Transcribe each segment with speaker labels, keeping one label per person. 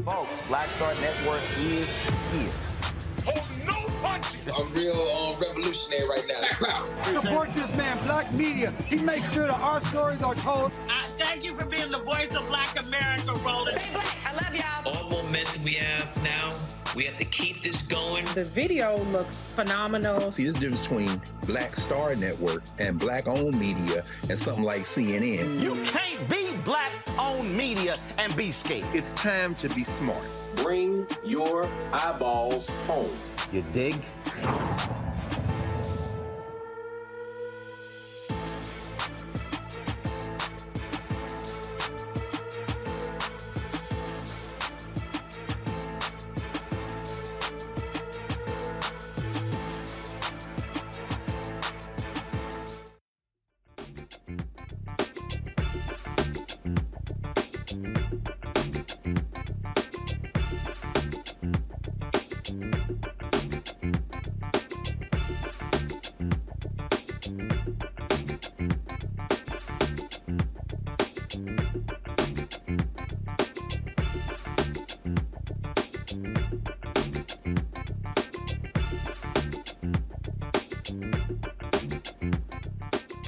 Speaker 1: Folks, Black Star Network is here.
Speaker 2: Oh, no punches!
Speaker 3: I'm real revolutionary right now.
Speaker 4: Support this man, Black Media. He makes sure that our stories are told.
Speaker 5: Thank you for being the voice of Black America, Roland.
Speaker 6: Stay black. I love y'all.
Speaker 7: All momentum we have now, we have to keep this going.
Speaker 8: The video looks phenomenal.
Speaker 9: See, there's a difference between Black Star Network and Black-owned media and something like CNN.
Speaker 1: You can't be Black-owned media and be scared.
Speaker 9: It's time to be smart.
Speaker 10: Bring your eyeballs home.
Speaker 1: You dig?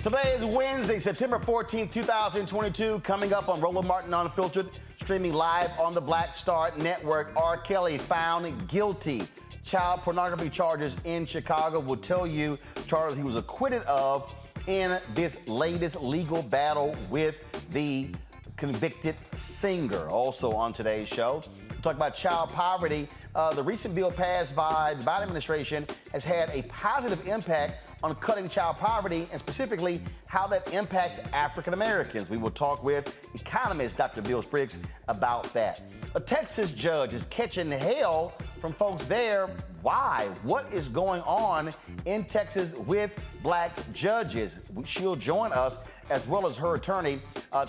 Speaker 1: Today is Wednesday, September 14, 2022. Coming up on Roland Martin Unfiltered, streaming live on the Black Star Network. R. Kelly found guilty. Child pornography charges in Chicago. Will tell you charges he was acquitted of in this latest legal battle with the convicted singer. Also on today's show, we'll talk about child poverty. The recent bill passed by the Biden administration has had a positive impact on cutting child poverty, and specifically how that impacts African Americans. We will talk with economist Dr. Bill Spriggs about that. A Texas judge is catching hell from folks there. Why? What is going on in Texas with black judges? She'll join us, as well as her attorney,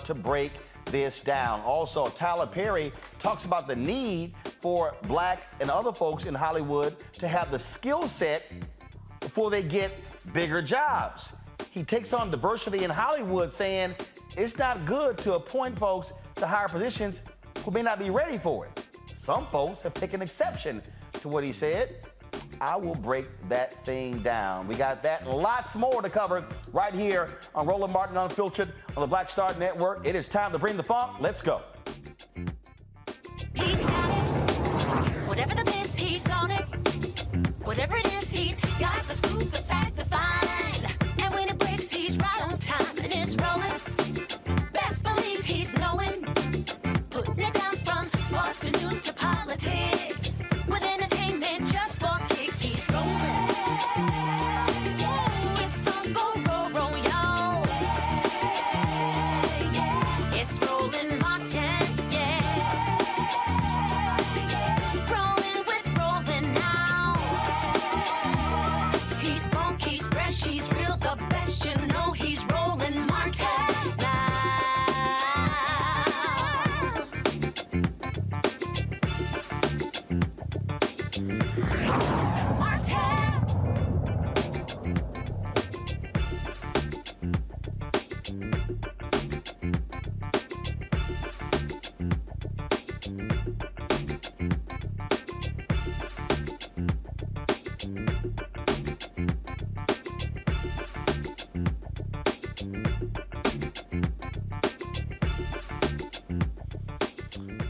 Speaker 1: to break this down. Also, Tyler Perry talks about the need for black and other folks in Hollywood to have the skill set before they get bigger jobs. He takes on diversity in Hollywood, saying it's not good to appoint folks to higher positions who may not be ready for it. Some folks have taken exception to what he said. I will break that thing down. We got that and lots more to cover right here on Roland Martin Unfiltered on the Black Star Network. It is time to bring the funk. Let's go.
Speaker 6: Whatever it is, he's got the scoop, the fact, the find. And when it breaks, he's right on time and it's rolling. Best believe he's knowing. Putting it down from sports to news to politics. With entertainment just for kicks, he's rolling. It's on go, roll, y'all. It's rolling Martin, yeah. Rolling with rolling now. He's funk, he's fresh, he's real, the best, you know he's rolling Martin now.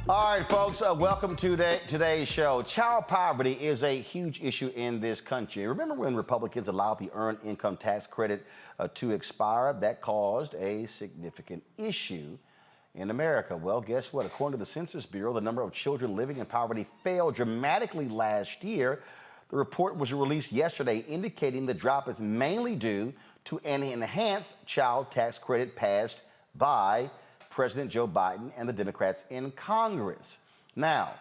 Speaker 1: All right, folks, welcome to today's show. Child poverty is a huge issue in this country. Remember when Republicans allowed the Earned Income Tax Credit to expire? That caused a significant issue in America. Well, guess what? According to the Census Bureau, the number of children living in poverty fell dramatically last year. The report was released yesterday indicating the drop is mainly due to an enhanced child tax credit passed by President Joe Biden and the Democrats in Congress. Now,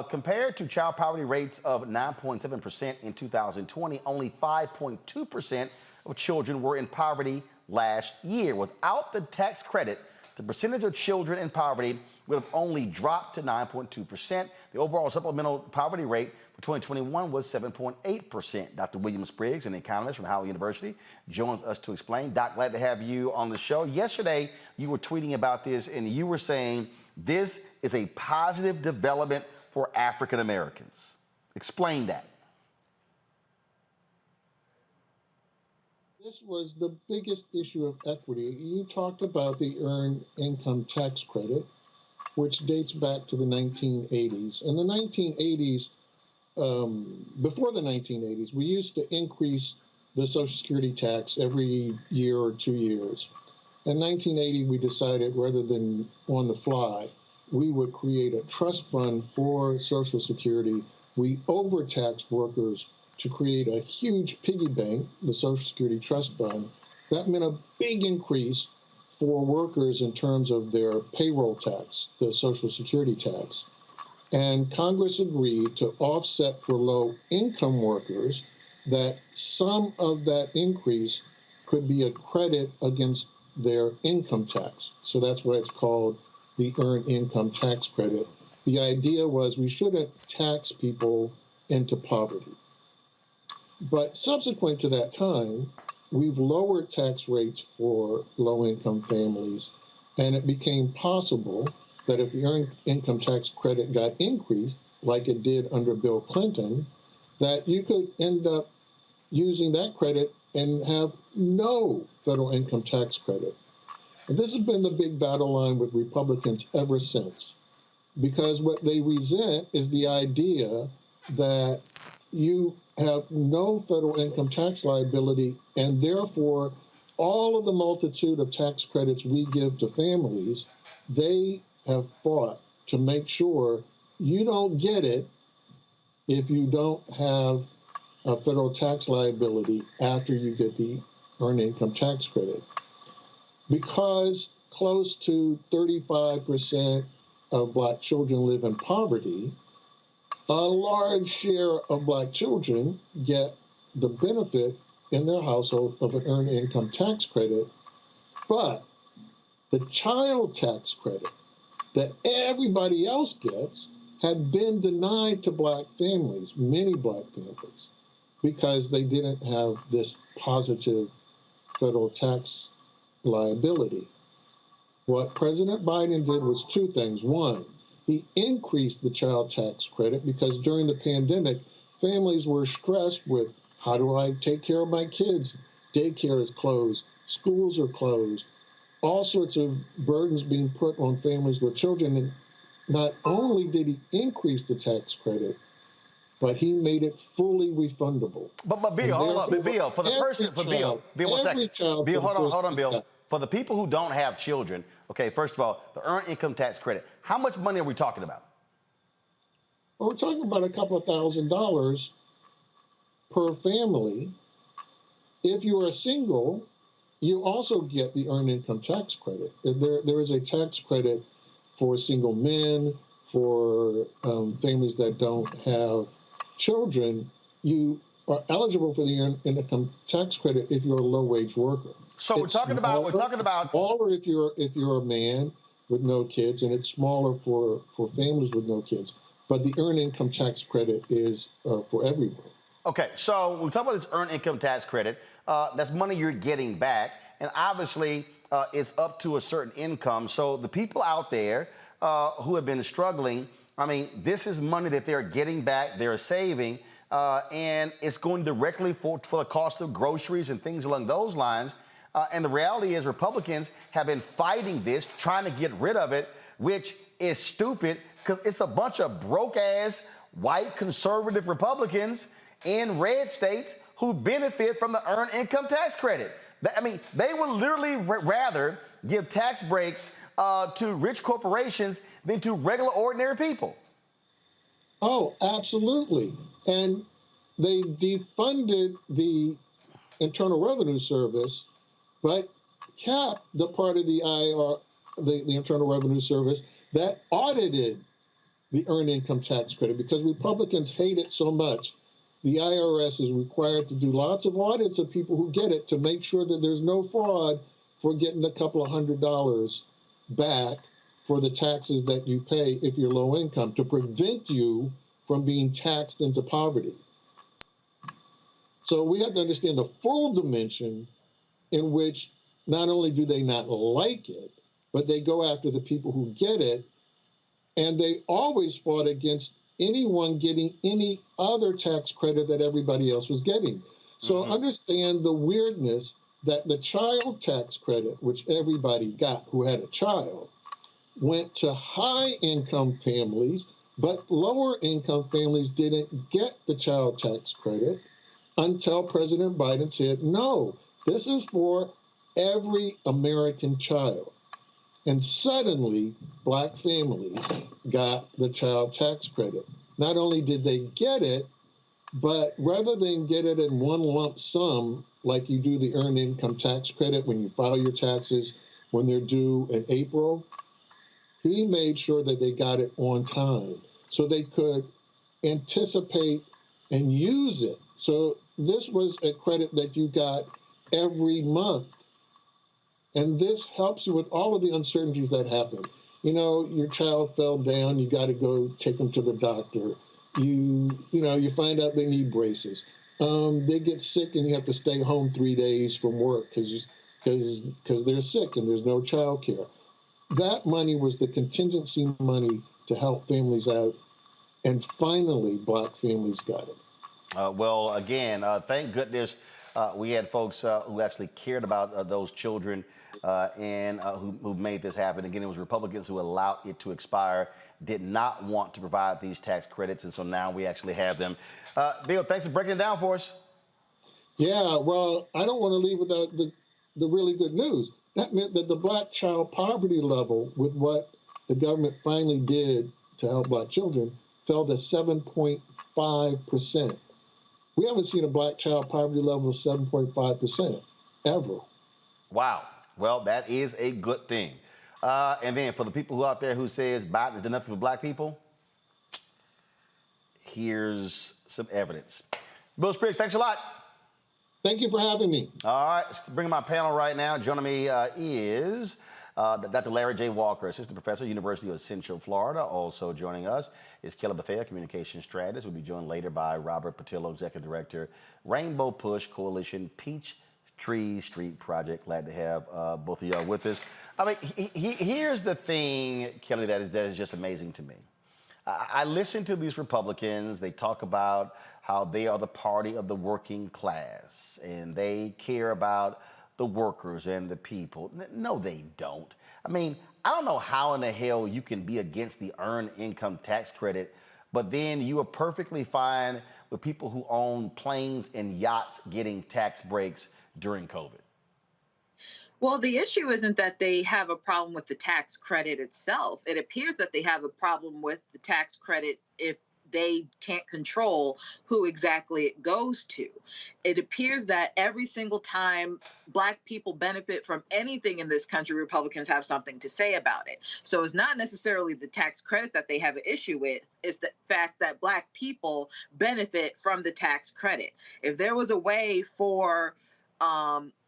Speaker 1: compared to child poverty rates of 9.7% in 2020, only 5.2% of children were in poverty last year. Without the tax credit, the percentage of children in poverty would have only dropped to 9.2%. The overall supplemental poverty rate for 2021 was 7.8%. Dr. William Spriggs, an economist from Howard University, joins us to explain. Doc, glad to have you on the show. Yesterday, you were tweeting about this, and you were saying this is a positive development for African Americans. Explain that.
Speaker 11: This was the biggest issue of equity. You talked about the Earned Income Tax Credit, which dates back to the 1980s. In the 1980s, before the 1980s, we used to increase the Social Security tax every year or 2 years. In 1980, we decided rather than on the fly, we would create a trust fund for Social Security. We overtaxed workers to create a huge piggy bank, the Social Security Trust Fund. That meant a big increase for workers in terms of their payroll tax, the Social Security tax. And Congress agreed to offset for low-income workers that some of that increase could be a credit against their income tax. So that's why it's called the Earned Income Tax Credit. The idea was we shouldn't tax people into poverty. But subsequent to that time, we've lowered tax rates for low-income families, and it became possible that if the Earned Income Tax Credit got increased, like it did under Bill Clinton, that you could end up using that credit and have no federal income tax credit. And this has been the big battle line with Republicans ever since, because what they resent is the idea that you have no federal income tax liability, and therefore all of the multitude of tax credits we give to families, they have fought to make sure you don't get it if you don't have a federal tax liability after you get the Earned Income Tax Credit. Because close to 35% of Black children live in poverty, a large share of Black children get the benefit in their household of an Earned Income Tax Credit, but the child tax credit that everybody else gets had been denied to Black families, many Black families, because they didn't have this positive federal tax liability. What President Biden did was two things. One, he increased the child tax credit because during the pandemic, families were stressed with, how do I take care of my kids? Daycare is closed, schools are closed, all sorts of burdens being put on families with children. And not only did he increase the tax credit, but he made it fully refundable.
Speaker 1: But Bill, hold on, Bill, for the person, for Bill, one second. Bill, hold on, Bill. For the people who don't have children, okay, first of all, the earned income tax credit, how much money are we talking about?
Speaker 11: Well, we're talking about a couple of $1,000s per family. If you are single, you also get the earned income tax credit. There is a tax credit for single men, for families that don't have children. You are eligible for the earned income tax credit if you're a low-wage worker.
Speaker 1: So we're talking about
Speaker 11: smaller if you're a man with no kids, and it's smaller for families with no kids. But the earned income tax credit is for everyone.
Speaker 1: Okay, so we talk about this earned income tax credit. That's money you're getting back, and obviously it's up to a certain income. So the people out there who have been struggling, I mean, this is money that they're getting back, they're saving, and it's going directly for the cost of groceries and things along those lines. And the reality is Republicans have been fighting this, trying to get rid of it, which is stupid because it's a bunch of broke-ass white conservative Republicans in red states who benefit from the earned income tax credit. I mean, they would literally rather give tax breaks to rich corporations than to regular, ordinary people.
Speaker 11: Oh, absolutely. And they defunded the Internal Revenue Service, but kept the part of the Internal Revenue Service that audited the earned income tax credit because Republicans hate it so much. The IRS is required to do lots of audits of people who get it to make sure that there's no fraud for getting a couple of $100s back for the taxes that you pay if you're low income, to prevent you from being taxed into poverty. So we have to understand the full dimension in which not only do they not like it, but they go after the people who get it, and they always fought against anyone getting any other tax credit that everybody else was getting. So understand the weirdness that the child tax credit, which everybody got who had a child, went to high-income families, but lower-income families didn't get the child tax credit until President Biden said, no, this is for every American child. And suddenly, Black families got the child tax credit. Not only did they get it, but rather than get it in one lump sum, like you do the earned income tax credit when you file your taxes when they're due in April, he made sure that they got it on time so they could anticipate and use it. So this was a credit that you got every month. And this helps you with all of the uncertainties that happen. You know, your child fell down, you got to go take them to the doctor. You find out they need braces. They get sick and you have to stay home 3 days from work because they're sick and there's no child care. That money was the contingency money to help families out. And finally, Black families got it.
Speaker 1: Well, again, thank goodness we had folks who actually cared about those children and who made this happen. Again, it was Republicans who allowed it to expire, did not want to provide these tax credits, and so now we actually have them. Bill, thanks for breaking it down for us.
Speaker 11: Yeah, well, I don't want to leave without the really good news. That meant that the Black child poverty level, with what the government finally did to help Black children, fell to 7.5%. We haven't seen a Black child poverty level of 7.5% ever.
Speaker 1: Wow. Well, that is a good thing. And then for the people who out there who says Biden has done nothing for Black people, here's some evidence. Bill Spriggs, thanks a lot.
Speaker 11: Thank you for having me.
Speaker 1: All right, let's bring my panel right now. Joining me is Dr. Larry J. Walker, Assistant Professor, University of Central Florida. Also joining us is Kelly Bethea, Communications Strategist. We'll be joined later by Robert Patillo, Executive Director, Rainbow Push Coalition, Peachtree Street Project. Glad to have both of y'all with us. I mean, here's the thing, Kelly, that is just amazing to me. I listen to these Republicans. They talk about how they are the party of the working class and they care about the workers and the people. No, they don't. I mean, I don't know how in the hell you can be against the earned income tax credit but then you are perfectly fine with people who own planes and yachts getting tax breaks during COVID?
Speaker 12: Well, the issue isn't that they have a problem with the tax credit itself. It appears that they have a problem with the tax credit if they can't control who exactly it goes to. It appears that every single time Black people benefit from anything in this country, Republicans have something to say about it. So it's not necessarily the tax credit that they have an issue with, it's the fact that Black people benefit from the tax credit. If there was a way for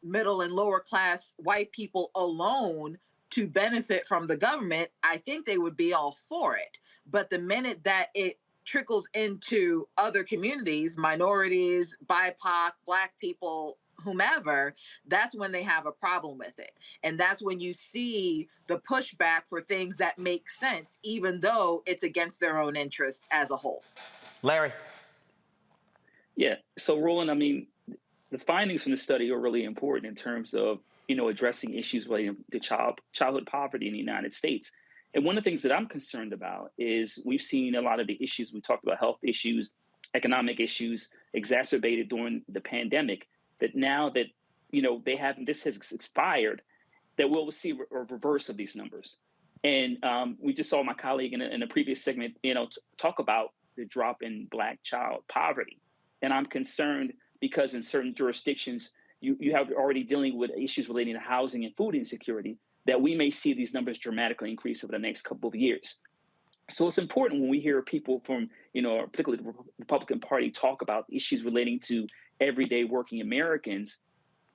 Speaker 12: middle and lower class white people alone to benefit from the government, I think they would be all for it. But the minute that it trickles into other communities, minorities, BIPOC, Black people, whomever, that's when they have a problem with it. And that's when you see the pushback for things that make sense, even though it's against their own interests as a whole.
Speaker 1: Larry?
Speaker 13: Yeah. So, Roland, I mean, the findings from the study are really important in terms of, addressing issues relating to childhood poverty in the United States. And one of the things that I'm concerned about is we've seen a lot of the issues, we talked about health issues, economic issues exacerbated during the pandemic, that now that, this has expired, that we'll see a reverse of these numbers. And we just saw my colleague in a previous segment, talk about the drop in Black child poverty. And I'm concerned because in certain jurisdictions, you have already dealing with issues relating to housing and food insecurity, that we may see these numbers dramatically increase over the next couple of years. So it's important when we hear people from, particularly the Republican Party, talk about issues relating to everyday working Americans,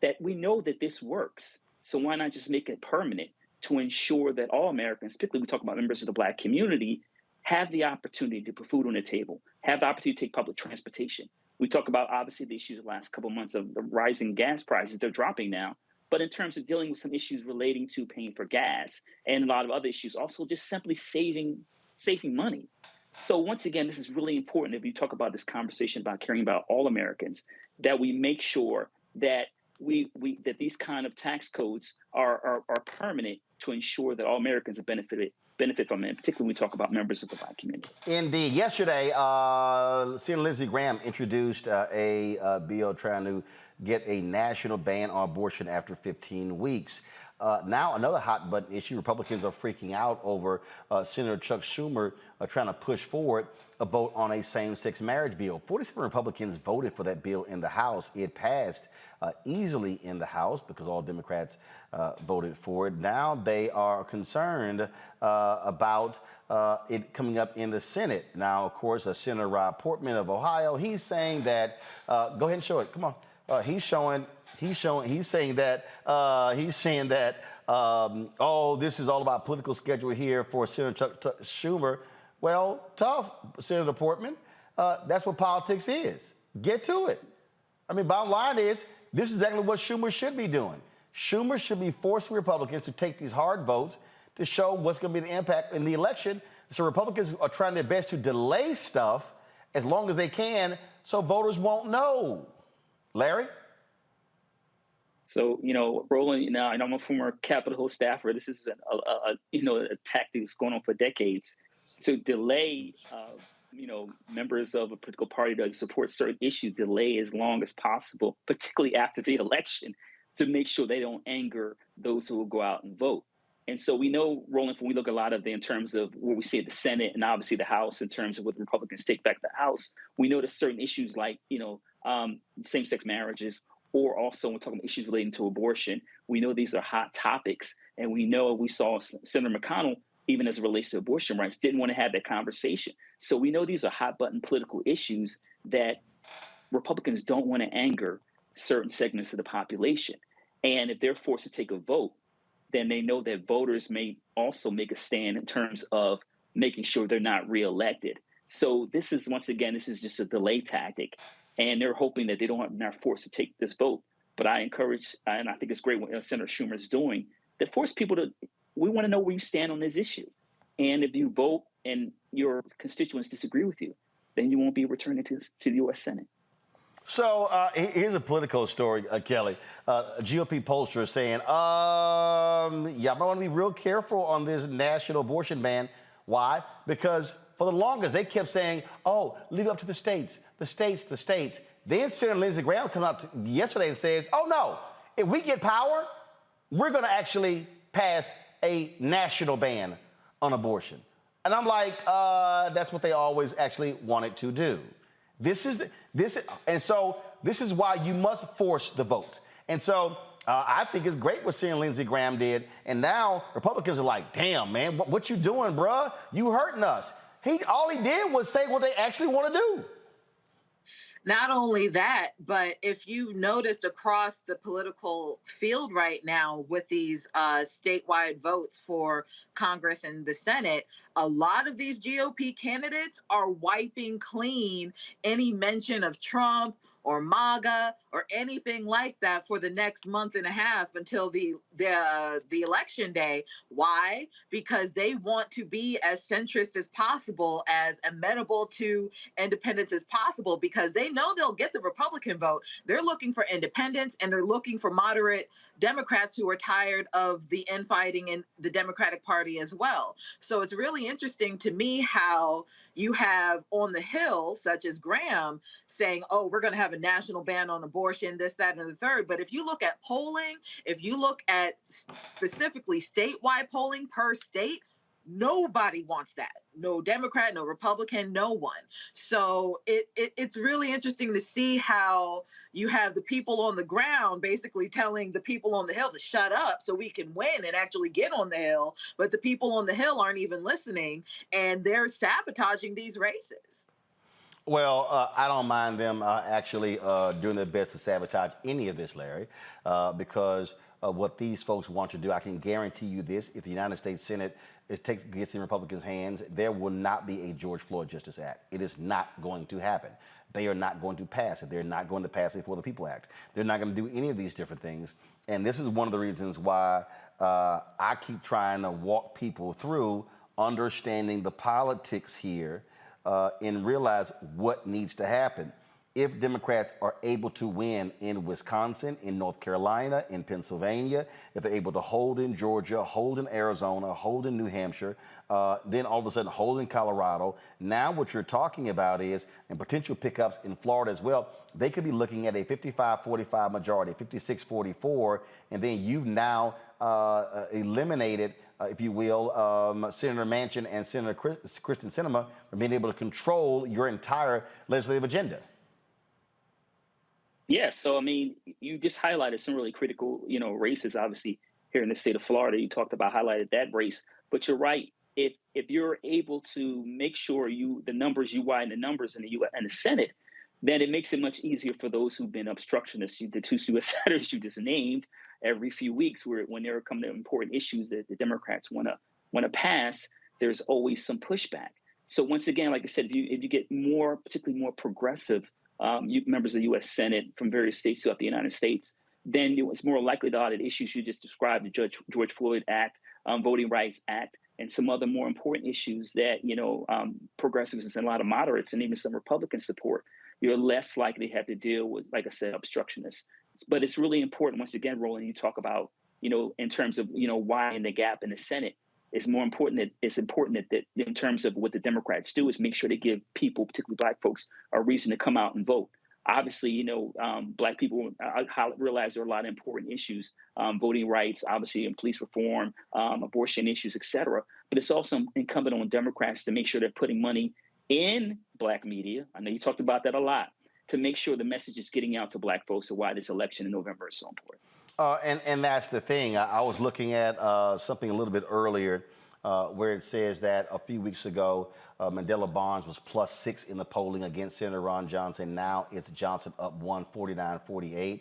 Speaker 13: that we know that this works. So why not just make it permanent to ensure that all Americans, particularly we talk about members of the Black community, have the opportunity to put food on the table, have the opportunity to take public transportation. We talk about, obviously, the issues of the last couple of months of the rising gas prices. They're dropping now. But in terms of dealing with some issues relating to paying for gas and a lot of other issues, also just simply saving money. So once again, this is really important if you talk about this conversation about caring about all Americans, that we make sure that that these kind of tax codes are permanent to ensure that all Americans are benefit from it, particularly when we talk about members of the Black community.
Speaker 1: Indeed. Yesterday, Senator Lindsey Graham introduced a bill trying to get a national ban on abortion after 15 weeks. Now, another hot button issue. Republicans are freaking out over Senator Chuck Schumer trying to push forward a vote on a same-sex marriage bill. 47 Republicans voted for that bill in the House. It passed easily in the House because all Democrats voted for it. Now they are concerned about it coming up in the Senate. Now, of course, Senator Rob Portman of Ohio, he's saying that, go ahead and show it, come on. He's saying that, oh, this is all about political schedule here for Senator Chuck Schumer. Well, tough, Senator Portman. That's what politics is. Get to it. I mean, bottom line is, this is exactly what Schumer should be doing. Schumer should be forcing Republicans to take these hard votes to show what's going to be the impact in the election. So Republicans are trying their best to delay stuff as long as they can so voters won't know. Larry?
Speaker 13: So, Roland, and I'm a former Capitol Hill staffer. This is a tactic that's going on for decades to delay, members of a political party that support certain issues, delay as long as possible, particularly after the election, to make sure they don't anger those who will go out and vote. And so we know, Roland, when we look a lot of in terms of what we see at the Senate and obviously the House in terms of what the Republicans take back the House, we know that certain issues like, same-sex marriages, or also we're talking about issues relating to abortion. We know these are hot topics, and we saw Senator McConnell, even as it relates to abortion rights, didn't want to have that conversation. So we know these are hot-button political issues that Republicans don't want to anger certain segments of the population. And if they're forced to take a vote, then they know that voters may also make a stand in terms of making sure they're not reelected. So this is just a delay tactic. And they're hoping that they don't are forced to take this vote. But I encourage, and I think it's great what Senator Schumer is doing, that force people we want to know where you stand on this issue. And if you vote and your constituents disagree with you, then you won't be returning to the U.S. Senate.
Speaker 1: So here's a political story, Kelly. GOP pollster is saying, I might want to be real careful on this national abortion ban. Why? Because for the longest, they kept saying, oh, leave it up to the states, the states, the states. Then Senator Lindsey Graham comes out yesterday and says, oh, no, if we get power, we're going to actually pass a national ban on abortion. And I'm like, that's what they always actually wanted to do. And so this is why you must force the votes. And so I think it's great what Senator Lindsey Graham did. And now Republicans are like, damn, man, what you doing, bruh? You hurting us. All he did was say what they actually want to do.
Speaker 12: Not only that, but if you've noticed across the political field right now with these statewide votes for Congress and the Senate, a lot of these GOP candidates are wiping clean any mention of Trump or MAGA or anything like that for the next month and a half until the election day. Why? Because they want to be as centrist as possible, as amenable to independence as possible, because they know they'll get the Republican vote. They're looking for independents, and they're looking for moderate Democrats who are tired of the infighting in the Democratic Party as well. So it's really interesting to me how you have on the Hill, such as Graham, saying, oh, we're going to have a national ban on abortion, this, that, and the third. But if you look at polling, if you look at specifically statewide polling per state, nobody wants that. No Democrat, no Republican, no one. So it's really interesting to see how you have the people on the ground basically telling the people on the Hill to shut up so we can win and actually get on the Hill. But the people on the Hill aren't even listening, and they're sabotaging these races.
Speaker 1: Well, I don't mind them actually doing their best to sabotage any of this, Larry, because what these folks want to do, I can guarantee you this: if the United States Senate gets in Republicans' hands, there will not be a George Floyd Justice Act. It is not going to happen. They are not going to pass it. They're not going to pass it For the People Act. They're not going to do any of these different things. And this is one of the reasons why I keep trying to walk people through understanding the politics here and realize what needs to happen. If Democrats are able to win in Wisconsin, in North Carolina, in Pennsylvania, if they're able to hold in Georgia, hold in Arizona, hold in New Hampshire, then all of a sudden hold in Colorado, now what you're talking about is, and potential pickups in Florida as well, they could be looking at a 55-45 majority, 56-44, and then you've now eliminated, if you will, Senator Manchin and Senator Kristen Sinema from being able to control your entire legislative agenda.
Speaker 13: Yeah, so I mean, you just highlighted some really critical, races. Obviously, here in the state of Florida, you highlighted that race. But you're right. If you're able to make sure the numbers, you widen the numbers in the U.S. and the Senate, then it makes it much easier for those who've been obstructionists. The two U.S. senators you just named, every few weeks, when they're coming to important issues that the Democrats want to pass, there's always some pushback. So once again, like I said, if you get particularly more progressive members of the U.S. Senate from various states throughout the United States, then it's more likely that issues you just described, the George Floyd Act, Voting Rights Act, and some other more important issues that, progressives and a lot of moderates and even some Republicans support, you're less likely to have to deal with, like I said, obstructionists. But it's really important, once again, Roland, you talk about, in terms of, widening the gap in the Senate. It's important that in terms of what the Democrats do is make sure they give people, particularly Black folks, a reason to come out and vote. Obviously, Black people realize there are a lot of important issues, voting rights, obviously, and police reform, abortion issues, et cetera. But it's also incumbent on Democrats to make sure they're putting money in Black media. I know you talked about that a lot, to make sure the message is getting out to Black folks of why this election in November is so important.
Speaker 1: And that's the thing. I was looking at something a little bit earlier where it says that a few weeks ago, Mandela Barnes was +6 in the polling against Senator Ron Johnson. Now it's Johnson up 149-48.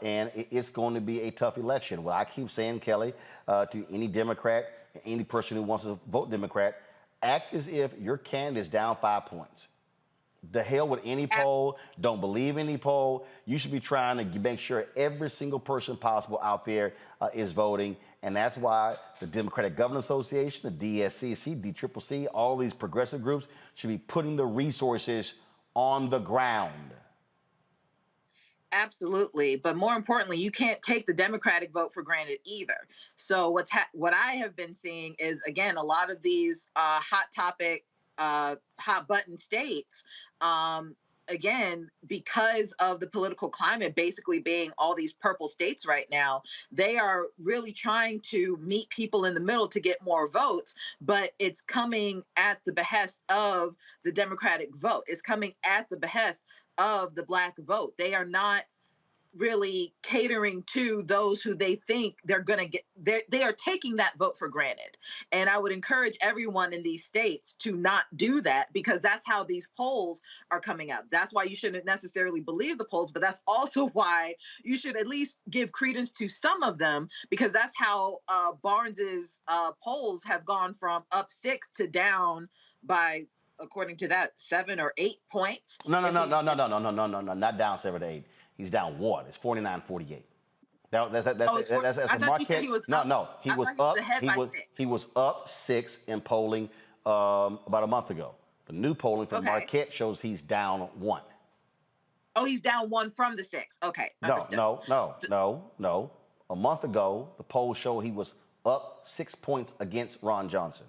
Speaker 1: And it's going to be a tough election. What I keep saying, Kelly, to any Democrat, any person who wants to vote Democrat, act as if your candidate is down 5 points. The hell with any poll. Don't believe any poll. You should be trying to make sure every single person possible out there is voting. And that's why the Democratic Government Association, the DSCC, DCCC, all these progressive groups should be putting the resources on the ground.
Speaker 12: Absolutely, but more importantly, you can't take the Democratic vote for granted either. So what I have been seeing is, again, a lot of these hot topic, hot button states. Again, because of the political climate basically being all these purple states right now, they are really trying to meet people in the middle to get more votes, but it's coming at the behest of the Democratic vote. It's coming at the behest of the Black vote. They are not really catering to those who they think they're going to get. They are taking that vote for granted. And I would encourage everyone in these states to not do that, because that's how these polls are coming up. That's why you shouldn't necessarily believe the polls, but that's also why you should at least give credence to some of them, because that's how Barnes's polls have gone from up 6 to down by, according to that, 7 or 8 points.
Speaker 1: No, not down 7 to 8. He's down 1. It's 49-48. That's
Speaker 12: I thought you said he was up.
Speaker 1: He was up. He was up 6 in polling about a month ago. The new polling from Marquette shows he's down 1.
Speaker 12: Oh, he's down 1 from the 6. Okay. Understood.
Speaker 1: No. A month ago, the polls show he was up 6 points against Ron Johnson.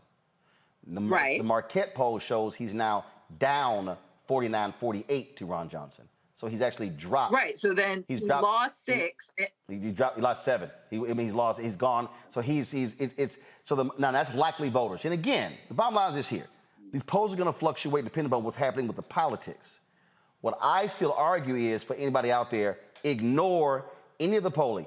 Speaker 1: The Marquette poll shows he's now down 49-48 to Ron Johnson. So he's actually dropped.
Speaker 12: Right. So then he lost 6.
Speaker 1: He lost 7. He's lost. He's gone. So now that's likely voters. And again, the bottom line is this here: these polls are going to fluctuate depending on what's happening with the politics. What I still argue is, for anybody out there, ignore any of the polling.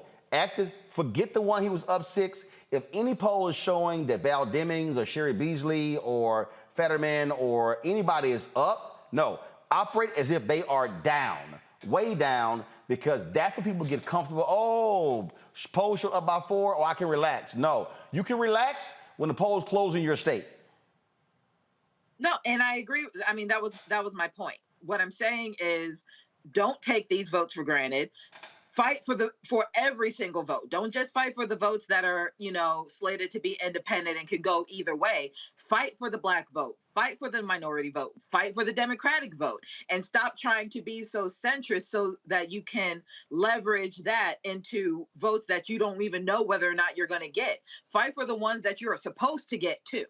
Speaker 1: Forget the one he was up 6. If any poll is showing that Val Demings or Sherry Beasley or Fetterman or anybody is up, no. Operate as if they are down, way down, because that's when people get comfortable. Oh, polls show up by 4, or I can relax. No, you can relax when the polls close in your state.
Speaker 12: No, and I agree. I mean, that was my point. What I'm saying is, don't take these votes for granted. Fight for every single vote. Don't just fight for the votes that are, slated to be independent and could go either way. Fight for the Black vote. Fight for the minority vote. Fight for the Democratic vote. And stop trying to be so centrist so that you can leverage that into votes that you don't even know whether or not you're going to get. Fight for the ones that you're supposed to get too.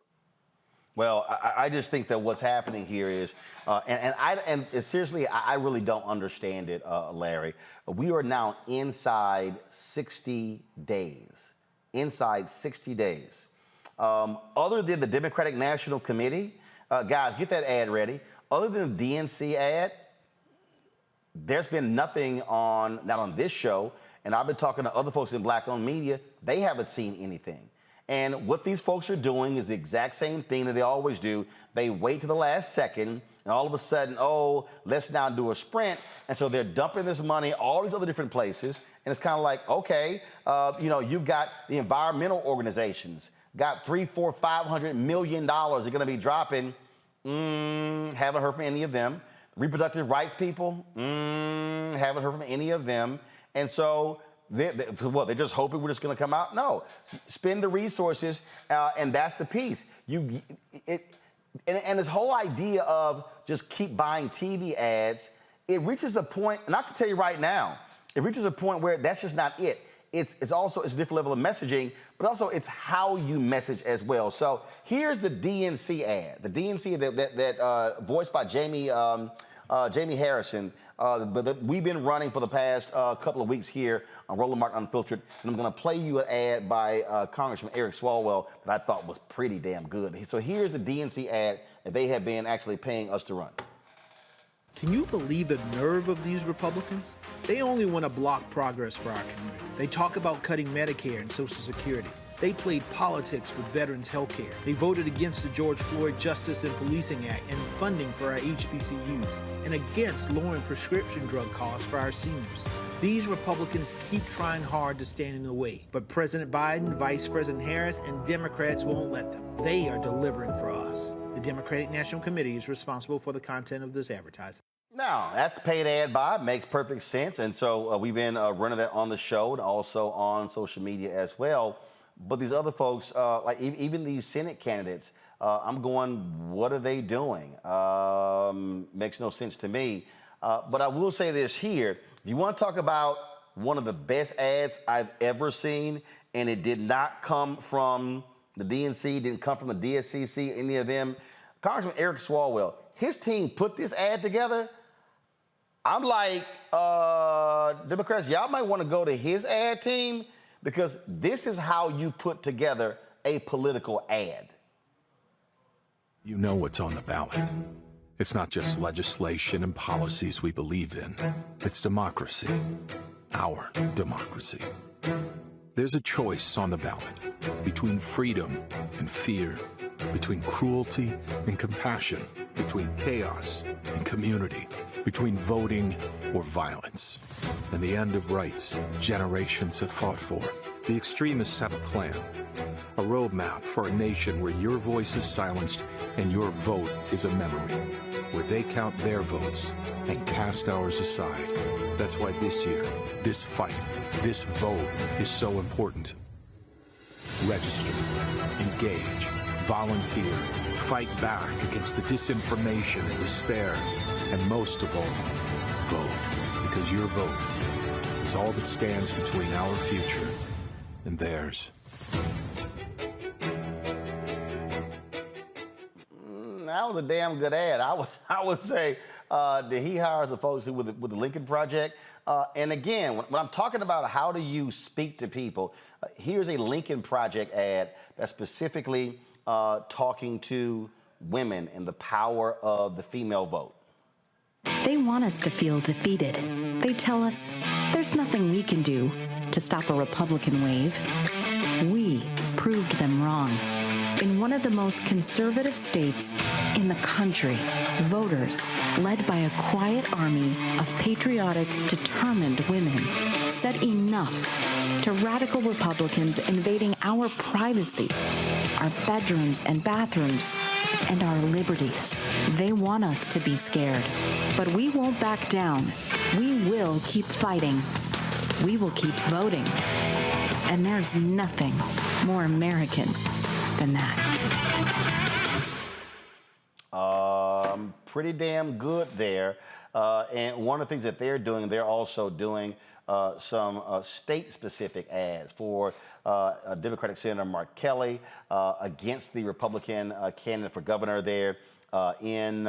Speaker 1: Well, I just think that what's happening here is, and seriously, I really don't understand it, Larry. We are now inside 60 days. Inside 60 days. Other than the Democratic National Committee, guys, get that ad ready. Other than the DNC ad, there's been nothing not on this show, and I've been talking to other folks in Black-owned media. They haven't seen anything. And what these folks are doing is the exact same thing that they always do. They wait to the last second, and all of a sudden, let's now do a sprint. And so they're dumping this money all these other different places. And it's kind of like, okay, you've got the environmental organizations, got $300, $400, $500 million they're going to be dropping. Haven't heard from any of them. Reproductive rights people, haven't heard from any of them. And so they're just hoping we're just going to come out? No. Spend the resources, and that's the piece. And this whole idea of just keep buying TV ads, it reaches a point, and I can tell you right now, it reaches a point where that's just not it. It's also a different level of messaging, but also it's how you message as well. So here's the DNC ad, the DNC that voiced by Jamie Harrison, but we've been running for the past couple of weeks here on Roland Martin Unfiltered, and I'm going to play you an ad by Congressman Eric Swalwell that I thought was pretty damn good. So here's the DNC ad that they have been actually paying us to run.
Speaker 14: Can you believe the nerve of these Republicans? They only want to block progress for our community. They talk about cutting Medicare and Social Security. They played politics with veterans' health care. They voted against the George Floyd Justice and Policing Act and funding for our HBCUs, and against lowering prescription drug costs for our seniors. These Republicans keep trying hard to stand in the way, but President Biden, Vice President Harris, and Democrats won't let them. They are delivering for us. The Democratic National Committee is responsible for the content of this advertising.
Speaker 1: Now, that's paid ad buy, makes perfect sense, and so we've been running that on the show and also on social media as well. But these other folks, like even these Senate candidates, I'm going, what are they doing? Makes no sense to me. But I will say this here. If you want to talk about one of the best ads I've ever seen, and it did not come from the DNC, didn't come from the DSCC, any of them, Congressman Eric Swalwell, his team put this ad together. I'm like, Democrats, y'all might want to go to his ad team, because this is how you put together a political ad.
Speaker 15: You know what's on the ballot. It's not just legislation and policies we believe in. It's democracy, our democracy. There's a choice on the ballot between freedom and fear, between cruelty and compassion, between chaos and community, between voting or violence, and the end of rights generations have fought for. The extremists have a plan, a roadmap for a nation where your voice is silenced and your vote is a memory, where they count their votes and cast ours aside. That's why this year, this fight, this vote is so important. Register, engage, volunteer, fight back against the disinformation and despair, and most of all, vote, because your vote is all that stands between our future and theirs.
Speaker 1: That was a damn good ad. I would say that he hires the folks with the Lincoln Project. And again, when I'm talking about how do you speak to people, here's a Lincoln Project ad that's specifically talking to women and the power of the female vote.
Speaker 16: They want us to feel defeated. They tell us there's nothing we can do to stop a Republican wave. We proved them wrong. In one of the most conservative states in the country, voters, led by a quiet army of patriotic, determined women, said enough to radical Republicans invading our privacy, our bedrooms and bathrooms, and our liberties. They want us to be scared, but we won't back down. We will keep fighting. We will keep voting. And there's nothing more American than that.
Speaker 1: Pretty damn good there. And one of the things that they're doing, they're also doing some state-specific ads for Democratic Senator Mark Kelly against the Republican candidate for governor there in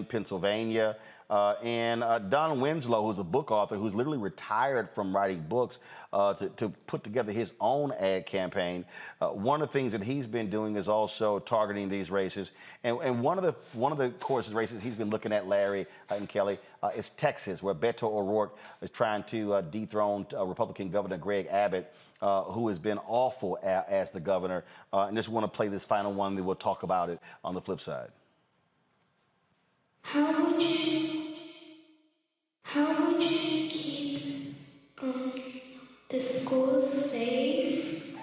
Speaker 1: Pennsylvania. And Don Winslow, who's a book author, who's literally retired from writing books to put together his own ad campaign. One of the things that he's been doing is also targeting these races. And one of the courses races he's been looking at, Larry and Kelly, is Texas, where Beto O'Rourke is trying to dethrone Republican Governor Greg Abbott, who has been awful as the governor. And just want to play this final one, then we'll talk about it on the flip side.
Speaker 6: How would you keep the schools safe?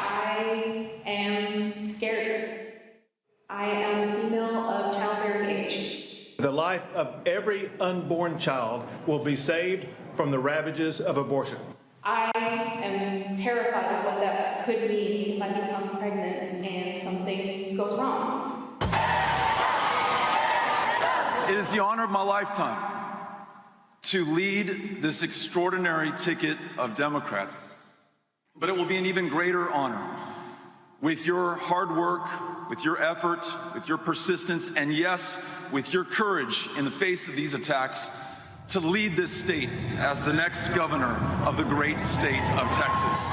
Speaker 17: I am scared. I am a female of childbearing age.
Speaker 18: The life of every unborn child will be saved from the ravages of abortion.
Speaker 17: I am terrified of what that could mean if I become pregnant and something goes wrong.
Speaker 19: It is the honor of my lifetime to lead this extraordinary ticket of Democrats. But it will be an even greater honor with your hard work, with your effort, with your persistence, and yes, with your courage in the face of these attacks, to lead this state as the next governor of the great state of Texas.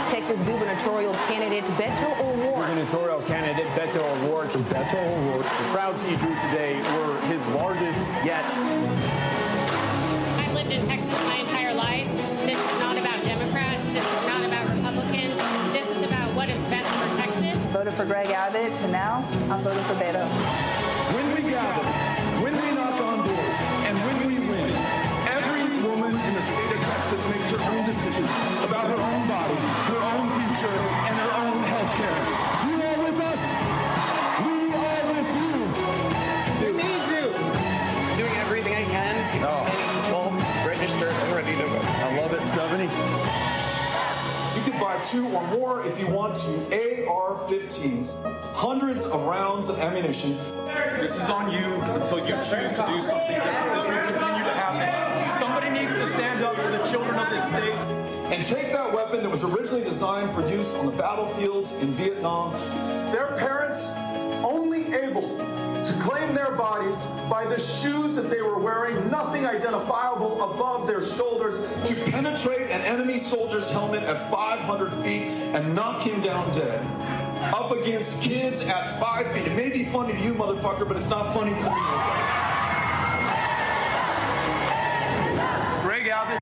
Speaker 20: Texas gubernatorial candidate Beto O'Rourke.
Speaker 21: Gubernatorial candidate Beto O'Rourke. Beto O'Rourke. The crowds he drew today were his largest yet.
Speaker 5: I've lived in Texas my entire life. This is not about Democrats. This is not about Republicans. This is about what is best for Texas.
Speaker 22: Voted for Greg Abbott, and now I'm voting for Beto.
Speaker 18: When we gather, when we knock on doors, and when we win, every woman in the state of Texas makes her own decisions about her own body, her own future, and her own health care. You are with us. We are with you.
Speaker 21: We need you. Doing everything I can to keep well registered and ready to vote. I love it, Stephanie.
Speaker 2: You can buy
Speaker 19: 2 or more if you want to, AR-15s, hundreds of rounds of ammunition. This is on you until you choose to do something different. This will continue to happen. Somebody needs to stand up for the children of this state and take that weapon that was originally designed for use on the battlefields in Vietnam.
Speaker 18: Their parents only able to claim their bodies by the shoes that they were wearing, nothing identifiable above their shoulders.
Speaker 19: To penetrate an enemy soldier's helmet at 500 feet and knock him down dead. Up against kids at 5 feet. It may be funny to you, motherfucker, but it's not funny to me. Greg Abbott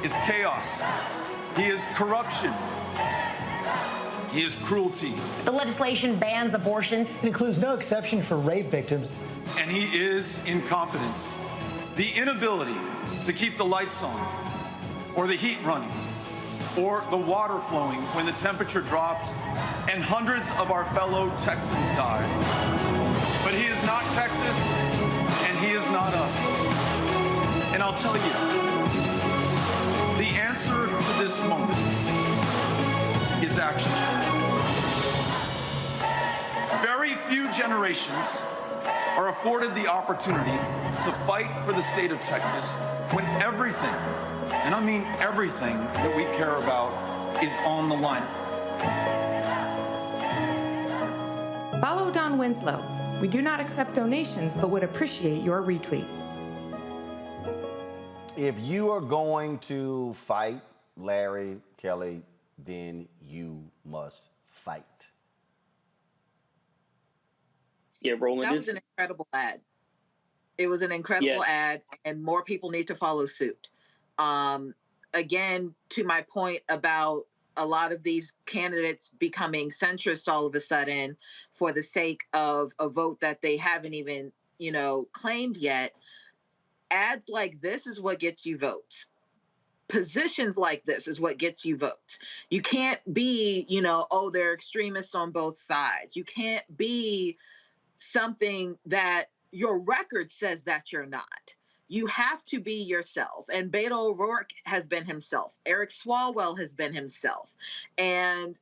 Speaker 19: is chaos. He is corruption. He is cruelty.
Speaker 3: The legislation bans abortion.
Speaker 4: It includes no exception for rape victims.
Speaker 19: And he is incompetence. The inability to keep the lights on, or the heat running, or the water flowing when the temperature dropped, and hundreds of our fellow Texans died. But he is not Texas, and he is not us. And I'll tell you, the answer to this moment is action. Very few generations are afforded the opportunity to fight for the state of Texas when everything, and I mean everything that we care about, is on the line.
Speaker 23: Follow Don Winslow. We do not accept donations, but would appreciate your retweet.
Speaker 1: If you are going to fight Larry Kelly, then you must fight.
Speaker 13: Yeah, Roland.
Speaker 12: That was an incredible ad. It was an incredible ad, and more people need to follow suit. Again, to my point about a lot of these candidates becoming centrist all of a sudden for the sake of a vote that they haven't even, claimed yet. Ads like this is what gets you votes. Positions like this is what gets you votes. You can't be, they're extremists on both sides. You can't be something that your record says that you're not. You have to be yourself. And Beto O'Rourke has been himself. Eric Swalwell has been himself. And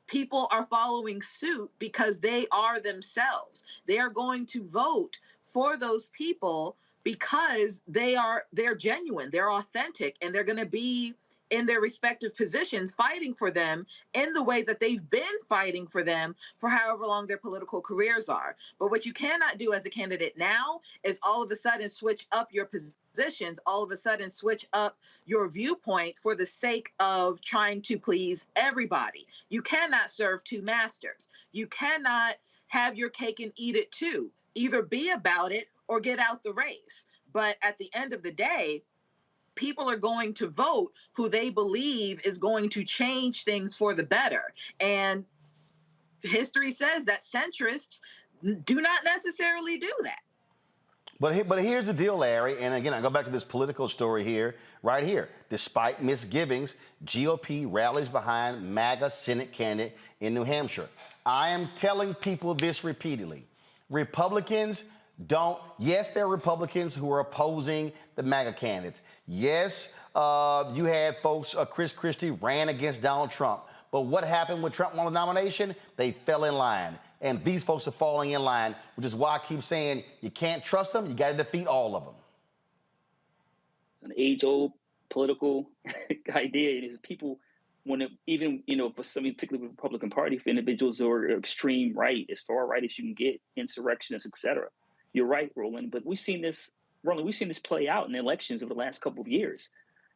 Speaker 12: people are following suit because they are themselves. They are going to vote for those people because they're genuine, they're authentic, and they're going to be in their respective positions fighting for them in the way that they've been fighting for them for however long their political careers are. But what you cannot do as a candidate now is all of a sudden switch up your positions, all of a sudden switch up your viewpoints for the sake of trying to please everybody. You cannot serve two masters. You cannot have your cake and eat it too. Either be about it or get out the race. But at the end of the day, people are going to vote who they believe is going to change things for the better. And history says that centrists do not necessarily do that.
Speaker 1: But here's the deal, Larry, and again, I go back to this political story here, right here. Despite misgivings, GOP rallies behind MAGA Senate candidate in New Hampshire. I am telling people this repeatedly. Republicans yes, there are Republicans who are opposing the MAGA candidates. Yes, you had folks, Chris Christie ran against Donald Trump. But what happened when Trump won the nomination? They fell in line. And these folks are falling in line, which is why I keep saying you can't trust them. You got to defeat all of them.
Speaker 13: An age-old political idea is people want to, even, for some, particularly the Republican Party, for individuals who are extreme right, as far right as you can get, insurrectionists, et cetera. You're right, Roland, but we've seen this play out in the elections over the last couple of years.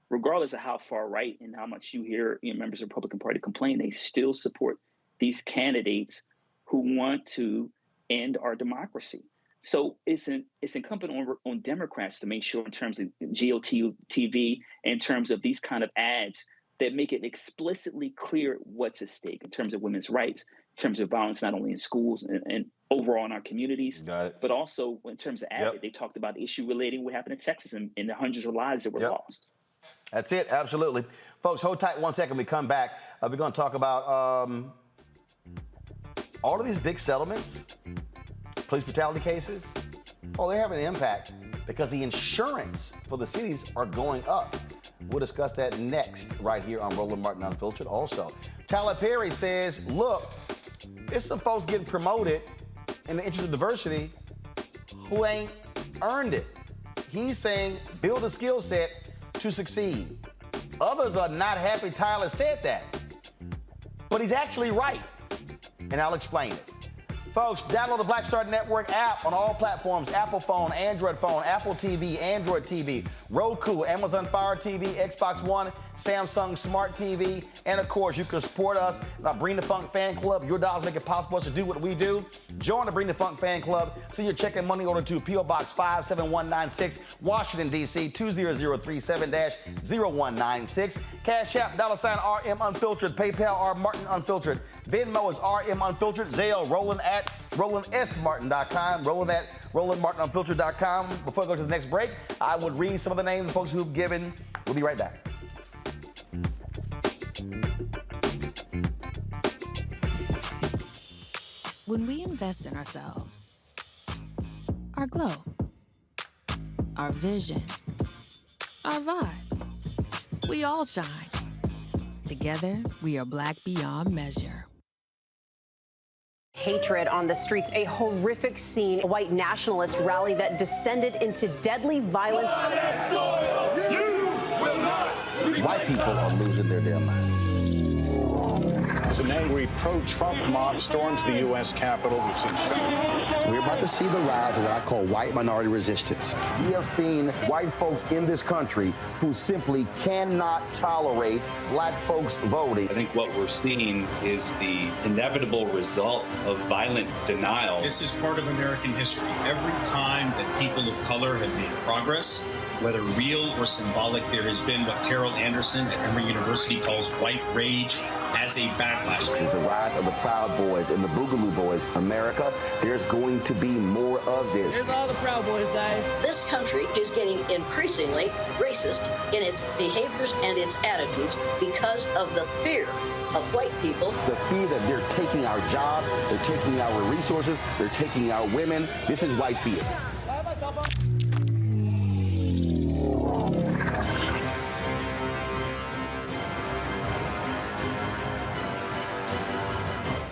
Speaker 13: Regardless of how far right and how much you hear members of the Republican Party complain, they still support these candidates who want to end our democracy. So it's incumbent on Democrats to make sure, in terms of GOTV, in terms of these kind of ads, that make it explicitly clear what's at stake in terms of women's rights, in terms of violence, not only in schools and overall in our communities, but also in terms of Abbott. They talked about the issue relating what happened in Texas and the hundreds of lives that were lost.
Speaker 1: That's it. Absolutely. Folks, hold tight 1 second. We come back. We're going to talk about all of these big settlements, police brutality cases. Oh, they're having an impact because the insurance for the cities are going up. We'll discuss that next right here on Roland Martin Unfiltered. Also, Tyler Perry says, look, there's some folks getting promoted in the interest of diversity who ain't earned it. He's saying build a skill set to succeed. Others are not happy Tyler said that, but he's actually right, and I'll explain it. Folks, download the Black Star Network app on all platforms: Apple phone, Android phone, Apple TV, Android TV, Roku, Amazon Fire TV, Xbox One, Samsung Smart TV, and of course, you can support us in our Bring the Funk fan club. Your dollars make it possible for us to do what we do. Join the Bring the Funk fan club. Send your check and money order to P.O. Box 57196, Washington, D.C. 20037-0196. Cash App, $RM Unfiltered. PayPal, R Martin Unfiltered. Venmo is RM Unfiltered. Zelle, Roland at RolandSMartin.com. Roland at RolandMartinUnfiltered.com. Before I go to the next break, I would read some of the names of folks who've given. We'll be right back.
Speaker 7: When we invest in ourselves, our glow, our vision, our vibe, we all shine. Together, we are black beyond measure.
Speaker 3: Hatred on the streets, a horrific scene, a white nationalist rally that descended into deadly violence.
Speaker 1: White people are losing their damn minds.
Speaker 8: As an angry pro-Trump mob storms the U.S. Capitol, we've seen shooting.
Speaker 1: We're about to see the rise of what I call white minority resistance. We have seen white folks in this country who simply cannot tolerate black folks voting.
Speaker 9: I think what we're seeing is the inevitable result of violent denial.
Speaker 24: This is part of American history. Every time that people of color have made progress, whether real or symbolic, there has been what Carol Anderson at Emory University calls white rage as a backlash.
Speaker 1: This is the rise of the Proud Boys and the Boogaloo Boys. America, there's going to be more of this.
Speaker 25: Here's all the Proud Boys, guys.
Speaker 26: This country is getting increasingly racist in its behaviors and its attitudes because of the fear of white people.
Speaker 1: The fear that they're taking our jobs, they're taking our resources, they're taking our women. This is white fear.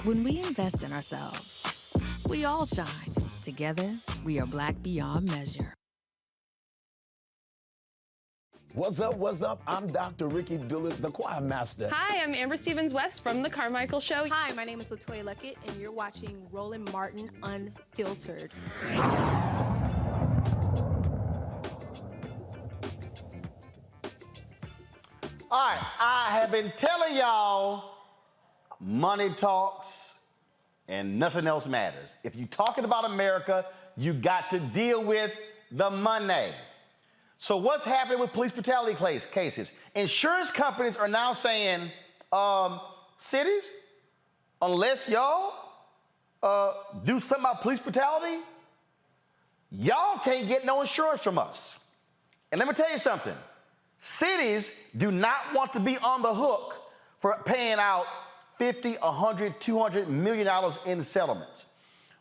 Speaker 7: When we invest in ourselves, we all shine. Together, we are black beyond measure.
Speaker 27: What's up, what's up? I'm Dr. Ricky Dillard, the choir master.
Speaker 17: Hi, I'm Amber Stevens-West from The Carmichael Show.
Speaker 28: Hi, my name is LaToya Luckett, and you're watching Roland Martin Unfiltered.
Speaker 1: All right, I have been telling y'all money talks and nothing else matters. If you're talking about America, you got to deal with the money. So what's happening with police brutality cases? Insurance companies are now saying, cities, unless y'all do something about police brutality, y'all can't get no insurance from us. And let me tell you something. Cities do not want to be on the hook for paying out $50, $100, $200 million in settlements.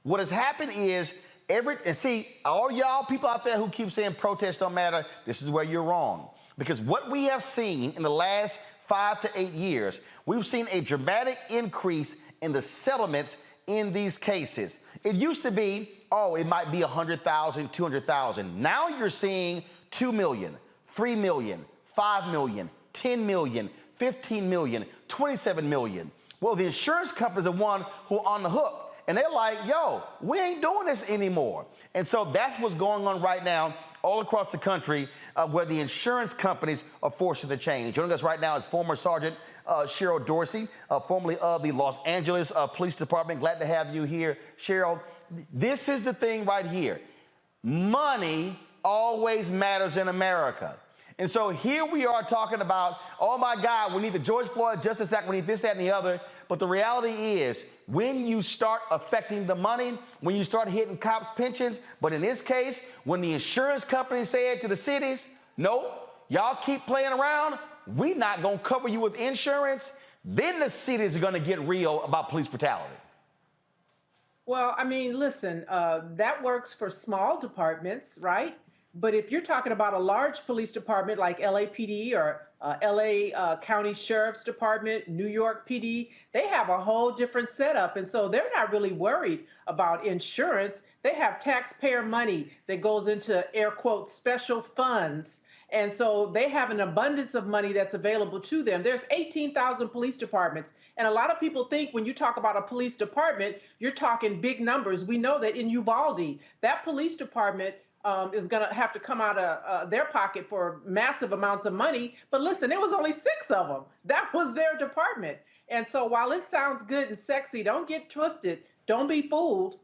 Speaker 1: What has happened is and see, all y'all people out there who keep saying protests don't matter, this is where you're wrong. Because what we have seen in the last 5 to 8 years, we've seen a dramatic increase in the settlements in these cases. It used to be, it might be 100,000, 200,000. Now you're seeing 2 million, 3 million, 5 million, 10 million, 15 million, 27 million. Well, the insurance companies are one who are on the hook. And they're like, yo, we ain't doing this anymore. And so that's what's going on right now all across the country where the insurance companies are forcing the change. Joining us right now is former Sergeant Cheryl Dorsey, formerly of the Los Angeles Police Department. Glad to have you here, Cheryl. This is the thing right here. Money always matters in America. And so here we are talking about, oh my God, we need the George Floyd Justice Act, we need this, that, and the other. But the reality is, when you start affecting the money, when you start hitting cops' pensions, but in this case, when the insurance companies said to the cities, no, y'all keep playing around, we're not gonna cover you with insurance, then the cities are gonna get real about police brutality.
Speaker 29: Well, I mean, listen, that works for small departments, right?
Speaker 6: But if you're talking about a large police department like LAPD or LA County Sheriff's Department, New York PD, they have a whole different setup. And so they're not really worried about insurance. They have taxpayer money that goes into, air quotes, special funds. And so they have an abundance of money that's available to them. There's 18,000 police departments. And a lot of people think when you talk about a police department, you're talking big numbers. We know that in Uvalde, that police department is going to have to come out of their pocket for massive amounts of money. But listen, there was only 6 of them. That was their department. And so while it sounds good and sexy, don't get twisted. Don't be fooled.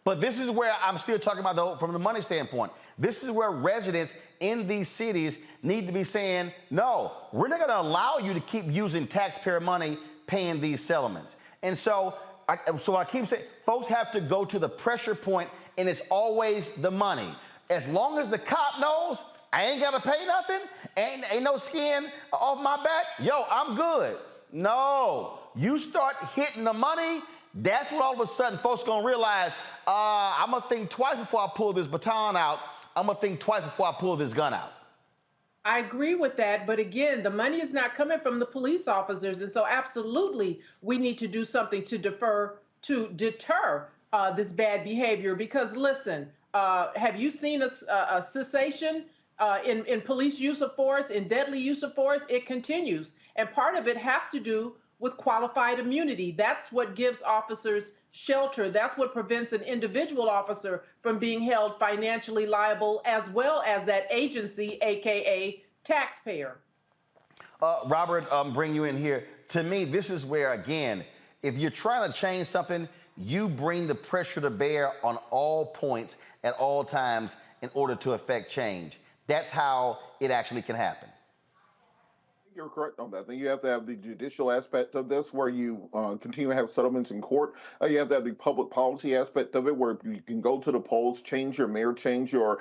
Speaker 1: But this is where I'm still talking about, from the money standpoint. This is where residents in these cities need to be saying, no, we're not going to allow you to keep using taxpayer money paying these settlements. And so I keep saying, folks have to go to the pressure point, and it's always the money. As long as the cop knows I ain't got to pay nothing, ain't no skin off my back, yo, I'm good. No, you start hitting the money, that's when all of a sudden folks gonna realize, I'm gonna think twice before I pull this baton out. I'm gonna think twice before I pull this gun out.
Speaker 6: I agree with that, but again, the money is not coming from the police officers, and so absolutely we need to do something to deter this bad behavior. Because listen, have you seen a cessation in police use of force, in deadly use of force? It continues, and part of it has to do with qualified immunity. That's what gives officers shelter. That's what prevents an individual officer from being held financially liable, as well as that agency, AKA taxpayer.
Speaker 1: Robert, bring you in here. To me, this is where, again, if you're trying to change something, you bring the pressure to bear on all points at all times in order to affect change. That's how it actually can happen.
Speaker 10: You're correct on that. I think you have to have the judicial aspect of this, where you continue to have settlements in court. You have to have the public policy aspect of it, where you can go to the polls, change your mayor, change your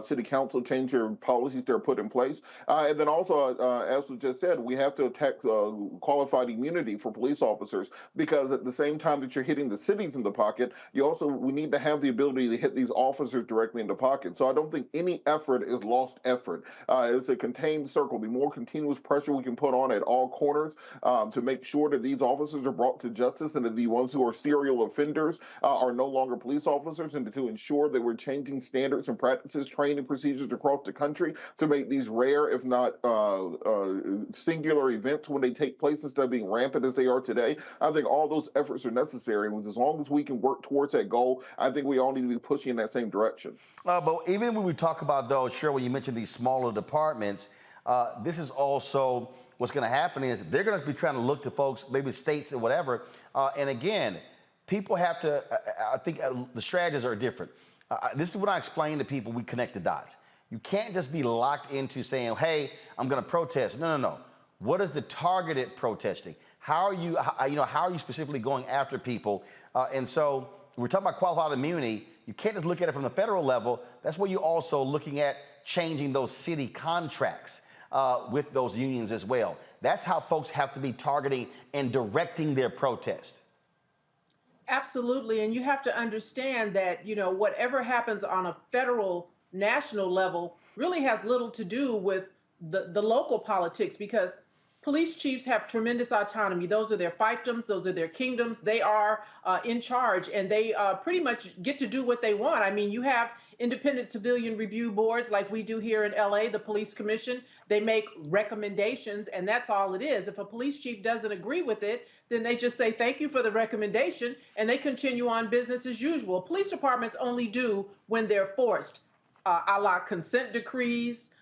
Speaker 10: city council, change your policies that are put in place. And then also, as was just said, we have to attack qualified immunity for police officers, because at the same time that you're hitting the cities in the pocket, we need to have the ability to hit these officers directly in the pocket. So I don't think any effort is lost effort. It's a contained circle. The more continuous pressure we can put on at all corners to make sure that these officers are brought to justice, and that the ones who are serial offenders are no longer police officers, and to ensure that we're changing standards and practices, training procedures across the country to make these rare, if not singular events when they take place, instead of being rampant as they are today. I think all those efforts are necessary. And as long as we can work towards that goal, I think we all need to be pushing in that same direction.
Speaker 1: But even when we talk about those, Cheryl, you mentioned these smaller departments, this is also what's going to happen is they're going to be trying to look to folks, maybe states and whatever. And again, people have to, I think the strategies are different. This is what I explain to people, we connect the dots. You can't just be locked into saying, hey, I'm going to protest. No. What is the targeted protesting? How are you specifically going after people? And so we're talking about qualified immunity. You can't just look at it from the federal level. That's where you're also looking at changing those city contracts with those unions as well. That's how folks have to be targeting and directing their protest.
Speaker 6: Absolutely. And you have to understand that, whatever happens on a federal, national level really has little to do with the local politics, because police chiefs have tremendous autonomy. Those are their fiefdoms. Those are their kingdoms. They are in charge, and they pretty much get to do what they want. I mean, you have independent civilian review boards like we do here in LA, the police commission. They make recommendations, and that's all it is. If a police chief doesn't agree with it, then they just say, thank you for the recommendation, and they continue on business as usual. Police departments only do when they're forced, a la consent decrees,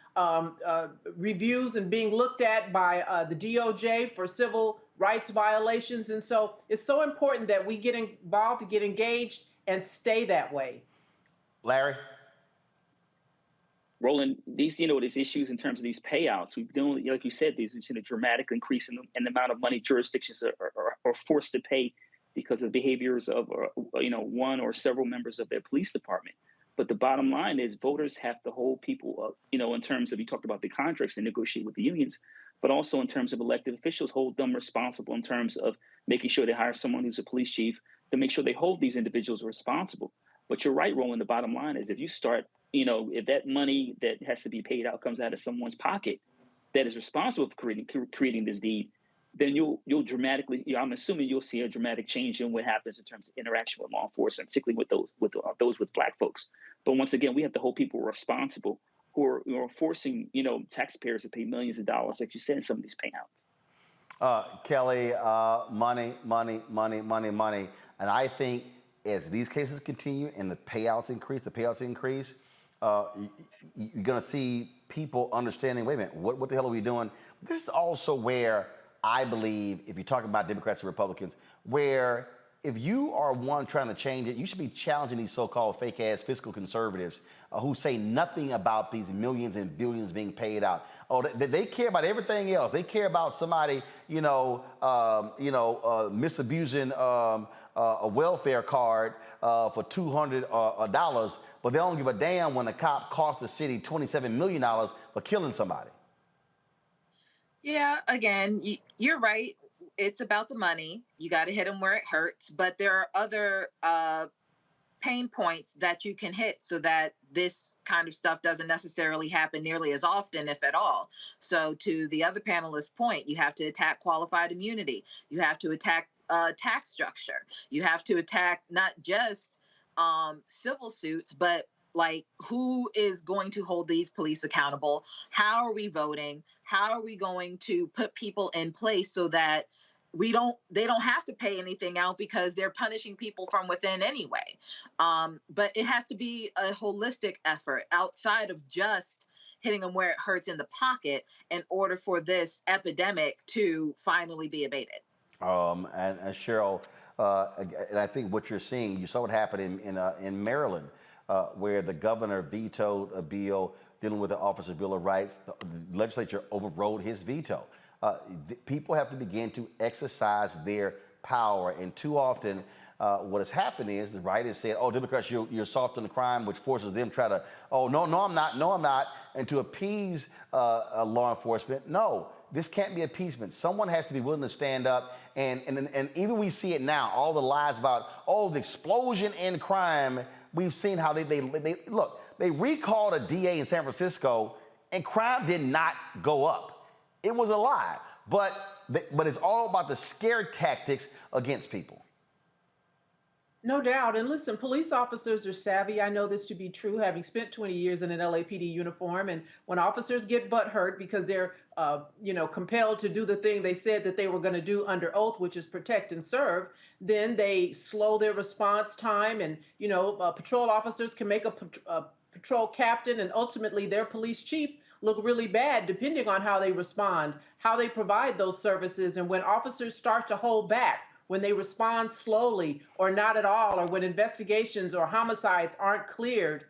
Speaker 6: reviews and being looked at by the DOJ for civil rights violations. And so it's so important that we get involved, to get engaged, and stay that way.
Speaker 1: Larry?
Speaker 13: Roland, these issues in terms of these payouts, we've done, like you said, we've seen a dramatic increase in the amount of money jurisdictions are forced to pay because of behaviors of, one or several members of their police department. But the bottom line is voters have to hold people up, in terms of, you talked about the contracts and negotiate with the unions, but also in terms of elected officials, hold them responsible in terms of making sure they hire someone who's a police chief to make sure they hold these individuals responsible. But you're right, Roland, the bottom line is if you start if that money that has to be paid out comes out of someone's pocket that is responsible for creating this deed, then you'll dramatically, I'm assuming you'll see a dramatic change in what happens in terms of interaction with law enforcement, particularly with those with Black folks. But once again, we have to hold people responsible who are forcing, taxpayers to pay millions of dollars, like you said, in some of these payouts.
Speaker 1: Kelly, money. And I think as these cases continue and the payouts increase, you're going to see people understanding, wait a minute, what the hell are we doing? This is also where I believe, if you're talking about Democrats and Republicans, where if you are one trying to change it, you should be challenging these so-called fake-ass fiscal conservatives who say nothing about these millions and billions being paid out. Oh, they care about everything else. They care about somebody, misusing a welfare card for $200, but they don't give a damn when a cop cost the city $27 million for killing somebody.
Speaker 12: Yeah, again, you're right. It's about the money. You got to hit them where it hurts. But there are other pain points that you can hit so that this kind of stuff doesn't necessarily happen nearly as often, if at all. So to the other panelist's point, you have to attack qualified immunity. You have to attack tax structure. You have to attack not just civil suits, but like, who is going to hold these police accountable? How are we voting? How are we going to put people in place so that they don't have to pay anything out because they're punishing people from within anyway? But it has to be a holistic effort outside of just hitting them where it hurts in the pocket in order for this epidemic to finally be abated.
Speaker 1: And Cheryl, and I think what you're seeing, you saw what happened in Maryland, where the governor vetoed a bill dealing with the Officers' Bill of Rights. The legislature overrode his veto. People have to begin to exercise their power, and too often what has happened is the right has said, oh, Democrats, you're soft on the crime, which forces them to try to, oh, no, I'm not, and to appease law enforcement. No, this can't be appeasement. Someone has to be willing to stand up, and even we see it now, all the lies about, oh, the explosion in crime. We've seen how they look, they recalled a DA in San Francisco, and crime did not go up. It was a lie, but it's all about the scare tactics against people.
Speaker 6: No doubt. And listen, police officers are savvy. I know this to be true, having spent 20 years in an LAPD uniform. And when officers get butthurt because they're, compelled to do the thing they said that they were going to do under oath, which is protect and serve, then they slow their response time. And, patrol officers can make a patrol captain and ultimately their police chief look really bad, depending on how they respond, how they provide those services. And when officers start to hold back, when they respond slowly or not at all, or when investigations or homicides aren't cleared,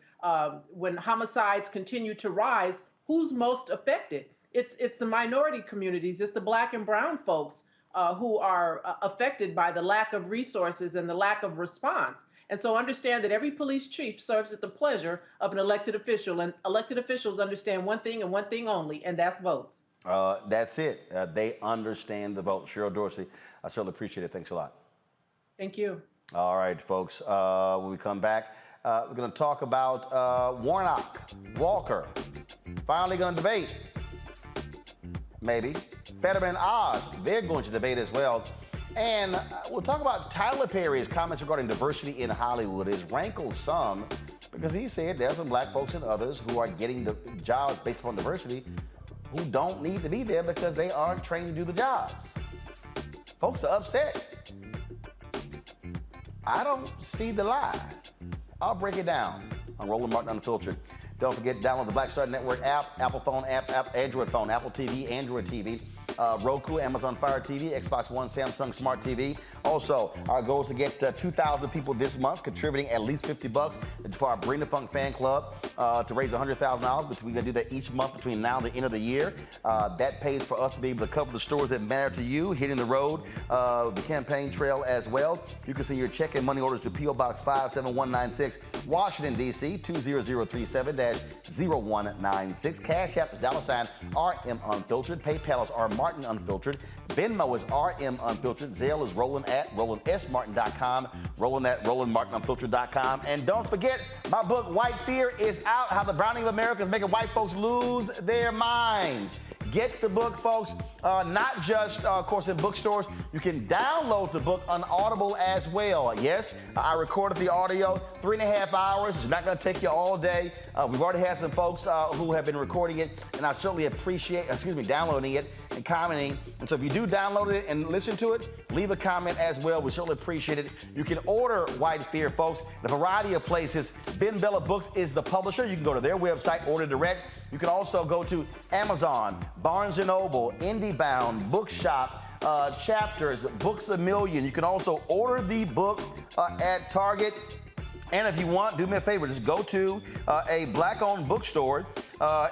Speaker 6: when homicides continue to rise, who's most affected? It's the minority communities, it's the Black and brown folks who are affected by the lack of resources and the lack of response. And so understand that every police chief serves at the pleasure of an elected official, and elected officials understand one thing and one thing only, and that's votes.
Speaker 1: That's it. They understand the vote. Cheryl Dorsey, I certainly appreciate it. Thanks a lot.
Speaker 6: Thank you.
Speaker 1: All right, folks. When we come back, we're going to talk about Warnock, Walker, finally going to debate. Maybe. Fetterman, Oz, they're going to debate as well. And we'll talk about Tyler Perry's comments regarding diversity in Hollywood. It rankles some because he said there are some Black folks and others who are getting the jobs based upon diversity who don't need to be there because they aren't trained to do the jobs. Folks are upset. I don't see the lie. I'll break it down on Roland Martin Unfiltered. Don't forget, download the Black Star Network app, Apple phone app, Android phone, Apple TV, Android TV, Roku, Amazon Fire TV, Xbox One, Samsung Smart TV. Also, our goal is to get 2,000 people this month contributing at least $50 for our Bring the Funk fan club to raise $100,000. But we're going to do that each month between now and the end of the year. That pays for us to be able to cover the stores that matter to you, hitting the road, the campaign trail as well. You can send your check and money orders to P.O. Box 57196, Washington, D.C., 20037-0196. Cash App is $ RM Unfiltered. PayPal is our Martin Martin Unfiltered. Venmo is RM Unfiltered. Zelle is Roland at RolandSMartin.com. Roland at RolandMartinUnfiltered.com. And don't forget, my book, White Fear, is out. How the Browning of America is making white folks lose their minds. Get the book, folks, not just, of course, in bookstores. You can download the book on Audible as well. Yes, I recorded the audio, 3.5 hours. It's not going to take you all day. We've already had some folks who have been recording it, and I certainly appreciate, downloading it and commenting. And so if you do download it and listen to it, leave a comment as well. We certainly appreciate it. You can order White Fear, folks, in a variety of places. Ben Bella Books is the publisher. You can go to their website, order direct. You can also go to Amazon, Barnes & Noble, IndieBound, Bookshop, Chapters, Books A Million. You can also order the book at Target. And if you want, do me a favor, just go to a black-owned bookstore,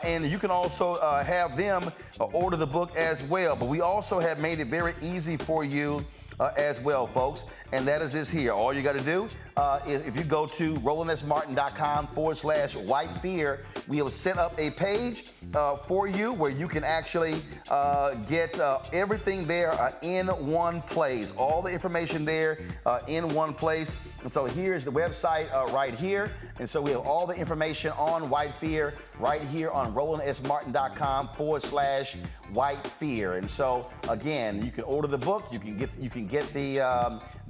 Speaker 1: and you can also have them order the book as well. But we also have made it very easy for you as well, folks. And that is this here. All you got to do is if you go to RolandSMartin.com/White Fear, we have set up a page for you where you can actually get everything there in one place. All the information there in one place. And so here's the website right here. And so we have all the information on White Fear right here on RolandSMartin.com/White Fear. And so again, you can order the book. You can get the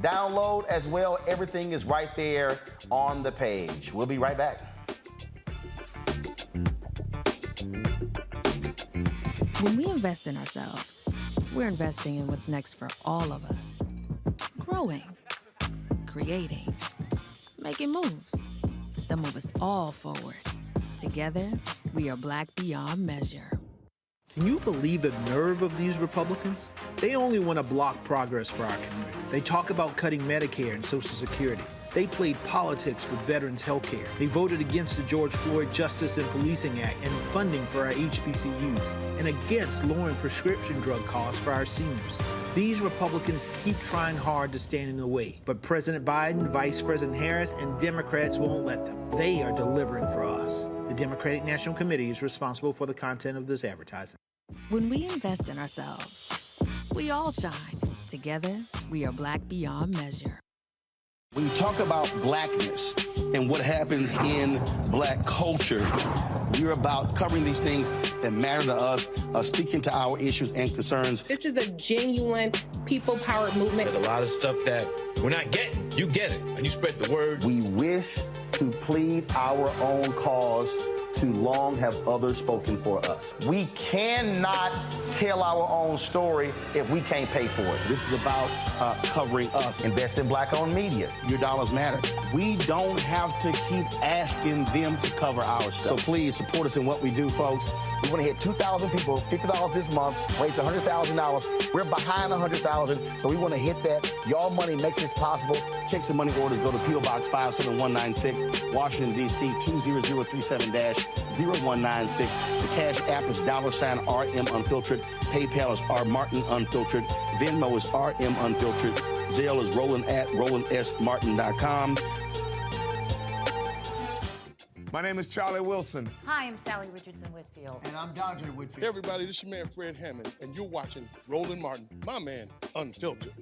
Speaker 1: download as well. Everything is right there on the page. We'll be right back.
Speaker 7: When we invest in ourselves, we're investing in what's next for all of us. Growing, creating, making moves that move us all forward. Together, we are Black beyond measure.
Speaker 5: Can you believe the nerve of these Republicans? They only want to block progress for our community. They talk about cutting Medicare and Social Security. They played politics with veterans' health care. They voted against the George Floyd Justice and Policing Act and funding for our HBCUs, and against lowering prescription drug costs for our seniors. These Republicans keep trying hard to stand in the way, but President Biden, Vice President Harris, and Democrats won't let them. They are delivering for us. The Democratic National Committee is responsible for the content of this advertising.
Speaker 7: When we invest in ourselves, we all shine. Together, we are Black beyond measure.
Speaker 1: When you talk about blackness and what happens in black culture, we're about covering these things that matter to us, speaking to our issues and concerns.
Speaker 11: This is a genuine people-powered movement.
Speaker 14: There's a lot of stuff that we're not getting. You get it, and you spread the word.
Speaker 1: We wish to plead our own cause. Too long have others spoken for us. We cannot tell our own story if we can't pay for it. This is about covering us. Invest in black-owned media. Your dollars matter. We don't have to keep asking them to cover our stuff. So please support us in what we do, folks. We want to hit 2,000 people, $50 this month, raise $100,000. We're behind 100,000, so we want to hit that. Your money makes this possible. Checks and money orders go to P.O. Box 57196, Washington, D.C. 20037-0196. The Cash App is $RM Unfiltered. PayPal is R Martin Unfiltered. Venmo is RM Unfiltered. Zelle is Roland at RolandSMartin.com.
Speaker 15: My name is Charlie Wilson.
Speaker 16: Hi, I'm Sally Richardson Whitfield.
Speaker 4: And I'm Dodger Whitfield.
Speaker 2: Hey everybody, this is your man Fred Hammond, and you're watching Roland Martin, my man, Unfiltered.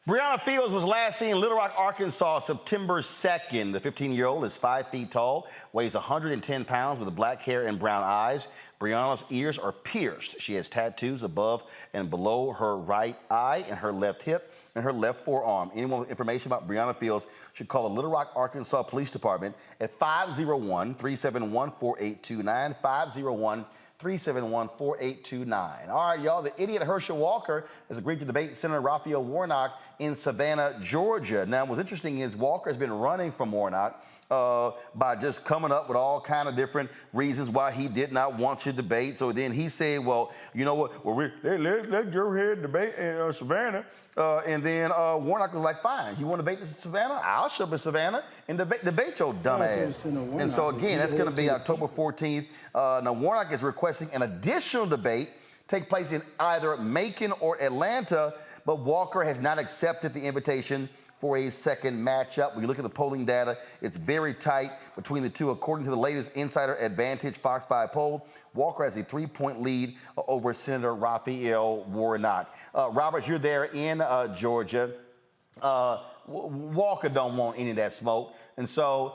Speaker 1: Breonna Fields was last seen in Little Rock, Arkansas, September 2nd. The 15-year-old is 5 feet tall, weighs 110 pounds with black hair and brown eyes. Breonna's ears are pierced. She has tattoos above and below her right eye and her left hip and her left forearm. Anyone with information about Breonna Fields should call the Little Rock, Arkansas Police Department at 501-371-4829, 371-4829. All right, y'all. The idiot Herschel Walker has agreed to debate Senator Raphael Warnock in Savannah, Georgia. Now, what's interesting is Walker has been running from Warnock by just coming up with all kind of different reasons why he did not want to debate. So then he said, well, you know what? Well, let's go ahead and debate in Savannah. And then Warnock was like, fine, you want to debate in Savannah? I'll show up in Savannah and debate your dumb ass. And so again, that's going to be October 14th. Now, Warnock is requesting an additional debate take place in either Macon or Atlanta, but Walker has not accepted the invitation for a second matchup. When you look at the polling data, it's very tight between the two. According to the latest Insider Advantage Fox 5 poll, Walker has a 3-point lead over Senator Raphael Warnock. Roberts, you're there in Georgia. Walker don't want any of that smoke. And so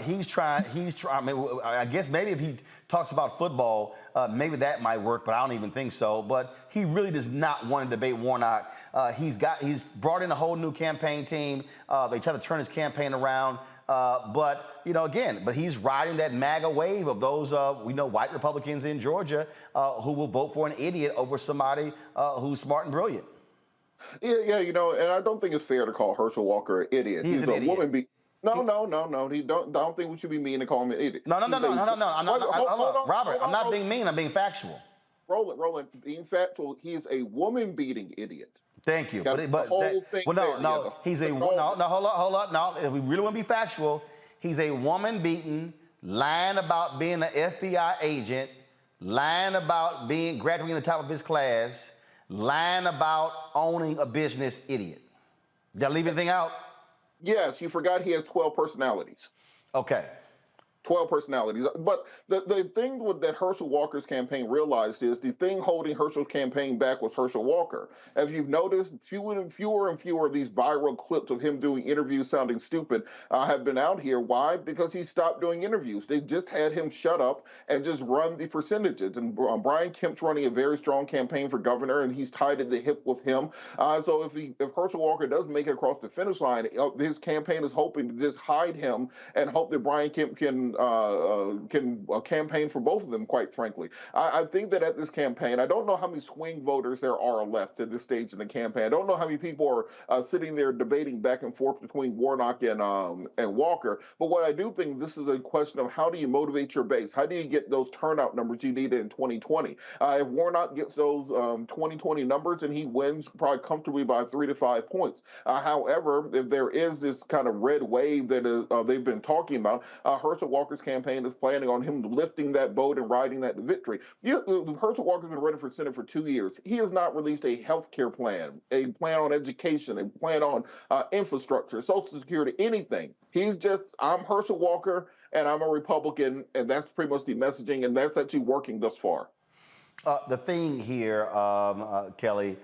Speaker 1: he's trying, I mean, I guess maybe if he talks about football, maybe that might work, but I don't even think so. But he really does not want to debate Warnock. He's brought in a whole new campaign team. They try to turn his campaign around. But, you know, again, but he's riding that MAGA wave of those, we know, white Republicans in Georgia who will vote for an idiot over somebody who's smart and brilliant.
Speaker 10: Yeah, you know, and I don't think it's fair to call Herschel Walker an idiot.
Speaker 1: He's an idiot.
Speaker 10: Woman. No. He don't think we should be mean to call him an idiot.
Speaker 1: No. I'm not, Robert, I'm not being mean. I'm being factual.
Speaker 10: Roland, being factual, he is a woman-beating idiot.
Speaker 1: Thank you. Hold up. No, if we really want to be factual, he's a woman-beaten, lying about being an FBI agent, lying about graduating the top of his class, lying about owning a business idiot. Did I leave anything out?
Speaker 10: Yes, you forgot he has 12 personalities.
Speaker 1: Okay.
Speaker 10: 12 personalities. But the thing that Herschel Walker's campaign realized is the thing holding Herschel's campaign back was Herschel Walker. As you've noticed, fewer and fewer of these viral clips of him doing interviews sounding stupid have been out here. Why? Because he stopped doing interviews. They just had him shut up and just run the percentages. And Brian Kemp's running a very strong campaign for governor, and he's tied at the hip with him. So if Herschel Walker does make it across the finish line, his campaign is hoping to just hide him and hope that Brian Kemp can campaign for both of them, quite frankly. I think that at this campaign, I don't know how many swing voters there are left at this stage in the campaign. I don't know how many people are sitting there debating back and forth between Warnock and Walker. But what I do think this is a question of how do you motivate your base? How do you get those turnout numbers you needed in 2020? If Warnock gets those 2020 numbers and he wins probably comfortably by 3 to 5 points. However, if there is this kind of red wave that they've been talking about, Herschel Walker's campaign is planning on him lifting that boat and riding that to victory. Herschel Walker's been running for Senate for 2 years. He has not released a health care plan, a plan on education, a plan on infrastructure, Social Security, anything. He's just, I'm Herschel Walker and I'm a Republican, and that's pretty much the messaging, and that's actually working thus far.
Speaker 1: The thing here, Kelly,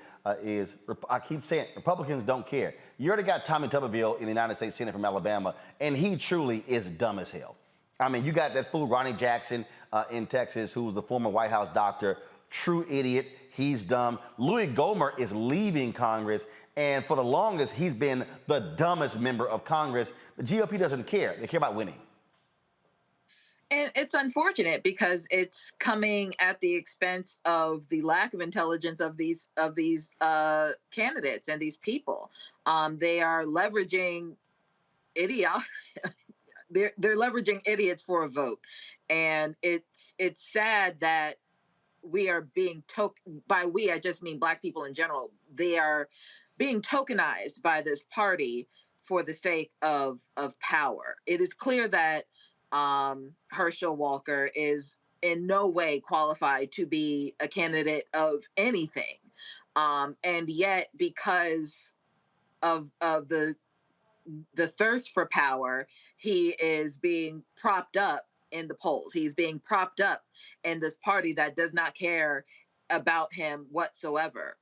Speaker 1: is I keep saying Republicans don't care. You already got Tommy Tuberville in the United States Senate from Alabama, and he truly is dumb as hell. I mean, you got that fool Ronnie Jackson in Texas, who was the former White House doctor. True idiot. He's dumb. Louis Gohmert is leaving Congress, and for the longest, he's been the dumbest member of Congress. The GOP doesn't care. They care about winning.
Speaker 12: And it's unfortunate because it's coming at the expense of the lack of intelligence of these candidates and these people. They are leveraging they're leveraging idiots for a vote, and it's sad that we are being by we I just mean Black people in general. They are being tokenized by this party for the sake of power. It is clear that Herschel Walker is in no way qualified to be a candidate of anything. And yet, because of the thirst for power, he is being propped up in the polls. He's being propped up in this party that does not care about him whatsoever.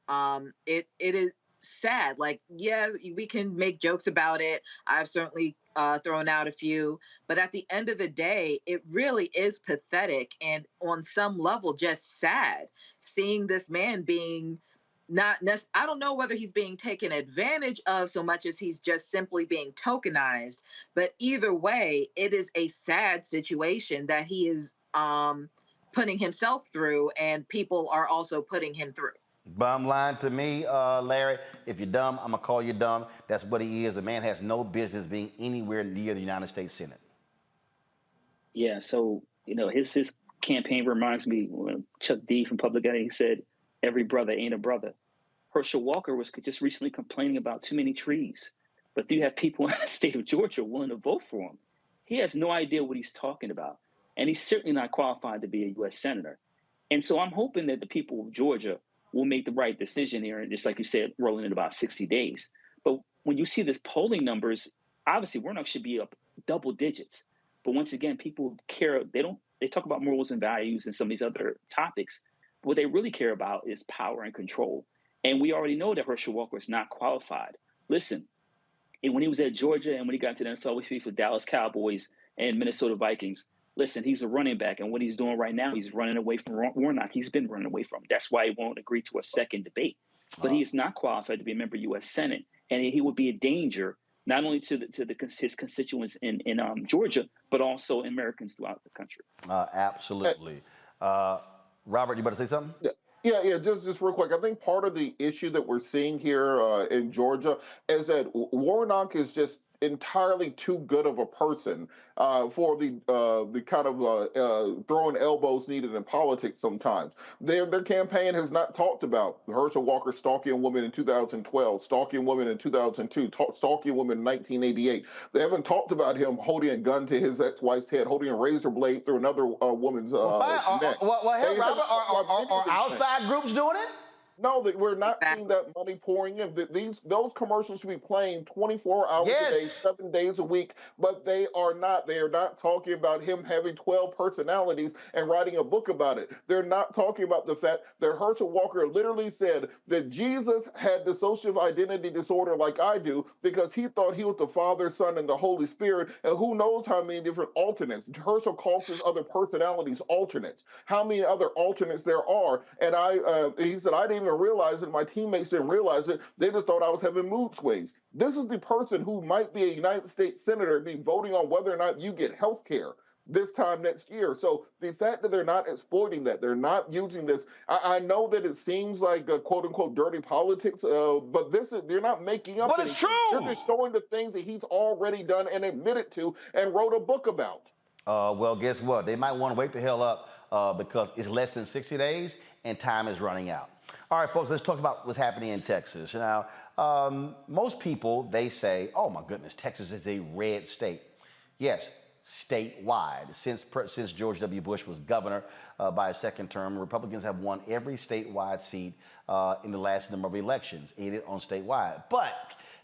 Speaker 12: It is sad. Like, yeah, we can make jokes about it. I've certainly thrown out a few, but at the end of the day, it really is pathetic and on some level just sad seeing this man being I don't know whether he's being taken advantage of so much as he's just simply being tokenized, but either way, it is a sad situation that he is putting himself through, and people are also putting him through.
Speaker 1: Bottom line to me, Larry, if you're dumb, I'm going to call you dumb. That's what he is. The man has no business being anywhere near the United States Senate.
Speaker 13: Yeah, so, his campaign reminds me when Chuck D from Public Enemy said, every brother ain't a brother. Herschel Walker was just recently complaining about too many trees. But you have people in the state of Georgia willing to vote for him. He has no idea what he's talking about. And he's certainly not qualified to be a U.S. senator. And so I'm hoping that the people of Georgia will make the right decision here. And just like you said, rolling in about 60 days. But when you see this polling numbers, obviously Warnock should be up double digits. But once again, people care. They talk about morals and values and some of these other topics. But what they really care about is power and control. And we already know that Herschel Walker is not qualified. Listen, and when he was at Georgia and when he got to the NFL, we for Dallas Cowboys and Minnesota Vikings. Listen, he's a running back, and what he's doing right now, he's running away from Warnock. He's been running away from him. That's why he won't agree to a second debate. But he is not qualified to be a member of U.S. Senate, and he would be a danger not only to his constituents in Georgia, but also Americans throughout the country.
Speaker 1: Absolutely. Robert, you about to say something?
Speaker 10: Yeah, just real quick. I think part of the issue that we're seeing here in Georgia is that Warnock is just entirely too good of a person for the kind of throwing elbows needed in politics sometimes. Their campaign has not talked about Herschel Walker stalking a woman in 2012, stalking a woman in 2002, stalking a woman in 1988. They haven't talked about him holding a gun to his ex-wife's head, holding a razor blade through another woman's neck.
Speaker 1: Well, Robert, are outside groups doing it?
Speaker 10: No, we're not seeing that money pouring in. Those commercials should be playing 24 hours a day, 7 days a week, but they are not. They are not talking about him having 12 personalities and writing a book about it. They're not talking about the fact that Herschel Walker literally said that Jesus had dissociative identity disorder like I do because he thought he was the Father, Son, and the Holy Spirit, and who knows how many different alternates. Herschel calls his other personalities alternates. How many other alternates there are? And he said, I didn't even realize it. My teammates didn't realize it. They just thought I was having mood swings. This is the person who might be a United States senator and be voting on whether or not you get health care this time next year. So the fact that they're not exploiting that, they're not using this, I know that it seems like quote unquote dirty politics, but they're not making up.
Speaker 1: But it's true.
Speaker 10: They're just showing the things that he's already done and admitted to and wrote a book about.
Speaker 1: Well, guess what? They might want to wake the hell up because it's less than 60 days and time is running out. All right, folks, let's talk about what's happening in Texas. Now, most people, they say, oh, my goodness, Texas is a red state. Yes, statewide. Since George W. Bush was governor by a second term, Republicans have won every statewide seat in the last number of elections, aided on statewide. But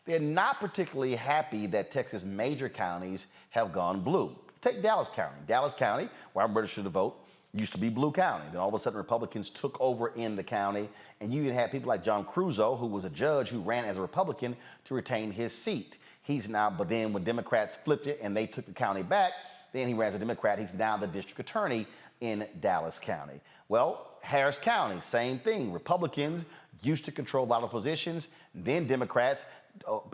Speaker 1: they're not particularly happy that Texas major counties have gone blue. Take Dallas County. Dallas County, where I'm registered to vote, used to be Blue County. Then all of a sudden, Republicans took over in the county, and you even had people like John Cruzo, who was a judge who ran as a Republican to retain his seat. But then when Democrats flipped it and they took the county back, then he ran as a Democrat. He's now the district attorney in Dallas County. Well, Harris County, same thing. Republicans used to control a lot of positions. Then Democrats,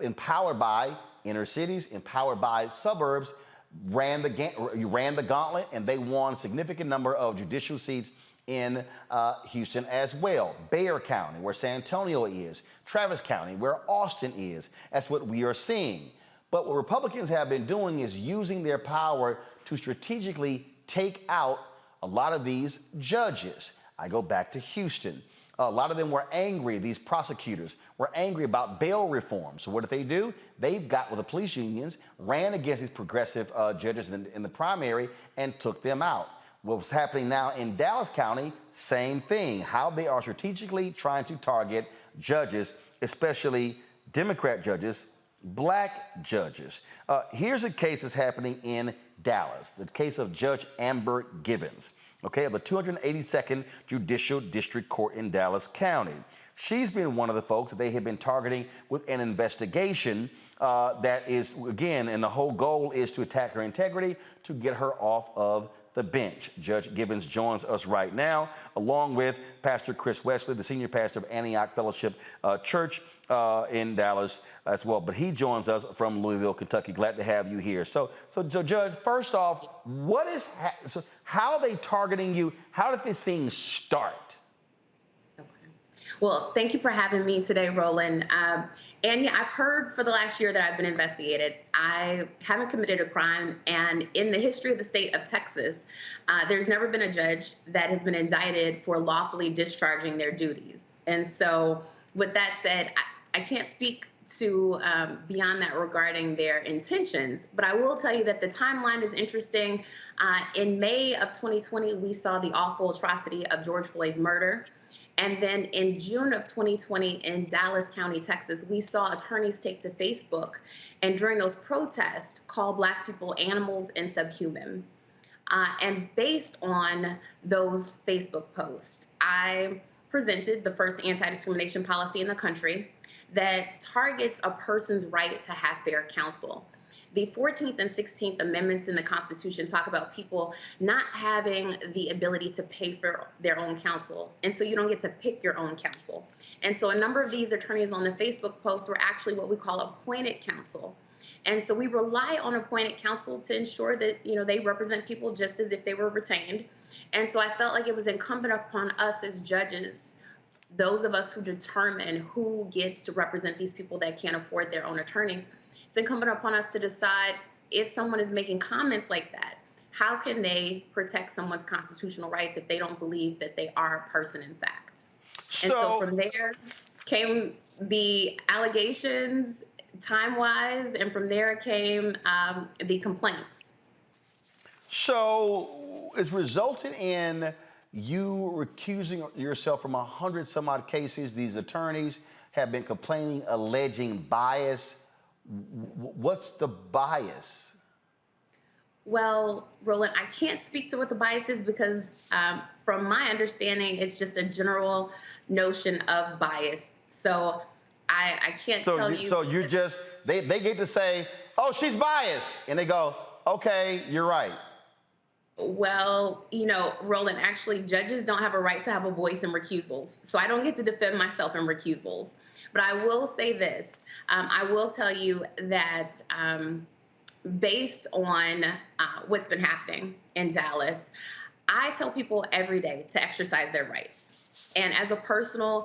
Speaker 1: empowered by inner cities, empowered by suburbs, ran the gauntlet, and they won a significant number of judicial seats in Houston as well. Bexar County, where San Antonio is. Travis County, where Austin is. That's what we are seeing. But what Republicans have been doing is using their power to strategically take out a lot of these judges. I go back to Houston. A lot of them were angry, these prosecutors were angry about bail reform. So what did they do? They got with the police unions, ran against these progressive judges in the primary, and took them out. What's happening now in Dallas County, same thing. How they are strategically trying to target judges, especially Democrat judges, black judges. Here's a case that's happening in Dallas, the case of Judge Amber Givens, of the 282nd Judicial District Court in Dallas County. She's been one of the folks that they have been targeting with an investigation that is, again, and the whole goal is to attack her integrity, to get her off of the bench. Judge Givens joins us right now, along with Pastor Chris Wesley, the senior pastor of Antioch Fellowship Church in Dallas as well. But he joins us from Louisville, Kentucky. Glad to have you here. So Judge, first off, how are they targeting you? How did this thing start?
Speaker 3: Well, thank you for having me today, Roland. And yeah, I've heard for the last year that I've been investigated. I haven't committed a crime. And in the history of the state of Texas, there's never been a judge that has been indicted for lawfully discharging their duties. And so with that said, I can't speak to beyond that regarding their intentions, but I will tell you that the timeline is interesting. In May of 2020, we saw the awful atrocity of George Floyd's murder. And then in June of 2020 in Dallas County, Texas, we saw attorneys take to Facebook and during those protests call Black people animals and subhuman. And based on those Facebook posts, I presented the first anti-discrimination policy in the country that targets a person's right to have fair counsel. The 14th and 16th Amendments in the Constitution talk about people not having the ability to pay for their own counsel. And so you don't get to pick your own counsel. And so a number of these attorneys on the Facebook posts were actually what we call appointed counsel. And so we rely on appointed counsel to ensure that, they represent people just as if they were retained. And so I felt like it was incumbent upon us as judges, those of us who determine who gets to represent these people that can't afford their own attorneys, it's incumbent upon us to decide if someone is making comments like that, how can they protect someone's constitutional rights if they don't believe that they are a person in fact? And so from there came the allegations time-wise, and from there came the complaints.
Speaker 1: So it's resulted in you recusing yourself from 100 some odd cases. These attorneys have been complaining, alleging bias. What's the bias?
Speaker 3: Well, Roland, I can't speak to what the bias is because from my understanding, it's just a general notion of bias. So I can't tell you.
Speaker 1: So you just, they get to say, oh, she's biased. And they go, okay, you're right.
Speaker 3: Well, Roland, actually, judges don't have a right to have a voice in recusals. So I don't get to defend myself in recusals. But I will say this. I will tell you that based on what's been happening in Dallas, I tell people every day to exercise their rights. And as a person,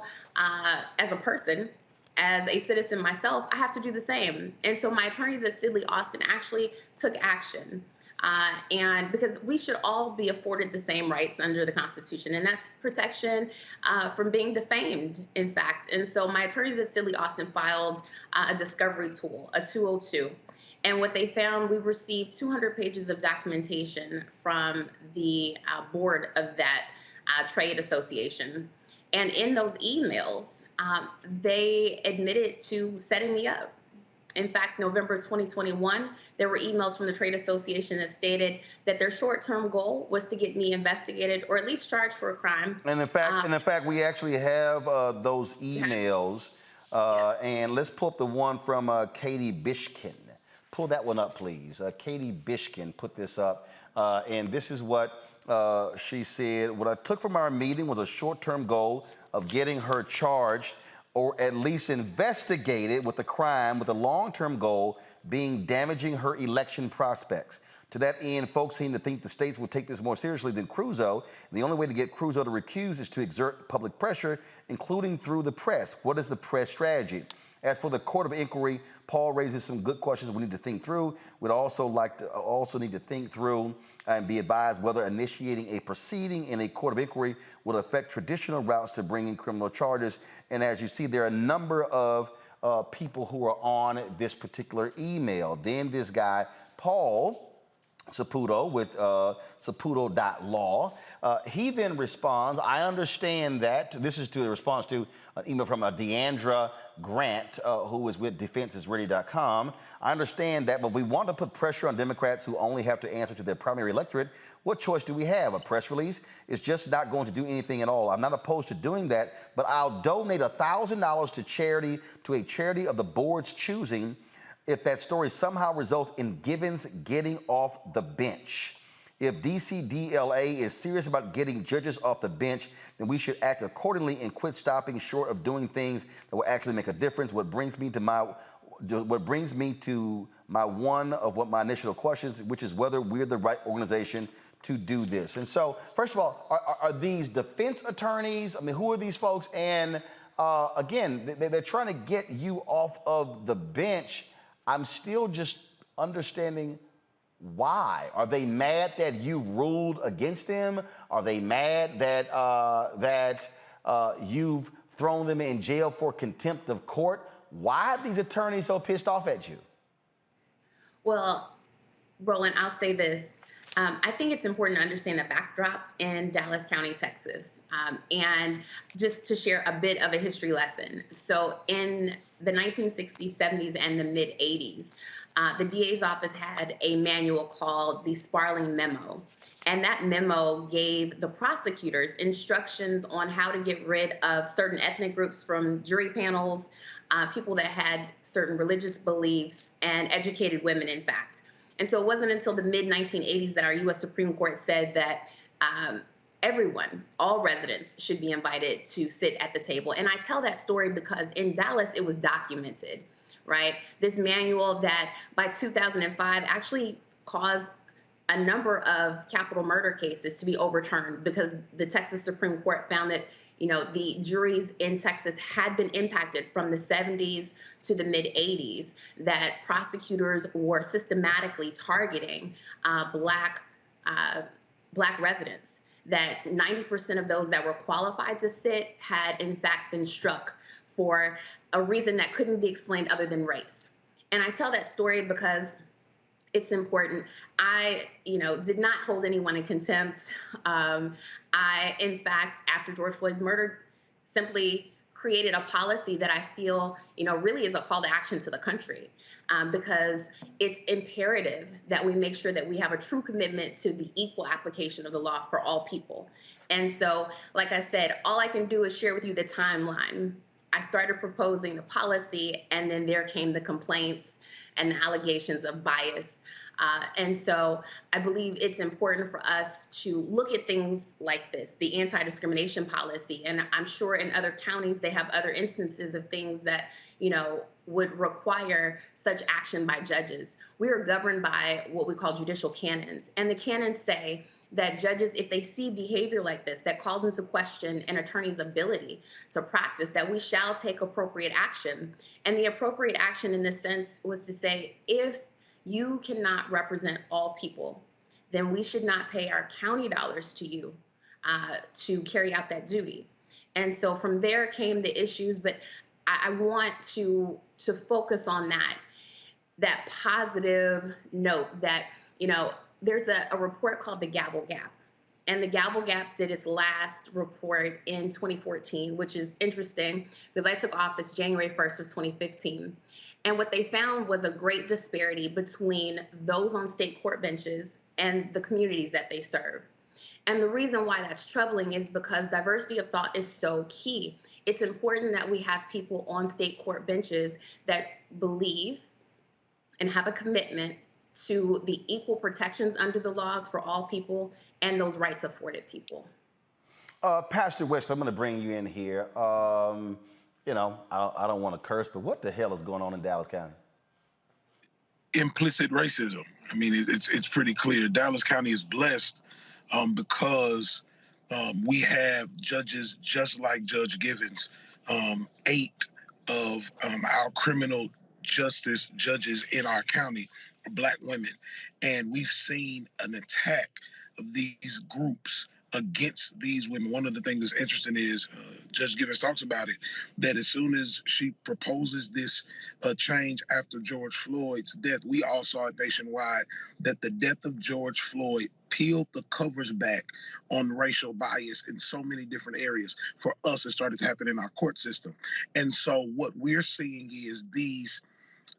Speaker 3: as a citizen myself, I have to do the same. And so my attorneys at Sidley Austin actually took action. And because we should all be afforded the same rights under the Constitution, and that's protection from being defamed, in fact. And so my attorneys at Sidley Austin filed a discovery tool, a 202. And what they found, we received 200 pages of documentation from the board of that trade association. And in those emails, they admitted to setting me up. In fact, November 2021, there were emails from the trade association that stated that their short-term goal was to get me investigated or at least charged for a crime.
Speaker 1: And in fact, we actually have those emails. And let's pull up the one from Katie Bishkin. Pull that one up, please. Katie Bishkin put this up. And this is what she said. What I took from our meeting was a short-term goal of getting her charged or at least investigated with a crime with a long-term goal being damaging her election prospects. To that end, folks seem to think the states will take this more seriously than Crusoe. The only way to get Crusoe to recuse is to exert public pressure, including through the press. What is the press strategy? As for the court of inquiry, Paul raises some good questions we need to think through. We'd also need to think through and be advised whether initiating a proceeding in a court of inquiry will affect traditional routes to bringing criminal charges. And as you see, there are a number of people who are on this particular email. Then this guy, Paul Saputo with saputo.law. He then responds, I understand that. This is to a response to an email from Deandra Grant, who is with defenseisready.com. I understand that, but we want to put pressure on Democrats who only have to answer to their primary electorate. What choice do we have? A press release is just not going to do anything at all. I'm not opposed to doing that, but I'll donate $1,000 to a charity of the board's choosing if that story somehow results in Givens getting off the bench. If DCDLA is serious about getting judges off the bench, then we should act accordingly and quit stopping short of doing things that will actually make a difference. What brings me to my one of what my initial questions, which is whether we're the right organization to do this. And so, first of all, are these defense attorneys? I mean, who are these folks? And again, they're trying to get you off of the bench. I'm still just understanding why. Are they mad that you ruled against them? Are they mad that you've thrown them in jail for contempt of court? Why are these attorneys so pissed off at you?
Speaker 3: Well, Roland, I'll say this. I think it's important to understand the backdrop in Dallas County, Texas, and just to share a bit of a history lesson. So in the 1960s, 70s, and the mid-80s, the DA's office had a manual called the Sparling Memo. And that memo gave the prosecutors instructions on how to get rid of certain ethnic groups from jury panels, people that had certain religious beliefs, and educated women, in fact. And so it wasn't until the mid-1980s that our U.S. Supreme Court said that everyone, all residents, should be invited to sit at the table. And I tell that story because in Dallas, it was documented, right? This manual that by 2005 actually caused a number of capital murder cases to be overturned because the Texas Supreme Court found that, you know, the juries in Texas had been impacted from the 70s to the mid-80s, that prosecutors were systematically targeting Black residents, that 90% of those that were qualified to sit had in fact been struck for a reason that couldn't be explained other than race. And I tell that story because it's important. I, did not hold anyone in contempt. I, in fact, after George Floyd's murder, simply created a policy that I feel, really is a call to action to the country, because it's imperative that we make sure that we have a true commitment to the equal application of the law for all people. And so, like I said, all I can do is share with you the timeline. I started proposing the policy, and then there came the complaints and the allegations of bias. And so I believe it's important for us to look at things like this, the anti-discrimination policy. And I'm sure in other counties, they have other instances of things that, would require such action by judges. We are governed by what we call judicial canons. And the canons say that judges, if they see behavior like this, that calls into question an attorney's ability to practice, that we shall take appropriate action. And the appropriate action in this sense was to say, if you cannot represent all people, then we should not pay our county dollars to you to carry out that duty. And so from there came the issues, but I want to focus on that positive note that, there's a report called the Gavel Gap. And the Gavel Gap did its last report in 2014, which is interesting because I took office January 1st of 2015. And what they found was a great disparity between those on state court benches and the communities that they serve. And the reason why that's troubling is because diversity of thought is so key. It's important that we have people on state court benches that believe and have a commitment to the equal protections under the laws for all people and those rights afforded people.
Speaker 1: Pastor West, I'm going to bring you in here. I don't want to curse, but what the hell is going on in Dallas County?
Speaker 8: Implicit racism. I mean, it's pretty clear. Dallas County is blessed because we have judges just like Judge Givens. 8 of our criminal justice judges in our county are Black women. And we've seen an attack of these groups against these women. One of the things that's interesting is Judge Givens talks about it, that as soon as she proposes this change after George Floyd's death, we all saw it nationwide, that the death of George Floyd peeled the covers back on racial bias in so many different areas. For us, it started to happen in our court system. And so what we're seeing is these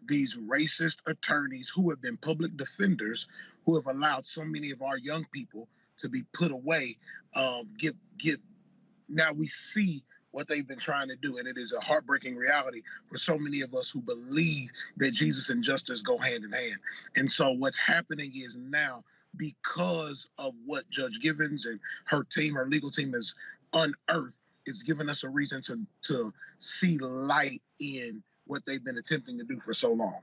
Speaker 8: racist attorneys who have been public defenders, who have allowed so many of our young people to be put away, now we see what they've been trying to do. And it is a heartbreaking reality for so many of us who believe that Jesus and justice go hand in hand. And so what's happening is now because of what Judge Givens and her legal team has unearthed. It's given us a reason to see light in what they've been attempting to do for so long.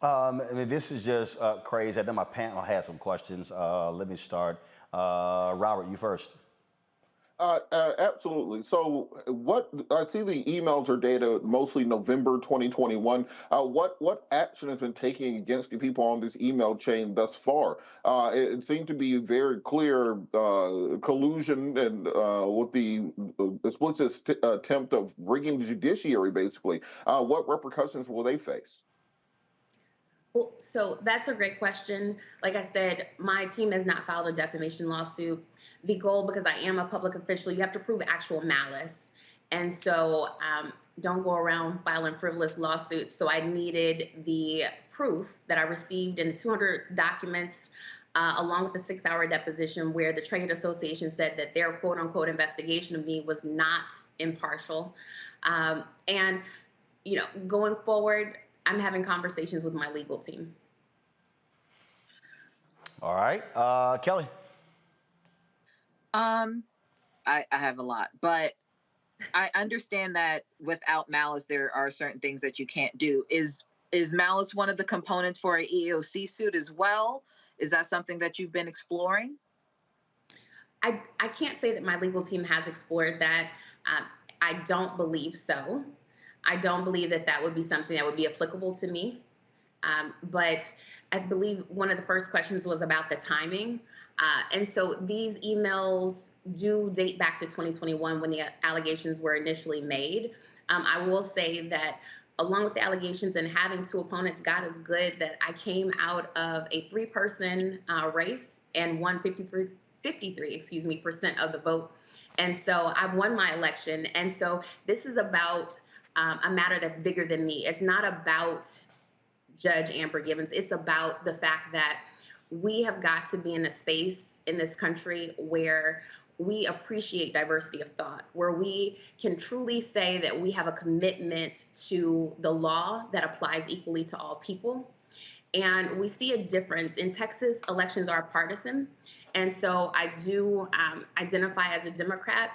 Speaker 1: I mean, this is just crazy. I know my panel has some questions. Let me start. Robert, you first.
Speaker 10: Absolutely. So what I see the emails are dated mostly November 2021. What action has been taken against the people on this email chain thus far? It seemed to be very clear collusion and with the explicit attempt of rigging the judiciary, basically. What repercussions will they face?
Speaker 3: Well, so that's a great question. Like I said, my team has not filed a defamation lawsuit. The goal, because I am a public official, you have to prove actual malice. And so don't go around filing frivolous lawsuits. So I needed the proof that I received in the 200 documents along with the 6-hour deposition where the trade association said that their quote unquote investigation of me was not impartial. And, you know, going forward, I'm having conversations with my legal team.
Speaker 1: All right. Kelly.
Speaker 12: I have a lot, but I understand that without malice, there are certain things that you can't do. Is malice one of the components for an EEOC suit as well? Is that something that you've been exploring?
Speaker 3: I can't say that my legal team has explored that. I don't believe so. I don't believe that that would be something that would be applicable to me. But I believe one of the first questions was about the timing. And so these emails do date back to 2021 when the allegations were initially made. I will say that along with the allegations and having two opponents, God is good that I came out of a 3-person race and won 53% of the vote. And so I've won my election. And so this is about a matter that's bigger than me. It's not about Judge Amber Givens. It's about the fact that we have got to be in a space in this country where we appreciate diversity of thought, where we can truly say that we have a commitment to the law that applies equally to all people. And we see a difference. In Texas, elections are partisan. And so I do identify as a Democrat.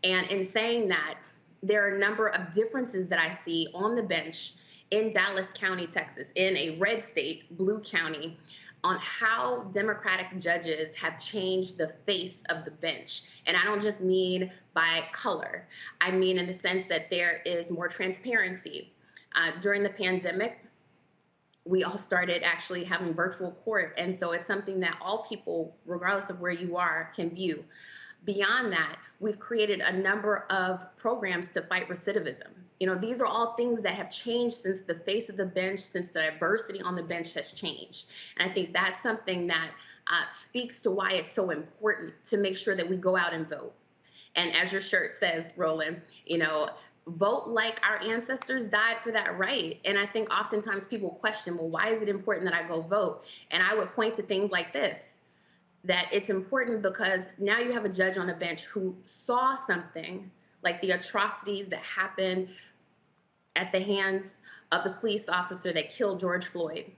Speaker 3: And in saying that, there are a number of differences that I see on the bench in Dallas County, Texas, in a red state, blue county, on how Democratic judges have changed the face of the bench. And I don't just mean by color. I mean in the sense that there is more transparency. During the pandemic, we all started actually having virtual court. And so it's something that all people, regardless of where you are, can view. Beyond that, we've created a number of programs to fight recidivism. You know, these are all things that have changed since the face of the bench, since the diversity on the bench has changed. And I think that's something that speaks to why it's so important to make sure that we go out and vote. And as your shirt says, Roland, you know, vote like our ancestors died for that right. And I think oftentimes people question, well, why is it important that I go vote? And I would point to things like this, that it's important because now you have a judge on the bench who saw something like the atrocities that happened at the hands of the police officer that killed George Floyd.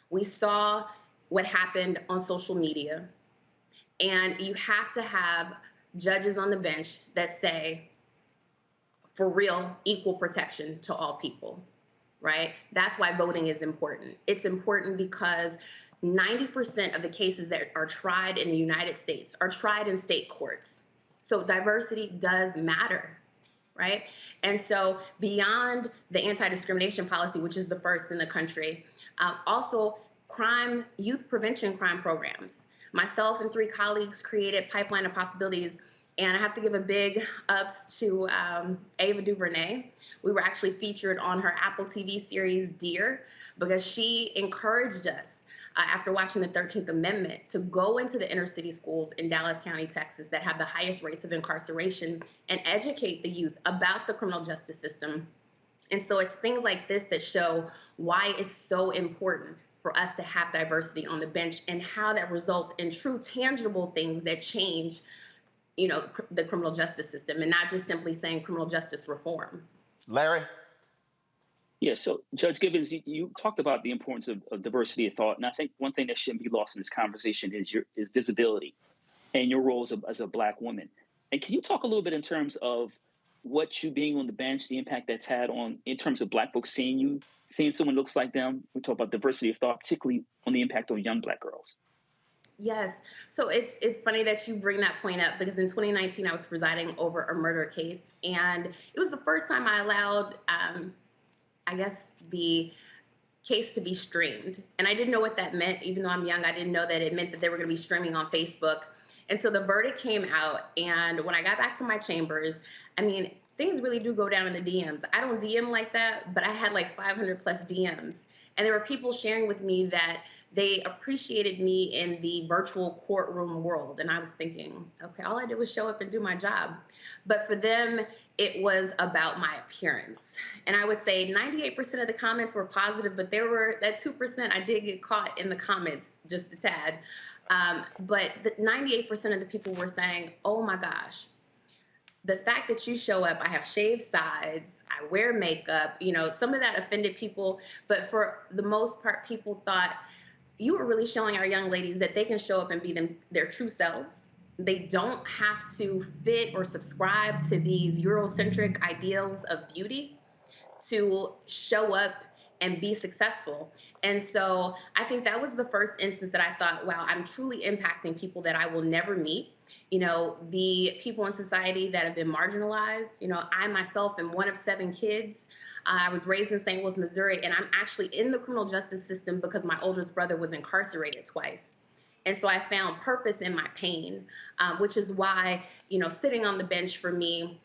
Speaker 3: We saw what happened on social media. And you have to have judges on the bench that say, for real, equal protection to all people, right? That's why voting is important. It's important because 90% of the cases that are tried in the United States are tried in state courts. So diversity does matter, right? And so beyond the anti-discrimination policy, which is the first in the country, also youth prevention crime programs. Myself and 3 colleagues created Pipeline of Possibilities. And I have to give a big ups to Ava DuVernay. We were actually featured on her Apple TV series, Dear, because she encouraged us after watching the 13th Amendment to go into the inner city schools in Dallas County, Texas, that have the highest rates of incarceration and educate the youth about the criminal justice system. And so it's things like this that show why it's so important for us to have diversity on the bench and how that results in true tangible things that change, you know, the criminal justice system and not just simply saying criminal justice reform.
Speaker 1: Larry?
Speaker 13: Yeah, so Judge Gibbons, you talked about the importance of diversity of thought, and I think one thing that shouldn't be lost in this conversation is visibility and your role as a Black woman. And can you talk a little bit in terms of what you being on the bench, the impact that's had on in terms of Black folks seeing you, seeing someone who looks like them? We talk about diversity of thought, particularly on the impact on young Black girls.
Speaker 3: Yes. So it's funny that you bring that point up because in 2019 I was presiding over a murder case, and it was the first time I allowed, I guess, the case to be streamed. And I didn't know what that meant. Even though I'm young, I didn't know that it meant that they were going to be streaming on Facebook. And so the verdict came out, and when I got back to my chambers, I mean, things really do go down in the DMs. I don't DM like that, but I had like 500 plus DMs. And there were people sharing with me that they appreciated me in the virtual courtroom world. And I was thinking, okay, all I did was show up and do my job. But for them, it was about my appearance. And I would say 98% of the comments were positive, but there were that 2% I did get caught in the comments just a tad. But the 98% of the people were saying, oh my gosh, the fact that you show up, I have shaved sides, I wear makeup, you know, some of that offended people, but for the most part, people thought you were really showing our young ladies that they can show up and be their true selves. They don't have to fit or subscribe to these Eurocentric ideals of beauty to show up and be successful. And so I think that was the first instance that I thought, wow, I'm truly impacting people that I will never meet. You know, the people in society that have been marginalized. You know, I myself am one of 7 kids. I was raised in St. Louis, Missouri, and I'm actually in the criminal justice system because my oldest brother was incarcerated twice. And so I found purpose in my pain, which is why, you know, sitting on the bench for me,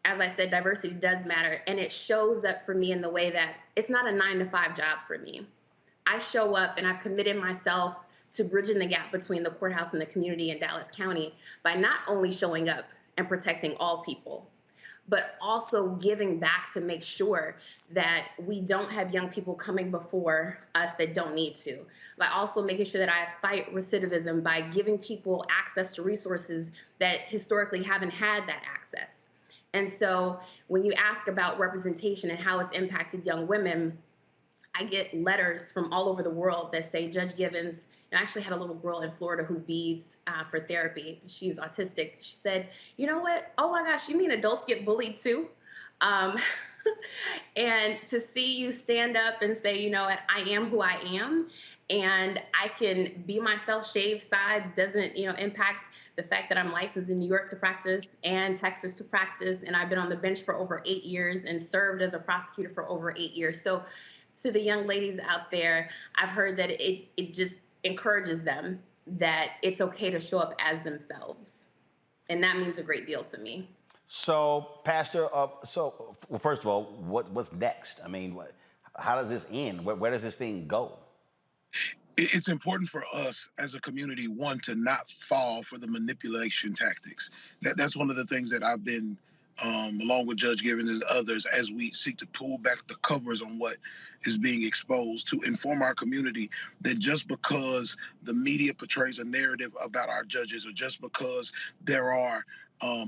Speaker 3: as I said, diversity does matter. And it shows up for me in the way that it's not a 9-to-5 job for me. I show up and I've committed myself to bridging the gap between the courthouse and the community in Dallas County by not only showing up and protecting all people, but also giving back to make sure that we don't have young people coming before us that don't need to. By also making sure that I fight recidivism by giving people access to resources that historically haven't had that access. And so when you ask about representation and how it's impacted young women, I get letters from all over the world that say, Judge Gibbons, I actually had a little girl in Florida who beads for therapy. She's autistic. She said, you know what? Oh my gosh, you mean adults get bullied too? And to see you stand up and say, you know, I am who I am, and I can be myself, shave sides, doesn't, you know, impact the fact that I'm licensed in New York to practice and Texas to practice. And I've been on the bench for over 8 years and served as a prosecutor for over 8 years. So to the young ladies out there, I've heard that it just encourages them that it's okay to show up as themselves. And that means a great deal to me.
Speaker 1: So, Pastor, well, first of all, what's next? I mean, how does this end? Where does this thing go?
Speaker 8: It's important for us as a community, one, to not fall for the manipulation tactics. That's one of the things that I've been, along with Judge Gibbons and others, as we seek to pull back the covers on what is being exposed, to inform our community that just because the media portrays a narrative about our judges, or just because there are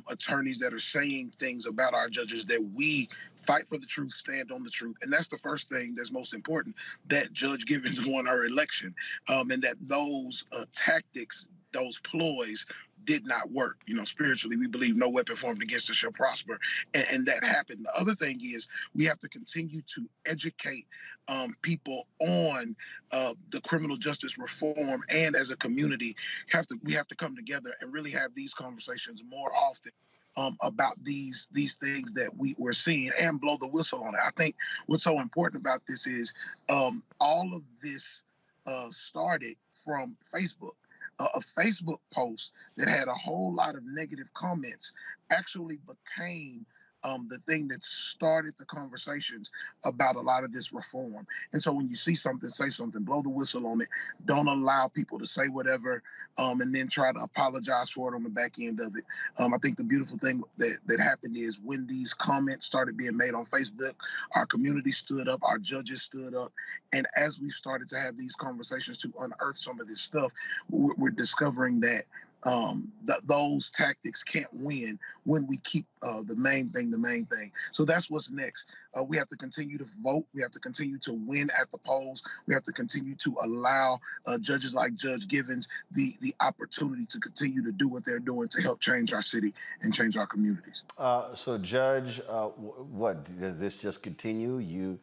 Speaker 8: attorneys that are saying things about our judges, that we fight for the truth, stand on the truth. And that's the first thing that's most important, that Judge Gibbons won our election, and that those tactics, those ploys did not work. You know, spiritually, we believe no weapon formed against us shall prosper. And that happened. The other thing is we have to continue to educate people on the criminal justice reform, and as a community, we have to come together and really have these conversations more often about these things that we're seeing, and blow the whistle on it. I think what's so important about this is all of this started from Facebook. A Facebook post that had a whole lot of negative comments actually became the thing that started the conversations about a lot of this reform. And so when you see something, say something, blow the whistle on it. Don't allow people to say whatever and then try to apologize for it on the back end of it. I think the beautiful thing that happened is when these comments started being made on Facebook, our community stood up, our judges stood up. And as we started to have these conversations to unearth some of this stuff, we're discovering that those tactics can't win when we keep the main thing the main thing. So that's what's next. We have to continue to vote. We have to continue to win at the polls. We have to continue to allow judges like Judge Givens the opportunity to continue to do what they're doing to help change our city and change our communities.
Speaker 1: So, Judge, what does this just continue? You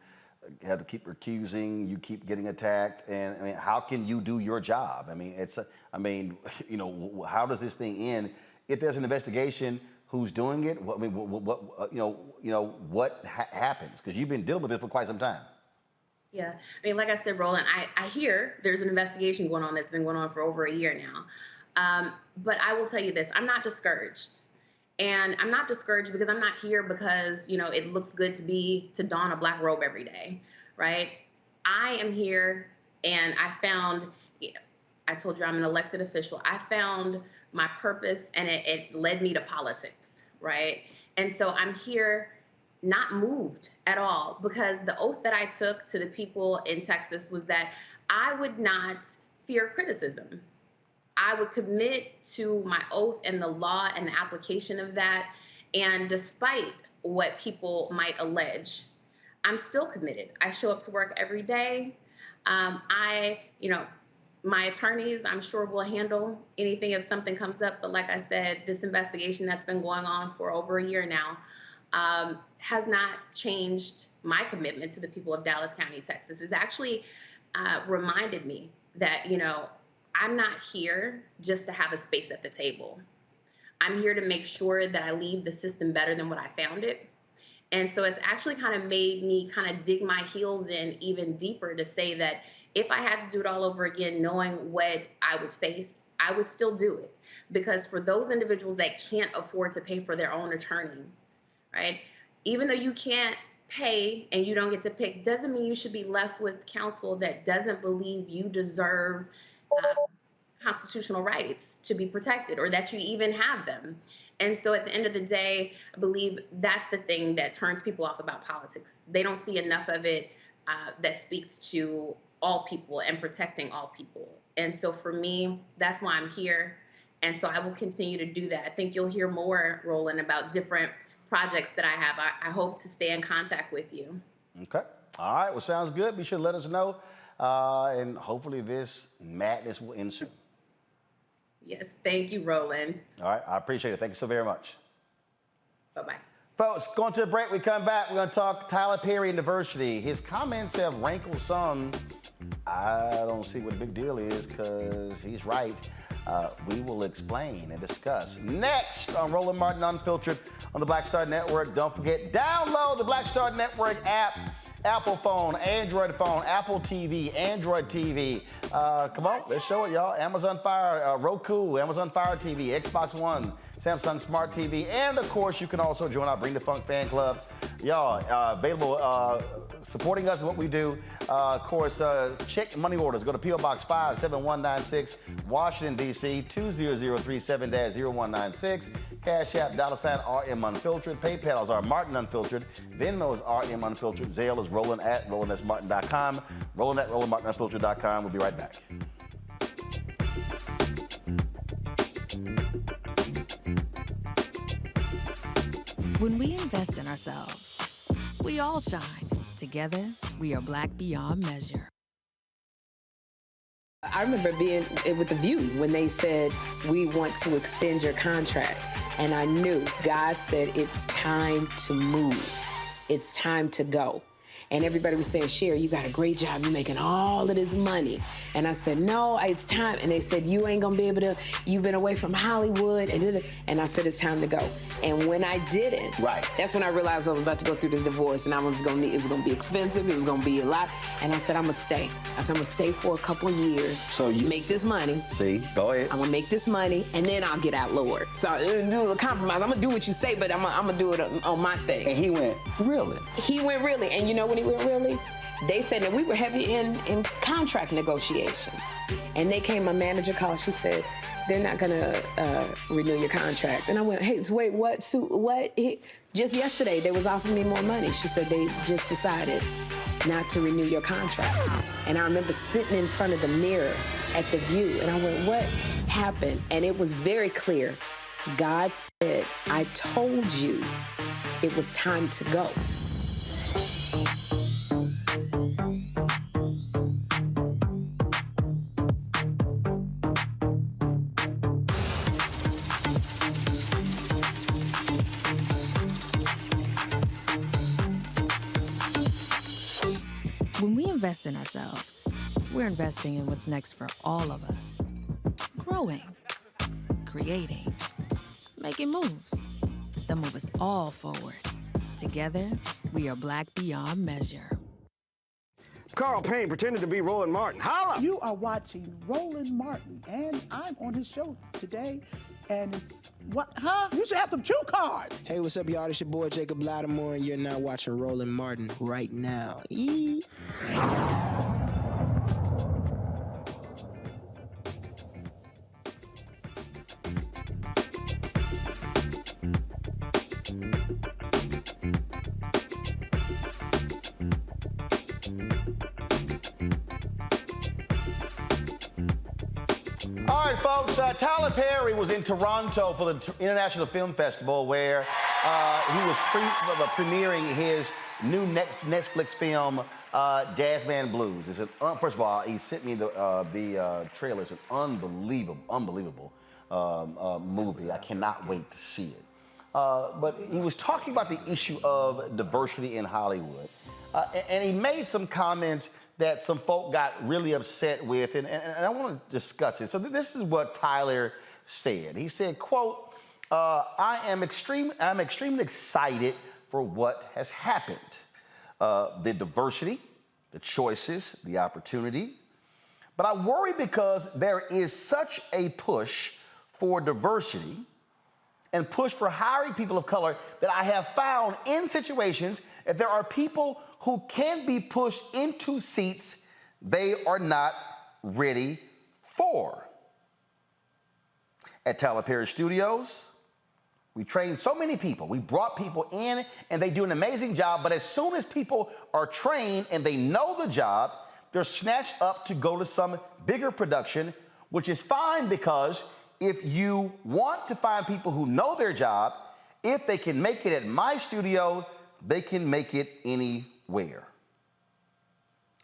Speaker 1: have to keep recusing, you keep getting attacked, and I mean, how can you do your job? I mean, how does this thing end? If there's an investigation, who's doing it? What happens? Because you've been dealing with this for quite some time.
Speaker 3: Yeah, I mean, like I said, Roland, I hear there's an investigation going on that's been going on for over a year now. But I will tell you this, I'm not discouraged. And I'm not discouraged because I'm not here because, it looks good to don a black robe every day, right? I am here and I found, I told you I'm an elected official. I found my purpose and it led me to politics, right? And so I'm here not moved at all because the oath that I took to the people in Texas was that I would not fear criticism. I would commit to my oath and the law and the application of that. And despite what people might allege, I'm still committed. I show up to work every day. My attorneys, I'm sure, will handle anything if something comes up. But like I said, this investigation that's been going on for over a year now has not changed my commitment to the people of Dallas County, Texas. It's actually reminded me that, I'm not here just to have a space at the table. I'm here to make sure that I leave the system better than what I found it. And so it's actually kind of made me kind of dig my heels in even deeper to say that if I had to do it all over again, knowing what I would face, I would still do it. Because for those individuals that can't afford to pay for their own attorney, right? Even though you can't pay and you don't get to pick, doesn't mean you should be left with counsel that doesn't believe you deserve constitutional rights to be protected or that you even have them. And so at the end of the day, I believe that's the thing that turns people off about politics. They don't see enough of it that speaks to all people and protecting all people. And so for me, that's why I'm here. And so I will continue to do that. I think you'll hear more, Roland, about different projects that I have. I hope to stay in contact with you.
Speaker 1: Okay. All right. Well, sounds good. Be sure to let us know. And hopefully this madness will end soon.
Speaker 3: Yes. Thank you, Roland.
Speaker 1: All right. I appreciate it. Thank you so very much.
Speaker 3: Bye-bye.
Speaker 1: Folks, going to a break. We come back. We're going to talk Tyler Perry and diversity. His comments have rankled some. I don't see what the big deal is because he's right. We will explain and discuss next on Roland Martin Unfiltered on the Black Star Network. Don't forget, download the Black Star Network app. Apple phone, Android phone, Apple TV, Android TV. Come on, let's show it, y'all. Amazon Fire, Roku, Amazon Fire TV, Xbox One, Samsung Smart TV, and of course, you can also join our Bring the Funk fan club. Y'all, available, supporting us in what we do. Of course, check money orders. Go to P.O. Box 57196, Washington, D.C., 20037-0196. Cash App, $RM Unfiltered. PayPal is our Martin Unfiltered. Venmo is RM Unfiltered. Zelle is Roland at RolandSMartin.com. Roland at RolandMartinUnfiltered.com. We'll be right back.
Speaker 7: When we invest in ourselves, we all shine. Together, we are black beyond measure.
Speaker 11: I remember being with The View when they said, we want to extend your contract. And I knew God said, it's time to move. It's time to go. And everybody was saying, Sherry, you got a great job. You're making all of this money. And I said, no, it's time. And they said, you ain't gonna be able to, you've been away from Hollywood. And I said, it's time to go. And when I didn't, that's when I realized I was about to go through this divorce and it was gonna be expensive, it was gonna be a lot. And I said, I'm gonna stay. I said, I'm gonna stay for a couple of years.
Speaker 1: So you
Speaker 11: make this money.
Speaker 1: See, go ahead.
Speaker 11: I'm gonna make this money and then I'll get out, Lord. So I'm gonna do a compromise. I'm gonna do what you say, but I'm gonna do it on my thing.
Speaker 1: And he went, really?
Speaker 11: He went really. And you know when he went really? They said that we were heavy in contract negotiations. And they came, my manager called, she said, they're not gonna renew your contract. And I went, hey, so wait, what? So, what? Just yesterday, they was offering me more money. She said, they just decided not to renew your contract. And I remember sitting in front of the mirror at The View, and I went, what happened, and it was very clear. God said, I told you it was time to go.
Speaker 7: When we invest in ourselves, we're investing in what's next for all of us. Growing, creating, making moves that move us all forward. Together, we are Black beyond measure.
Speaker 9: Carl Payne pretended to be Roland Martin. Holla!
Speaker 18: You are watching Roland Martin, and I'm on his show today, and it's, what, huh? You should have some cue cards.
Speaker 19: Hey, what's up, y'all? It's your boy, Jacob Lattimore, and you're now watching Roland Martin right now.
Speaker 1: All right, folks, Tyler Perry was in Toronto for the International Film Festival where he was premiering his new Netflix film, Jazzman Blues. It's first of all, he sent me the trailer. It's an unbelievable movie. I cannot wait to see it. But he was talking about the issue of diversity in Hollywood. And he made some comments that some folk got really upset with, and I want to discuss it. So this is what Tyler said. He said, quote, I'm extremely excited for what has happened. The diversity, the choices, the opportunity. But I worry because there is such a push for diversity and push for hiring people of color that I have found in situations that there are people who can be pushed into seats they are not ready for. At Tyler Perry Studios, we trained so many people. We brought people in and they do an amazing job, but as soon as people are trained and they know the job, they're snatched up to go to some bigger production, which is fine because if you want to find people who know their job, if they can make it at my studio, they can make it anywhere.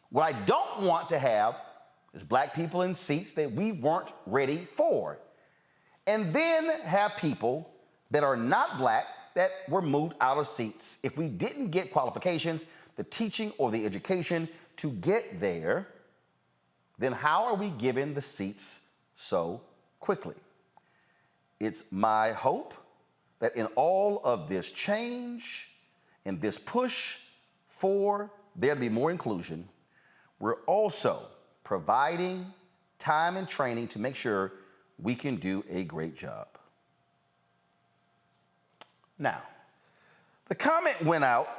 Speaker 1: What I don't want to have is black people in seats that we weren't ready for. And then have people that are not black that were moved out of seats. If we didn't get qualifications, the teaching or the education to get there, then how are we given the seats so quickly? It's my hope that in all of this change and this push for there to be more inclusion, we're also providing time and training to make sure we can do a great job. Now, the comment went out,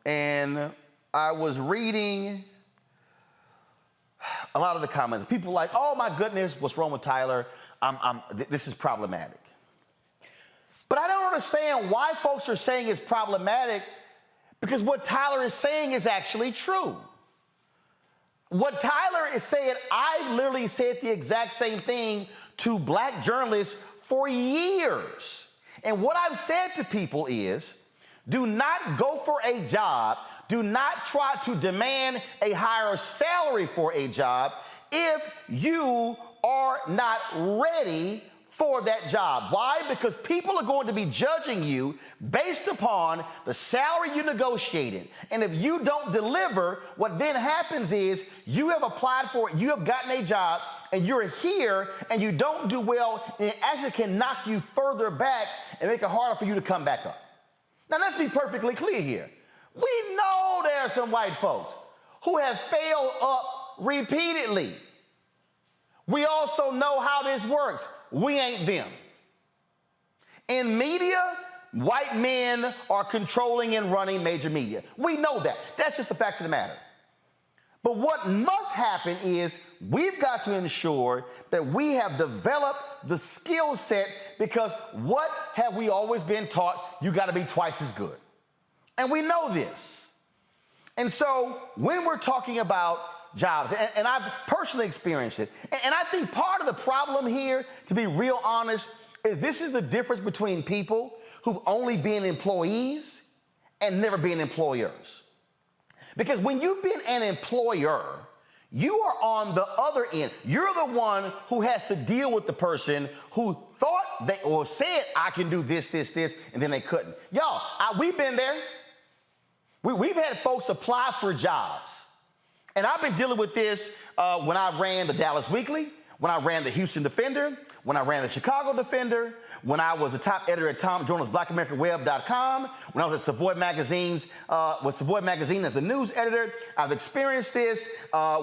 Speaker 1: and I was reading a lot of the comments. People like, oh my goodness, what's wrong with Tyler? This is problematic. But I don't understand why folks are saying it's problematic, because what Tyler is saying is actually true. What Tyler is saying, I literally said the exact same thing to black journalists for years. And what I've said to people is, do not go for a job, do not try to demand a higher salary for a job if you are not ready for that job. Why? Because people are going to be judging you based upon the salary you negotiated. And if you don't deliver, what then happens is you have applied for it, you have gotten a job, and you're here and you don't do well, and it actually can knock you further back and make it harder for you to come back up. Now, let's be perfectly clear here. We know there are some white folks who have failed up repeatedly. We also know how this works. We ain't them. In media, white men are controlling and running major media. We know that. That's just the fact of the matter. But what must happen is we've got to ensure that we have developed the skill set, because what have we always been taught? You got to be twice as good. And we know this. And so when we're talking about jobs, and I've personally experienced it. And I think part of the problem here, to be real honest, is this is the difference between people who've only been employees and never been employers. Because when you've been an employer, you are on the other end. You're the one who has to deal with the person who thought they or said, I can do this, this, this, and then they couldn't. Y'all, we've been there. We've had folks apply for jobs. And I've been dealing with this when I ran the Dallas Weekly, when I ran the Houston Defender, when I ran the Chicago Defender, when I was the top editor at Tom Jones BlackAmericanWeb.com, when I was at Savoy Magazine's, with Savoy Magazine as the news editor. I've experienced this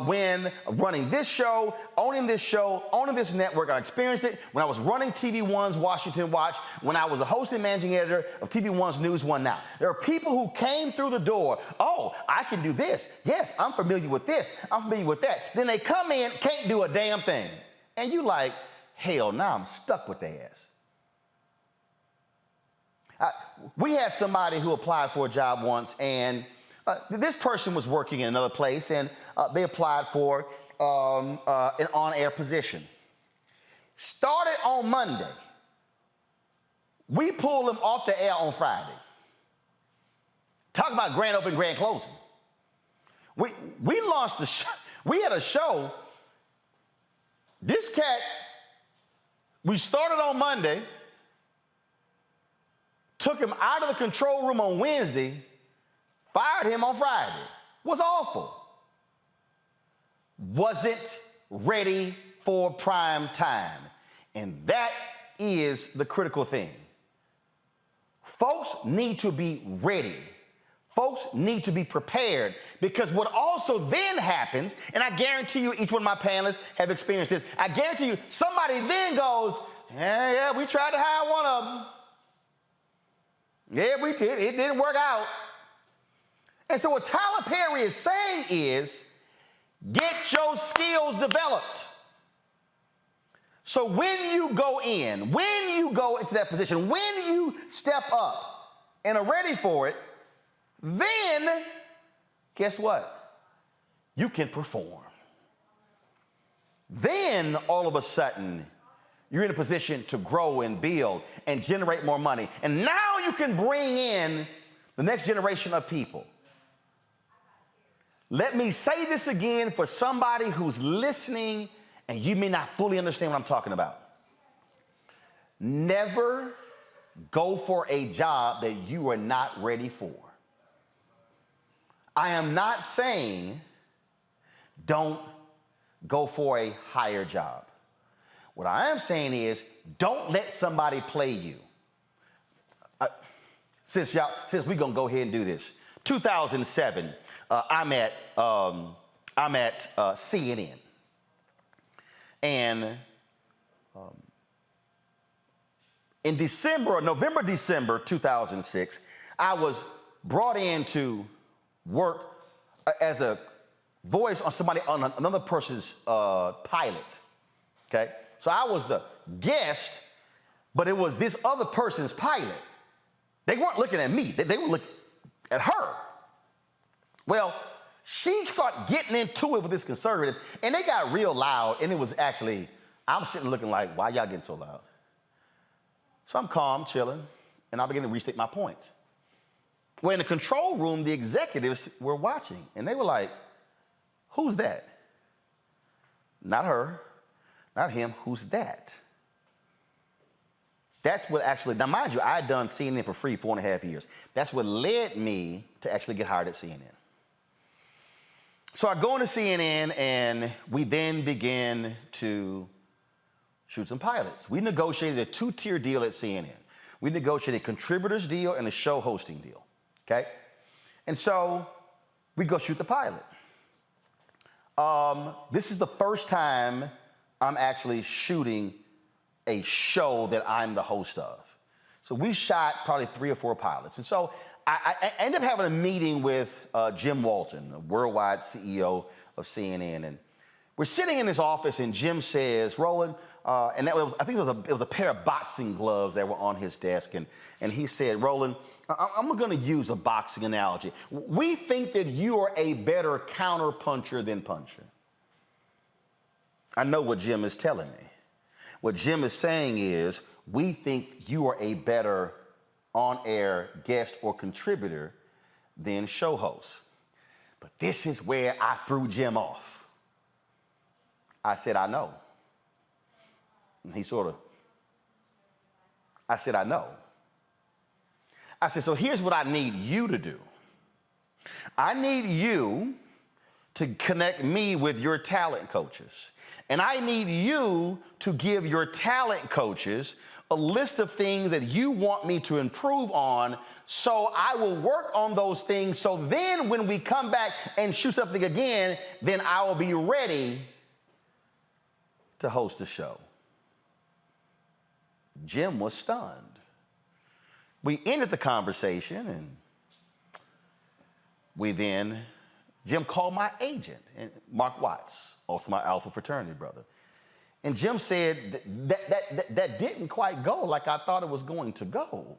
Speaker 1: when running this show, owning this network. I experienced it when I was running TV One's Washington Watch, when I was the host and managing editor of TV One's News One Now. There are people who came through the door, oh, I can do this. Yes, I'm familiar with this. I'm familiar with that. Then they come in, can't do a damn thing. And you like, hell, now I'm stuck with their ass. We had somebody who applied for a job once, and this person was working in another place, and they applied for an on-air position. Started on Monday. We pulled them off the air on Friday. Talk about grand open, grand closing. We launched a show. We had a show. This cat, we started on Monday, took him out of the control room on Wednesday, fired him on Friday. Was awful. Wasn't ready for prime time. And that is the critical thing. Folks need to be ready. Folks need to be prepared, because what also then happens, and I guarantee you each one of my panelists have experienced this, I guarantee you somebody then goes, yeah, we tried to hire one of them. Yeah, we did. It didn't work out. And so what Tyler Perry is saying is, get your skills developed. So when you go into that position, when you step up and are ready for it, then, guess what? You can perform. Then, all of a sudden, you're in a position to grow and build and generate more money. And now you can bring in the next generation of people. Let me say this again for somebody who's listening and you may not fully understand what I'm talking about. Never go for a job that you are not ready for. I am not saying don't go for a higher job. What I am saying is don't let somebody play you. Since we're gonna go ahead and do this. 2007, I'm at CNN, and in November, December 2006, I was brought in to work as a voice on another person's pilot. Okay, so I was the guest, but it was this other person's pilot. They weren't looking at me; they were looking at her. Well, she started getting into it with this conservative, and they got real loud. And it was actually, I'm sitting looking like, why y'all getting so loud? So I'm calm, chilling, and I begin to restate my point. Well, in the control room, the executives were watching, and they were like, who's that? Not her, not him, who's that? That's what actually, now mind you, I had done CNN for free 4.5 years. That's what led me to actually get hired at CNN. So I go into CNN, and we then begin to shoot some pilots. We negotiated a 2-tier deal at CNN. We negotiated a contributors deal and a show hosting deal. Okay? And so we go shoot the pilot. This is the first time I'm actually shooting a show that I'm the host of. So we shot probably 3 or 4 pilots. And so I ended up having a meeting with Jim Walton, the worldwide CEO of CNN. And We're sitting in his office, and Jim says, Roland, and that was, I think it was a pair of boxing gloves that were on his desk, and he said, Roland, I'm going to use a boxing analogy. We think that you are a better counterpuncher than puncher. I know what Jim is telling me. What Jim is saying is, we think you are a better on-air guest or contributor than show host. But this is where I threw Jim off. I said, I know. And he I said, I know. I said, so here's what I need you to do. I need you to connect me with your talent coaches. And I need you to give your talent coaches a list of things that you want me to improve on, so I will work on those things, so then when we come back and shoot something again, then I will be ready to host a show. Jim was stunned. We ended the conversation, and Jim called my agent, Mark Watts, also my Alpha fraternity brother. And Jim said that didn't quite go like I thought it was going to go.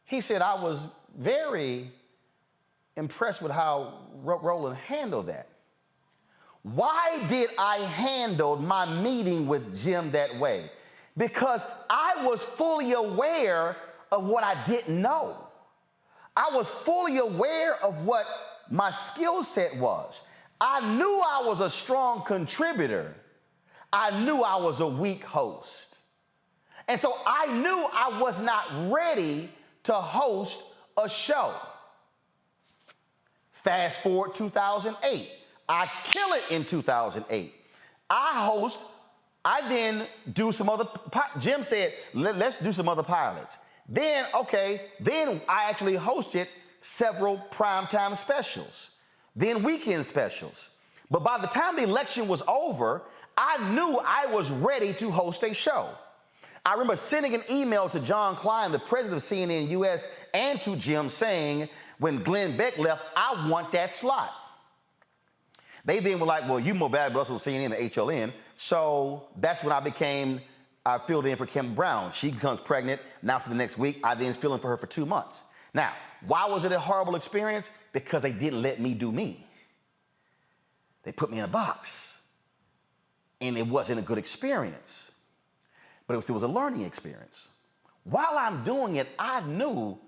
Speaker 1: He said, I was very impressed with how Roland handled that. Why did I handle my meeting with Jim that way? Because I was fully aware of what I didn't know. I was fully aware of what my skill set was. I knew I was a strong contributor. I knew I was a weak host. And so I knew I was not ready to host a show. Fast forward 2008. I kill it in 2008. I then do some other, Jim said, let's do some other pilots. Then I actually hosted several primetime specials, then weekend specials. But by the time the election was over, I knew I was ready to host a show. I remember sending an email to John Klein, the president of CNN US, and to Jim saying, when Glenn Beck left, I want that slot. They then were like, well, you're more valuable to CNN than HLN. So that's when I filled in for Kim Brown. She becomes pregnant, announced the next week. I then fill in for her for 2 months. Now, why was it a horrible experience? Because they didn't let me do me. They put me in a box. And it wasn't a good experience. But it was a learning experience. While I'm doing it, I knew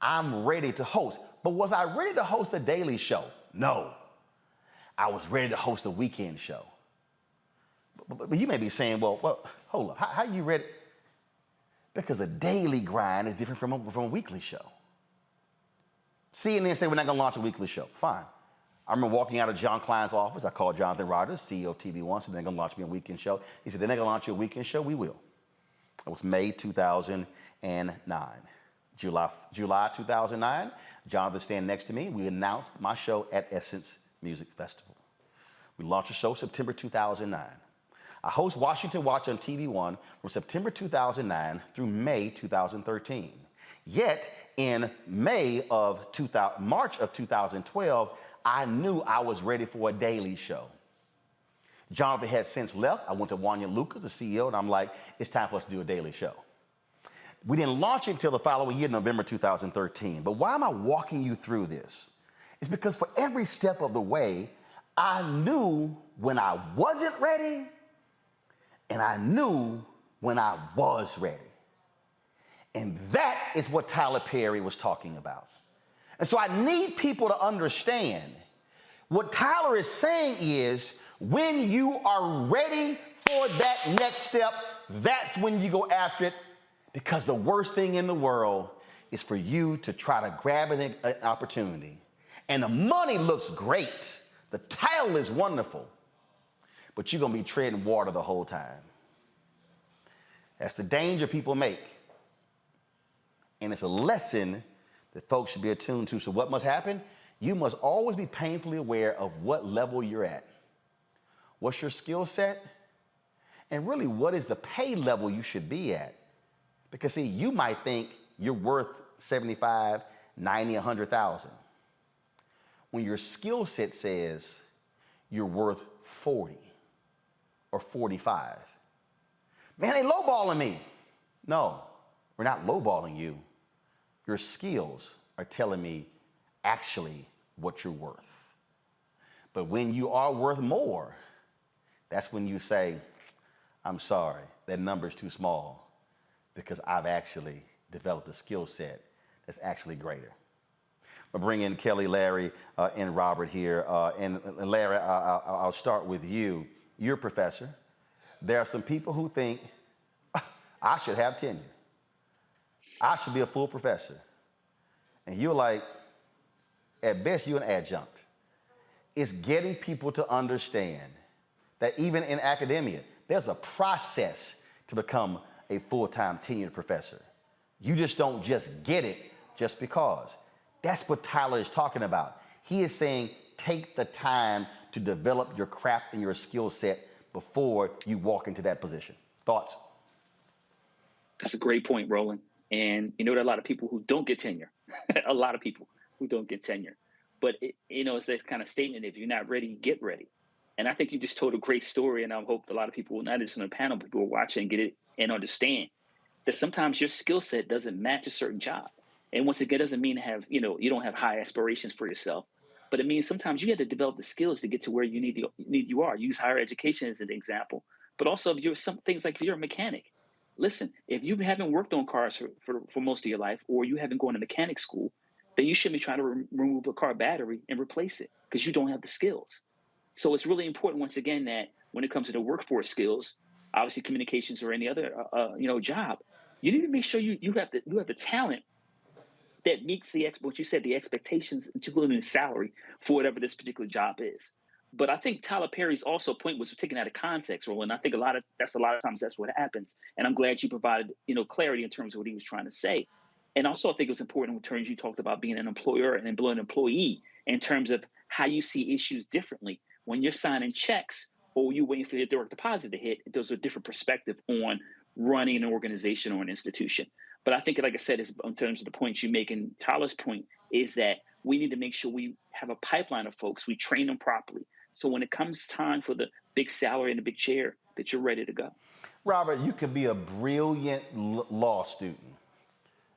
Speaker 1: I'm ready to host. But was I ready to host a daily show? No. I was ready to host a weekend show. But you may be saying, well, hold up, how you ready? Because a daily grind is different from a weekly show. CNN said, we're not going to launch a weekly show. Fine. I remember walking out of John Klein's office. I called Jonathan Rogers, CEO of TV One, said they're going to launch me a weekend show. He said, they're not going to launch you a weekend show? We will. It was May 2009. July 2009, Jonathan standing next to me. We announced my show at Essence Music Festival. We launched the show September 2009. I host Washington Watch on TV One from September 2009 through May 2013. Yet in March of 2012, I knew I was ready for a daily show. Jonathan had since left. I went to Wanya Lucas, the CEO, and I'm like, it's time for us to do a daily show. We didn't launch it until the following year, November 2013. But why am I walking you through this? It's because for every step of the way, I knew when I wasn't ready, and I knew when I was ready. And that is what Tyler Perry was talking about. And so I need people to understand what Tyler is saying is when you are ready for that next step, that's when you go after it, because the worst thing in the world is for you to try to grab an opportunity. And the money looks great. The title is wonderful, but you're going to be treading water the whole time. That's the danger people make. And it's a lesson that folks should be attuned to. So what must happen? You must always be painfully aware of what level you're at. What's your skill set? And really, what is the pay level you should be at? Because see, you might think you're worth 75, 90, 100,000. When your skill set says you're worth 40 or 45. Man, they lowballing me. No, we're not lowballing you. Your skills are telling me actually what you're worth. But when you are worth more, that's when you say, I'm sorry, that number's too small because I've actually developed a skill set that's actually greater. I'll bring in Kelly, Larry, and Robert here. And Larry, I'll start with you. You're a professor. There are some people who think, I should have tenure. I should be a full professor. And you're like, at best, you're an adjunct. It's getting people to understand that even in academia, there's a process to become a full-time tenured professor. You just don't just get it just because. That's what Tyler is talking about. He is saying, take the time to develop your craft and your skill set before you walk into that position. Thoughts?
Speaker 13: That's a great point, Roland. And you know, there are a lot of people who don't get tenure. A lot of people who don't get tenure. But, it's that kind of statement, if you're not ready, get ready. And I think you just told a great story, and I hope a lot of people, not just on the panel, people who are watching, get it and understand that sometimes your skill set doesn't match a certain job. And once again, it doesn't mean you don't have high aspirations for yourself, but it means sometimes you have to develop the skills to get to where you are. Use higher education as an example, but also if you're some things like if you're a mechanic. Listen, if you haven't worked on cars for most of your life, or you haven't gone to mechanic school, then you shouldn't be trying to remove a car battery and replace it because you don't have the skills. So it's really important, once again, that when it comes to the workforce skills, obviously communications or any other job, you need to make sure you have the talent that meets what you said, the expectations, including the salary for whatever this particular job is. But I think Tyler Perry's also point was taken out of context, Roland. I think a lot of times that's what happens. And I'm glad you provided, clarity in terms of what he was trying to say. And also, I think it was important in terms you talked about being an employer and an employee in terms of how you see issues differently. When you're signing checks or you're waiting for your direct deposit to hit, there's a different perspective on running an organization or an institution. But I think, like I said, in terms of the points you make, and Tyler's point is that we need to make sure we have a pipeline of folks, we train them properly. So when it comes time for the big salary and the big chair, that you're ready to go.
Speaker 1: Robert, you could be a brilliant law student.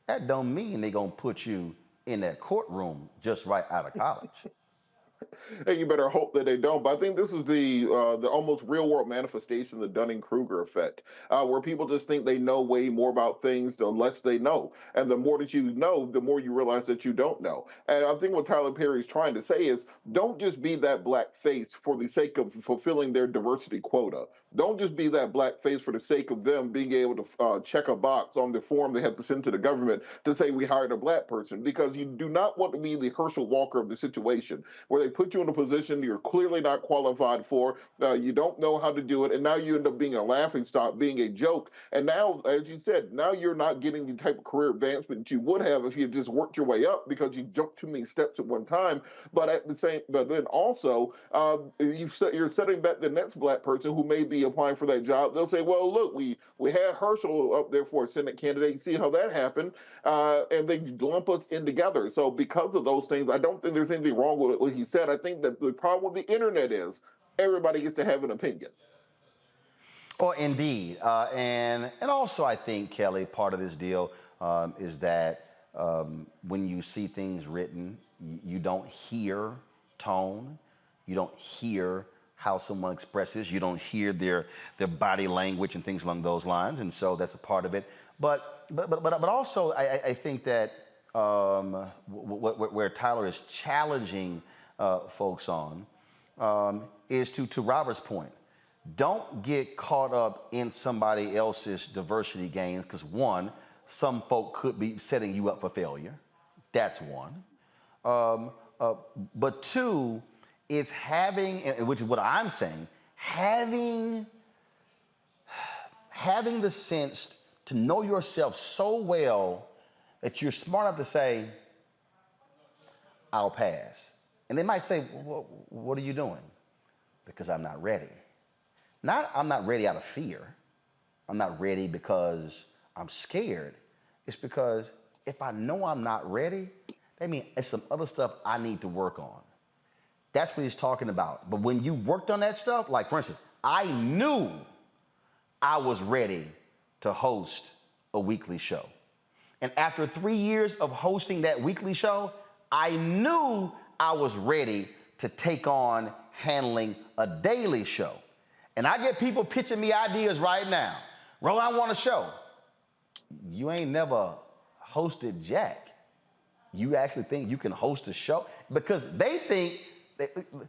Speaker 1: That don't mean they're going to put you in that courtroom just right out of college.
Speaker 10: And you better hope that they don't. But I think this is the almost real world manifestation of the Dunning-Kruger effect, where people just think they know way more about things the less they know. And the more that you know, the more you realize that you don't know. And I think what Tyler Perry is trying to say is, don't just be that black face for the sake of fulfilling their diversity quota. Don't just be that black face for the sake of them being able to check a box on the form they have to send to the government to say we hired a black person, because you do not want to be the Herschel Walker of the situation, where they put you in a position you're clearly not qualified for, you don't know how to do it, and now you end up being a laughingstock, being a joke. And now, as you said, now you're not getting the type of career advancement you would have if you had just worked your way up because you jumped too many steps at one time. But then also, you're setting back the next black person who may be applying for that job. They'll say, well, look, we had Herschel up there for a Senate candidate. See how that happened? And they lump us in together. So because of those things, I don't think there's anything wrong with what he said. I think that the problem with the internet is everybody gets to have an opinion.
Speaker 1: Oh, indeed. And also, I think, Kelly, part of this deal is that when you see things written, you don't hear tone, you don't hear how someone expresses, you don't hear their body language and things along those lines, and so that's a part of it. But also, I think that where Tyler is challenging folks on is to Robert's point. Don't get caught up in somebody else's diversity gains, because one, some folk could be setting you up for failure. That's one. But two, it's having, which is what I'm saying, having the sense to know yourself so well that you're smart enough to say, I'll pass. And they might say, well, what are you doing? Because I'm not ready. Not I'm not ready out of fear. I'm not ready because I'm scared. It's because if I know I'm not ready, that means there's some other stuff I need to work on. That's what he's talking about. But when you worked on that stuff, like for instance, I knew I was ready to host a weekly show. And after 3 years of hosting that weekly show, I knew I was ready to take on handling a daily show. And I get people pitching me ideas right now. Ro, I want a show. You ain't never hosted Jack. You actually think you can host a show? Because they think,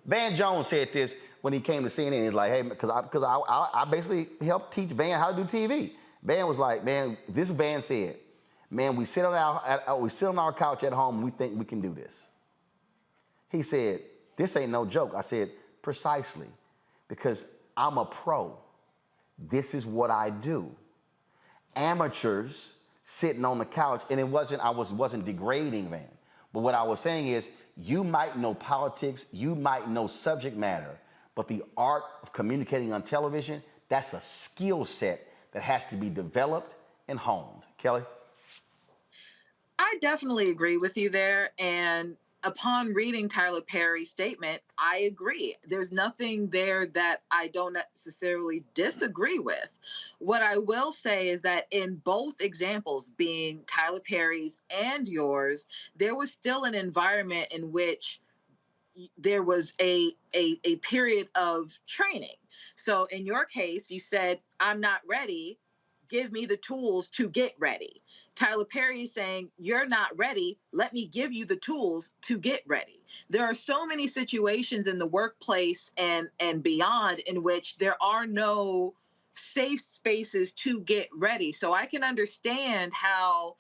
Speaker 1: Van Jones said this when he came to CNN. He's like, hey, because I basically helped teach Van how to do TV. Van was like, man, this Van said, man, we sit on our couch at home and we think we can do this. He said, this ain't no joke. I said, precisely, because I'm a pro. This is what I do. Amateurs sitting on the couch, and I wasn't degrading Van. But what I was saying is, you might know politics, you might know subject matter, but the art of communicating on television, that's a skill set that has to be developed and honed. Kelly?
Speaker 12: I definitely agree with you there. And upon reading Tyler Perry's statement, I agree. There's nothing there that I don't necessarily disagree with. What I will say is that in both examples, being Tyler Perry's and yours, there was still an environment in which there was a period of training. So in your case, you said, I'm not ready. Give me the tools to get ready. Tyler Perry is saying, you're not ready. Let me give you the tools to get ready. There are so many situations in the workplace and beyond in which there are no safe spaces to get ready. So I can understand how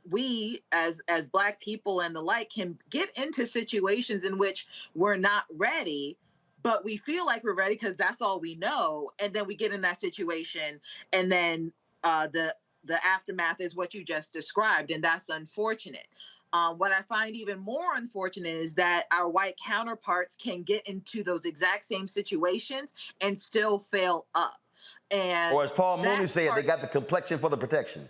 Speaker 12: we as Black people and the like can get into situations in which we're not ready, but we feel like we're ready because that's all we know. And then we get in that situation, and then the aftermath is what you just described, and that's unfortunate. What I find even more unfortunate is that our white counterparts can get into those exact same situations and still fail up. And
Speaker 1: or as Paul Mooney said, they got the complexion for the protection.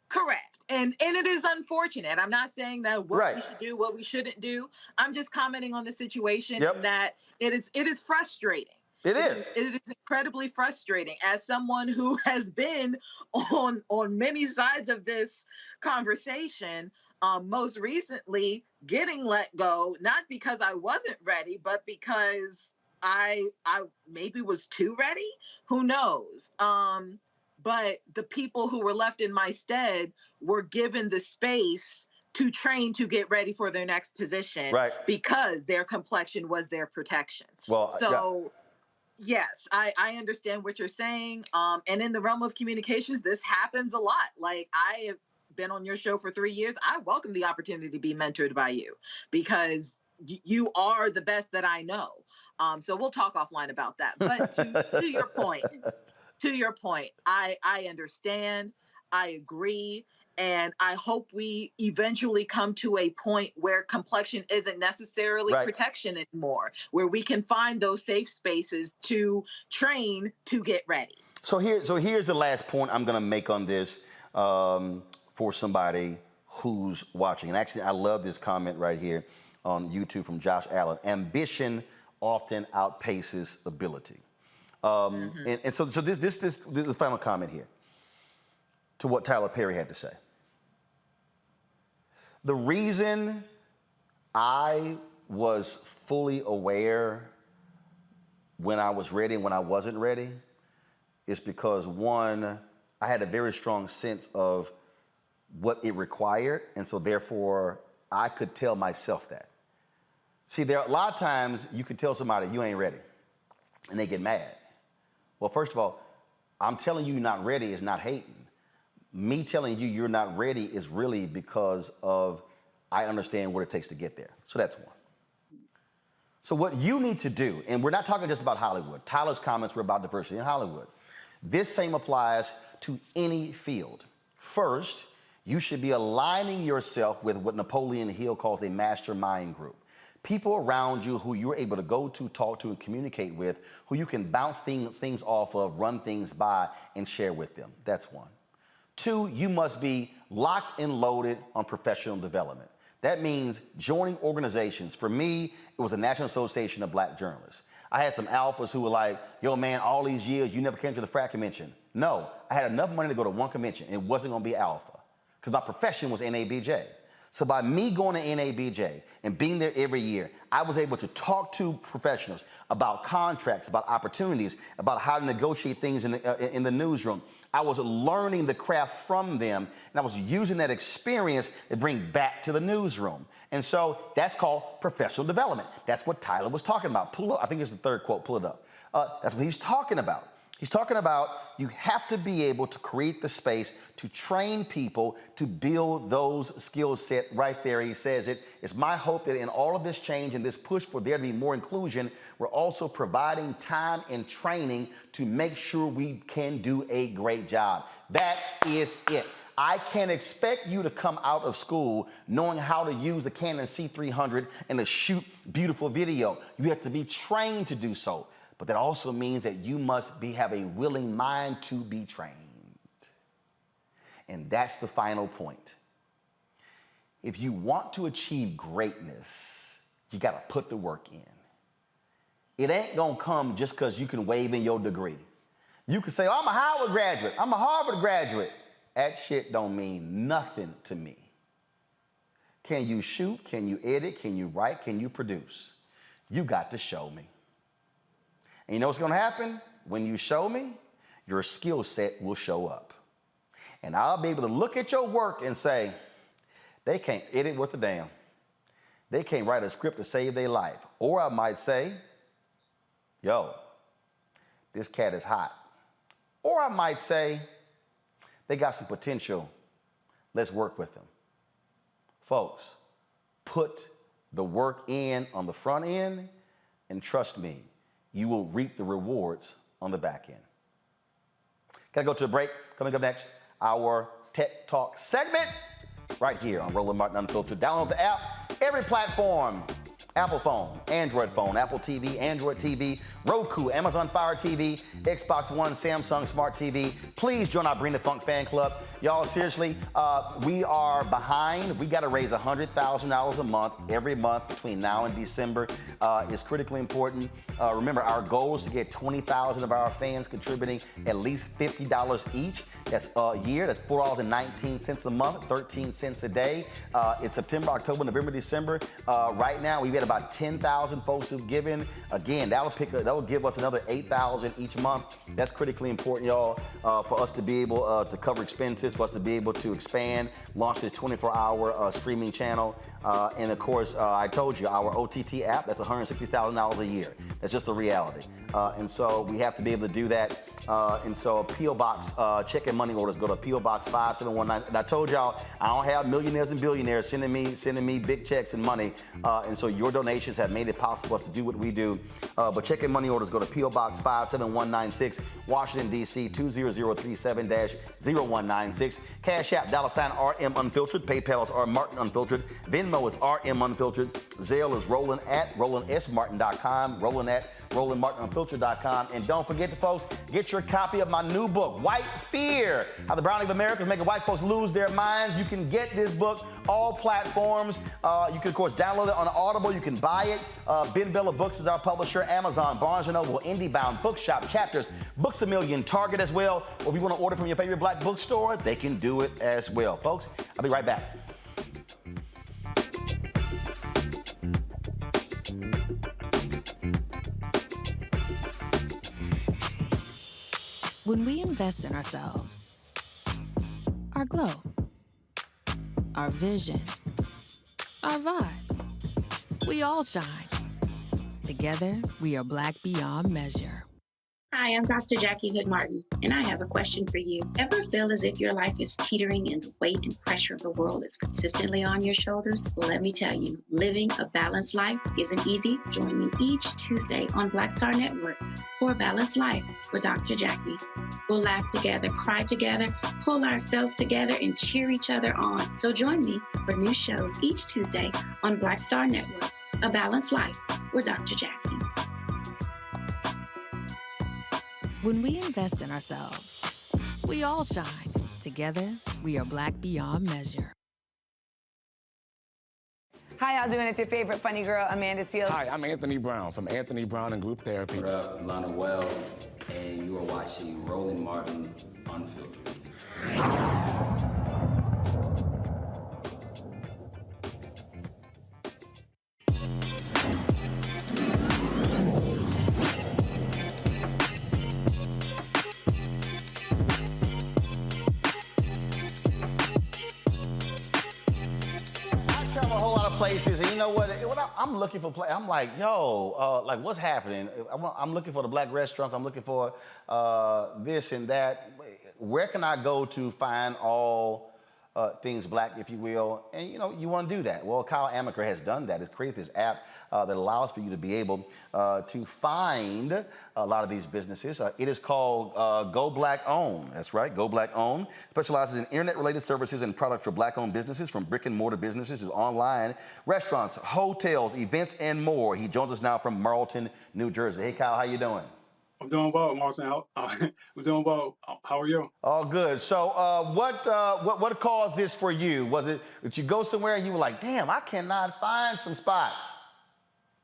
Speaker 12: Correct. And it is unfortunate. I'm not saying that what we should do, what we shouldn't do. I'm just commenting on the situation that it is frustrating. It is incredibly frustrating as someone who has been on many sides of this conversation, most recently getting let go, not because I wasn't ready, but because I maybe was too ready. Who knows? But the people who were left in my stead were given the space to train to get ready for their next position because their complexion was their protection. Yes, I understand what you're saying. And in the realm of communications, this happens a lot. Like, I have been on your show for 3 years. I welcome the opportunity to be mentored by you because you are the best that I know. So we'll talk offline about that. But to your point, I understand, I agree, and I hope we eventually come to a point where complexion isn't necessarily protection anymore, where we can find those safe spaces to train to get ready.
Speaker 1: So here's the last point I'm going to make on this for somebody who's watching. And actually, I love this comment right here on YouTube from Josh Allen. Ambition often outpaces ability. And so this final comment here to what Tyler Perry had to say. The reason I was fully aware when I was ready and when I wasn't ready is because, one, I had a very strong sense of what it required, and so therefore I could tell myself that. See, there are a lot of times you could tell somebody you ain't ready, and they get mad. Well, first of all, I'm telling you you're not ready is not hating. Me telling you you're not ready is really because of I understand what it takes to get there. So that's one. So what you need to do, and we're not talking just about Hollywood. Tyler's comments were about diversity in Hollywood. This same applies to any field. First, you should be aligning yourself with what Napoleon Hill calls a mastermind group. People around you who you're able to go to, talk to, and communicate with, who you can bounce things off of, run things by, and share with them. That's one. Two, you must be locked and loaded on professional development. That means joining organizations. For me, it was the National Association of Black Journalists. I had some alphas who were like, yo, man, all these years, you never came to the frat convention. No, I had enough money to go to one convention. It wasn't going to be alpha because my profession was NABJ. So by me going to NABJ and being there every year, I was able to talk to professionals about contracts, about opportunities, about how to negotiate things in the newsroom. I was learning the craft from them, and I was using that experience to bring back to the newsroom. And so that's called professional development. That's what Tyler was talking about. Pull up, I think it's the third quote, pull it up. That's what he's talking about. He's talking about you have to be able to create the space to train people to build those skill set right there. He says it. It's my hope that in all of this change and this push for there to be more inclusion, we're also providing time and training to make sure we can do a great job. That is it. I can't expect you to come out of school knowing how to use the Canon C300 and to shoot beautiful video. You have to be trained to do so. But that also means that you must have a willing mind to be trained. And that's the final point. If you want to achieve greatness, you got to put the work in. It ain't going to come just because you can wave in your degree. You can say, oh, I'm a Howard graduate, I'm a Harvard graduate. That shit don't mean nothing to me. Can you shoot? Can you edit? Can you write? Can you produce? You got to show me. And you know what's going to happen? When you show me, your skill set will show up. And I'll be able to look at your work and say, they can't edit worth a damn. They can't write a script to save their life. Or I might say, yo, this cat is hot. Or I might say, they got some potential. Let's work with them. Folks, put the work in on the front end, and trust me, you will reap the rewards on the back end. Gotta go to a break. Coming up next, our Tech Talk segment right here on Roland Martin Unfiltered. Download the app, every platform. Apple phone, Android phone, Apple TV, Android TV, Roku, Amazon Fire TV, Xbox One, Samsung Smart TV. Please join our Bring the Funk fan club. Y'all, seriously, we are behind. We got to raise $100,000 a month, every month between now and December. It's critically important. Remember, our goal is to get 20,000 of our fans contributing at least $50 each. That's a year. That's $4.19 a month, 13 cents a day. It's September, October, November, December. Right now, we've got about 10,000 folks who've given. Again, that'll give us another 8,000 each month. That's critically important, y'all, for us to be able to cover expenses, for us to be able to expand, launch this 24-hour streaming channel. And of course, I told you, our OTT app, that's $160,000 a year. That's just the reality. And so we have to be able to do that. And so P.O. Box, check and money orders, go to P.O. Box 5719. And I told y'all, I don't have millionaires and billionaires sending me big checks and money. And so your donations have made it possible for us to do what we do. But check and money orders, go to P.O. Box 57196, Washington, D.C. 20037-0196. Cash App, $RM Unfiltered. PayPal is R Martin Unfiltered. Venmo is RM Unfiltered. Zelle is Roland at RolandSMartin.com. Roland at RolandMartinUnfiltered.com. And don't forget to, folks, get your copy of my new book, White Fear, How the Browning of America is Making White Folks Lose Their Minds. You can get this book, all platforms. You can, of course, download it on Audible. You can buy it. Ben Bella Books is our publisher. Amazon, Barnes & Noble, IndieBound, Bookshop, Chapters, Books A Million, Target as well. Or if you want to order from your favorite black bookstore, they can do it as well. Folks, I'll be right back.
Speaker 7: When we invest in ourselves, our glow, our vision, our vibe, we all shine. Together, we are black beyond measure.
Speaker 20: Hi, I'm Dr. Jackie Hood Martin, and I have a question for you. Ever feel as if your life is teetering and the weight and pressure of the world is consistently on your shoulders? Well, let me tell you, living a balanced life isn't easy. Join me each Tuesday on Black Star Network for A Balanced Life with Dr. Jackie. We'll laugh together, cry together, pull ourselves together, and cheer each other on. So join me for new shows each Tuesday on Black Star Network, A Balanced Life with Dr. Jackie.
Speaker 7: When we invest in ourselves, we all shine. Together, we are black beyond measure.
Speaker 17: How y'all doing? It's your favorite funny girl, Amanda Seals.
Speaker 9: Hi, I'm Anthony Brown from Anthony Brown and Group Therapy.
Speaker 21: What up, Lana Well, and you are watching Roland Martin Unfiltered.
Speaker 1: A whole lot of places, and you know what? I'm looking for I'm like, yo, like what's happening? I'm looking for the black restaurants. I'm looking for this and that. Where can I go to find all things black, if you will? And you know, you want to do that. Well, Kyle Amaker has done that. He's created this app that allows for you to be able to find a lot of these businesses. It is called Go Black Own. That's right, Go Black Own. Specializes in internet-related services and products for black-owned businesses, from brick-and-mortar businesses to online restaurants, hotels, events, and more. He joins us now from Marlton, New Jersey. Hey, Kyle, how you doing?
Speaker 22: I'm doing well, Martin. I'm doing well. How are you?
Speaker 1: All good. So, what caused this for you? Was it that you go somewhere and you were like, "Damn, I cannot find some spots"?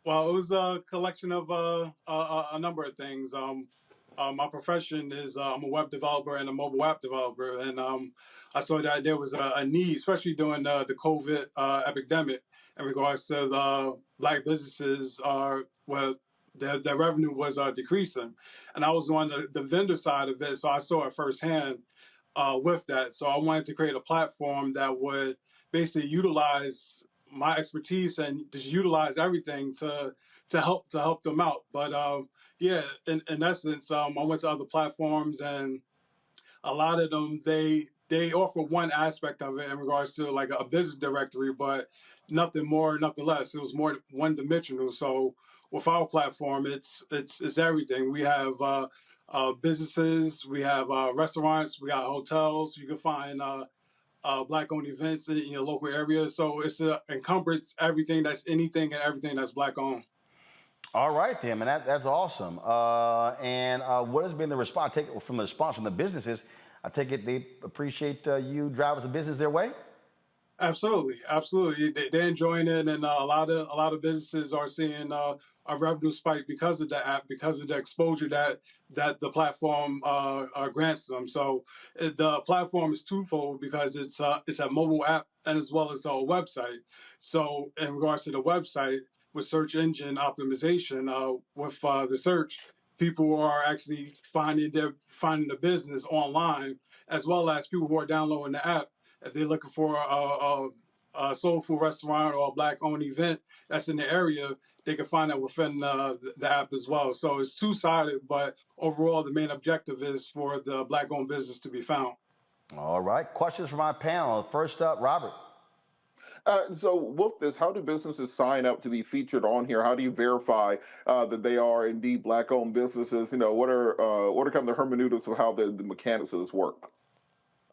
Speaker 22: Well, it was a collection of a number of things. My profession is I'm a web developer and a mobile app developer, and I saw that there was a need, especially during the COVID epidemic, in regards to the black businesses where their revenue was decreasing, and I was on the vendor side of it, so I saw it firsthand with that. So I wanted to create a platform that would basically utilize my expertise and just utilize everything to help them out. But yeah, in essence, I went to other platforms, and a lot of them they offer one aspect of it in regards to like a business directory, but nothing more, nothing less. It was more one dimensional. So with our platform, it's everything. We have businesses, we have restaurants, we got hotels. You can find black-owned events in your local area. So it's encompasses everything that's anything and everything that's black-owned.
Speaker 1: All right, then, man, that's awesome. And what has been the response? Take it from the response from the businesses. I take it they appreciate you driving the business their way.
Speaker 22: Absolutely. They're enjoying it, and a lot of businesses are seeing a revenue spike because of the app, because of the exposure that the platform grants them. So the platform is twofold because it's a mobile app and as well as a website. So in regards to the website, with search engine optimization, with the search, people are actually finding the business online, as well as people who are downloading the app. If they're looking for a soul food restaurant or a black-owned event that's in the area, they can find that within the app as well. So it's two-sided, but overall, the main objective is for the black-owned business to be found.
Speaker 1: All right. Questions from our panel. First up, Robert.
Speaker 10: So with this, how do businesses sign up to be featured on here? How do you verify that they are indeed black-owned businesses? You know, what are kind of the hermeneutics of how the mechanics of this work?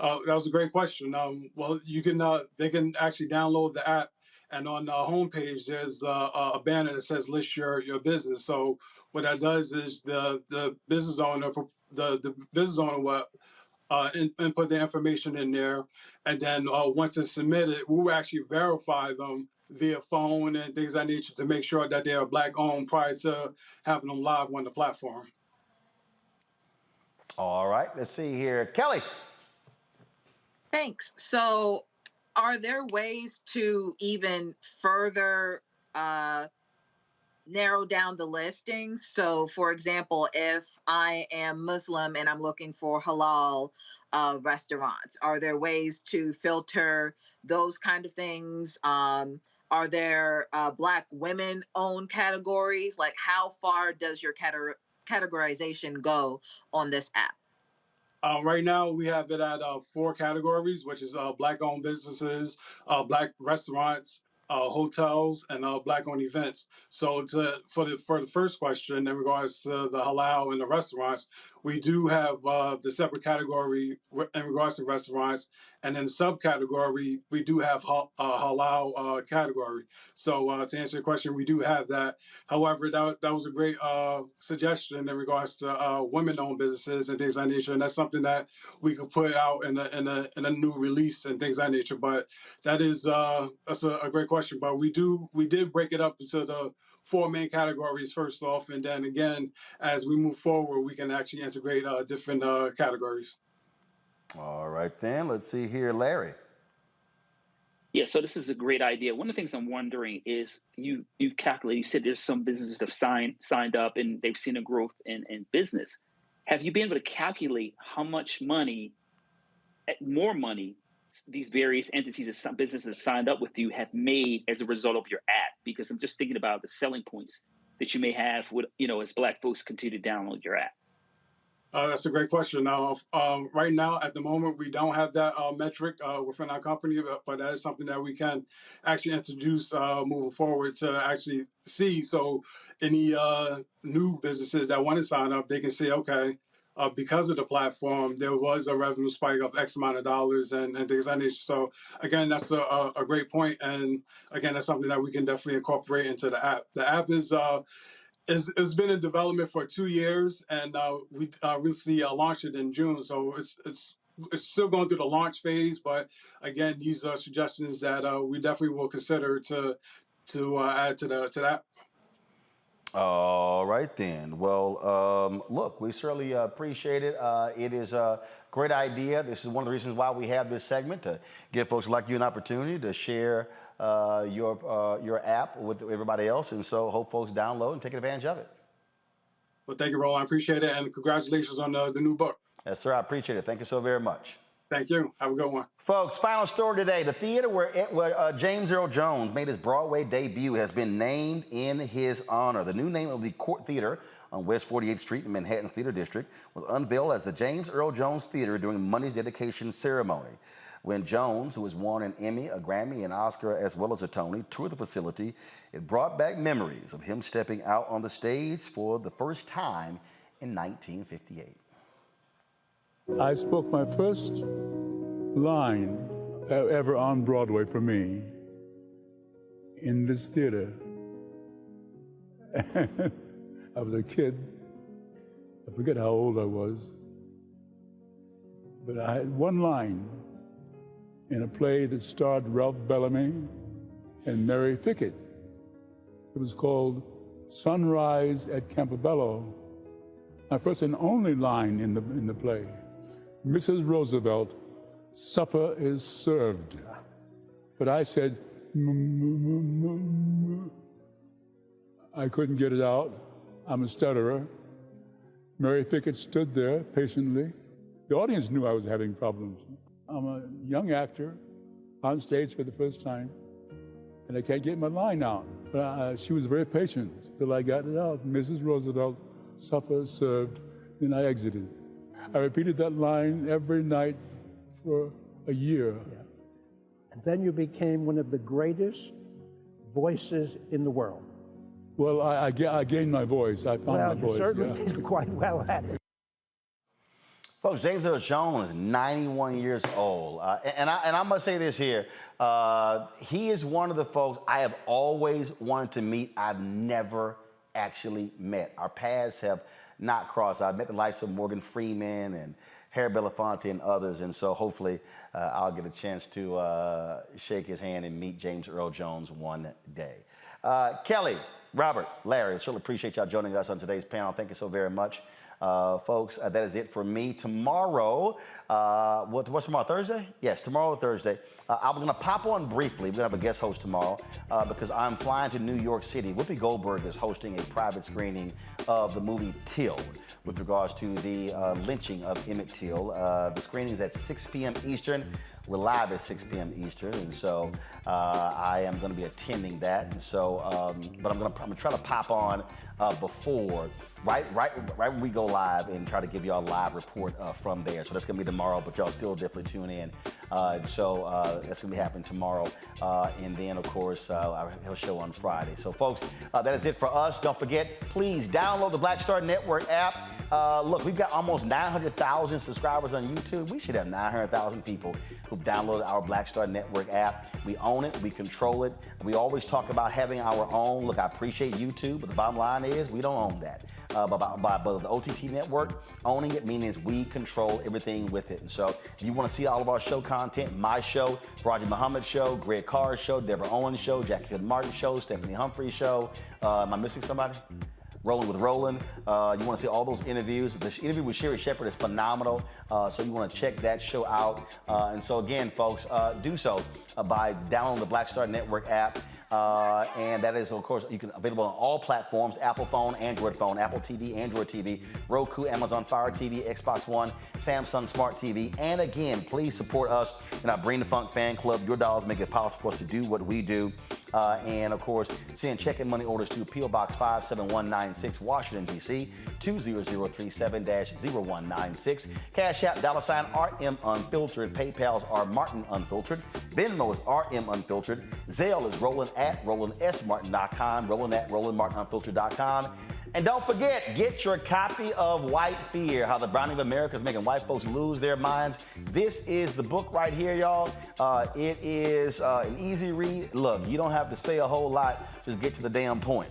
Speaker 22: That was a great question. Well, they can actually download the app, and on the homepage there's a banner that says list your business. So what that does is the business owner will input the information in there, and then once it's submitted, we'll actually verify them via phone and things of that nature to make sure that they are black owned prior to having them live on the platform.
Speaker 1: All right. Let's see here, Kelly.
Speaker 12: Thanks. So are there ways to even further narrow down the listings? So for example, if I am Muslim and I'm looking for halal restaurants, are there ways to filter those kind of things? Are there black women owned categories? Like how far does your categorization go on this app?
Speaker 22: Right now, we have it at 4 categories, which is black-owned businesses, black restaurants, hotels, and black-owned events. So for the first question, in regards to the halal and the restaurants, we do have the separate category in regards to restaurants, and then the subcategory, we do have halal category. So to answer your question, we do have that. However, that was a great suggestion in regards to women-owned businesses and things of that nature, and that's something that we could put out in a new release and things of that nature. But that's a great question. question, but we did break it up into the 4 main categories first off, and then again, as we move forward, we can actually integrate different categories.
Speaker 1: All right, then. Let's see here, Larry.
Speaker 13: Yeah, so this is a great idea. One of the things I'm wondering is you've calculated, you said there's some businesses that have signed up and they've seen a growth in business. Have you been able to calculate how much money, more money, these various entities and some businesses signed up with you have made as a result of your app? Because I'm just thinking about the selling points that you may have with, as Black folks continue to download your app.
Speaker 22: That's a great question. Now, right now, at the moment, we don't have that metric within our company, but that is something that we can actually introduce moving forward to actually see. So any new businesses that want to sign up, they can say, okay, because of the platform, there was a revenue spike of X amount of dollars and things of that nature. So again, that's a great point. And again, that's something that we can definitely incorporate into the app. The app is... It's been in development for 2 years, and we recently launched it in June. So it's still going through the launch phase, but again, these are suggestions that we definitely will consider to add to that.
Speaker 1: All right, then. Well, look, we certainly appreciate it. It is a great idea. This is one of the reasons why we have this segment, to give folks like you an opportunity to share your app with everybody else, and so hope folks download and take advantage of it.
Speaker 22: Well, thank you, Roland. I appreciate it, and congratulations on the new book.
Speaker 1: Yes, sir. I appreciate it. Thank you so very much.
Speaker 22: Thank you. Have a good one.
Speaker 1: Folks, final story today. The theater where James Earl Jones made his Broadway debut has been named in his honor. The new name of the Court Theater on West 48th Street in Manhattan's Theater District was unveiled as the James Earl Jones Theater during Monday's dedication ceremony. When Jones, who has won an Emmy, a Grammy, an Oscar, as well as a Tony, toured the facility, it brought back memories of him stepping out on the stage for the first time in 1958.
Speaker 5: I spoke my first line ever on Broadway for me in this theater. I was a kid. I forget how old I was. But I had one line in a play that starred Ralph Bellamy and Mary Fickett. It was called Sunrise at Campobello. My first and only line in the play. Mrs. Roosevelt, supper is served. But I said, I couldn't get it out. I'm a stutterer. Mary Fickett stood there patiently. The audience knew I was having problems. I'm a young actor on stage for the first time, and I can't get my line out. But she was very patient till I got it out. Mrs. Roosevelt, supper served, then I exited. I repeated that line every night for a year.
Speaker 6: Yeah. And then you became one of the greatest voices in the world.
Speaker 5: Well, I gained my voice. I found my voice.
Speaker 6: Well, you certainly did quite well at it.
Speaker 1: Folks, James Earl Jones is 91 years old. And I must say this here. He is one of the folks I have always wanted to meet. I've never actually met. Our paths have not crossed. I've met the likes of Morgan Freeman and Harry Belafonte and others. And so hopefully I'll get a chance to shake his hand and meet James Earl Jones one day. Kelly, Robert, Larry, certainly appreciate y'all joining us on today's panel. Thank you so very much. Folks, that is it for me. Tomorrow, what's tomorrow, Thursday? Yes, tomorrow, Thursday. I'm going to pop on briefly. We're going to have a guest host tomorrow because I'm flying to New York City. Whoopi Goldberg is hosting a private screening of the movie Till with regards to the lynching of Emmett Till. The screening is at 6 p.m. Eastern. We're live at 6 p.m. Eastern, and so I am going to be attending that. And so, but I'm going to try to pop on before, right when we go live, and try to give y'all a live report from there. So that's going to be tomorrow, but y'all still definitely tune in. So that's going to be happening tomorrow, and then of course our show on Friday. So folks, that is it for us. Don't forget, please download the Black Star Network app. Look, we've got almost 900,000 subscribers on YouTube. We should have 900,000 people who've downloaded our Black Star Network app. We own it, we control it. We always talk about having our own. Look, I appreciate YouTube, but the bottom line is we don't own that. But the OTT network, owning it means we control everything with it. And so if you want to see all of our show content, my show, Raji Muhammad's show, Greg Carr's show, Deborah Owens' show, Jackie Hood Martin's show, Stephanie Humphrey's show. Am I missing somebody? Rolling with Roland. You want to see all those interviews. The interview with Sherry Shepherd is phenomenal. So you want to check that show out. And so again, folks, do so by downloading the Black Star Network app. And that is, of course, available on all platforms: Apple phone, Android phone, Apple TV, Android TV, Roku, Amazon Fire TV, Xbox One, Samsung Smart TV. And again, please support us in our Bring the Funk fan club. Your dollars make it possible for us to do what we do. And of course, send check and money orders to P.O. Box 57196, Washington, D.C. 20037-0196. Cash App, $RM Unfiltered. PayPal's R Martin Unfiltered. Venmo is RM Unfiltered. Zelle is Roland at RolandSMartin.com. Roland at RolandMartinUnfiltered.com. And don't forget, get your copy of White Fear, How the Browning of America is Making White Folks Lose Their Minds. This is the book right here, y'all. It is an easy read. Look, you don't have to say a whole lot, just get to the damn point.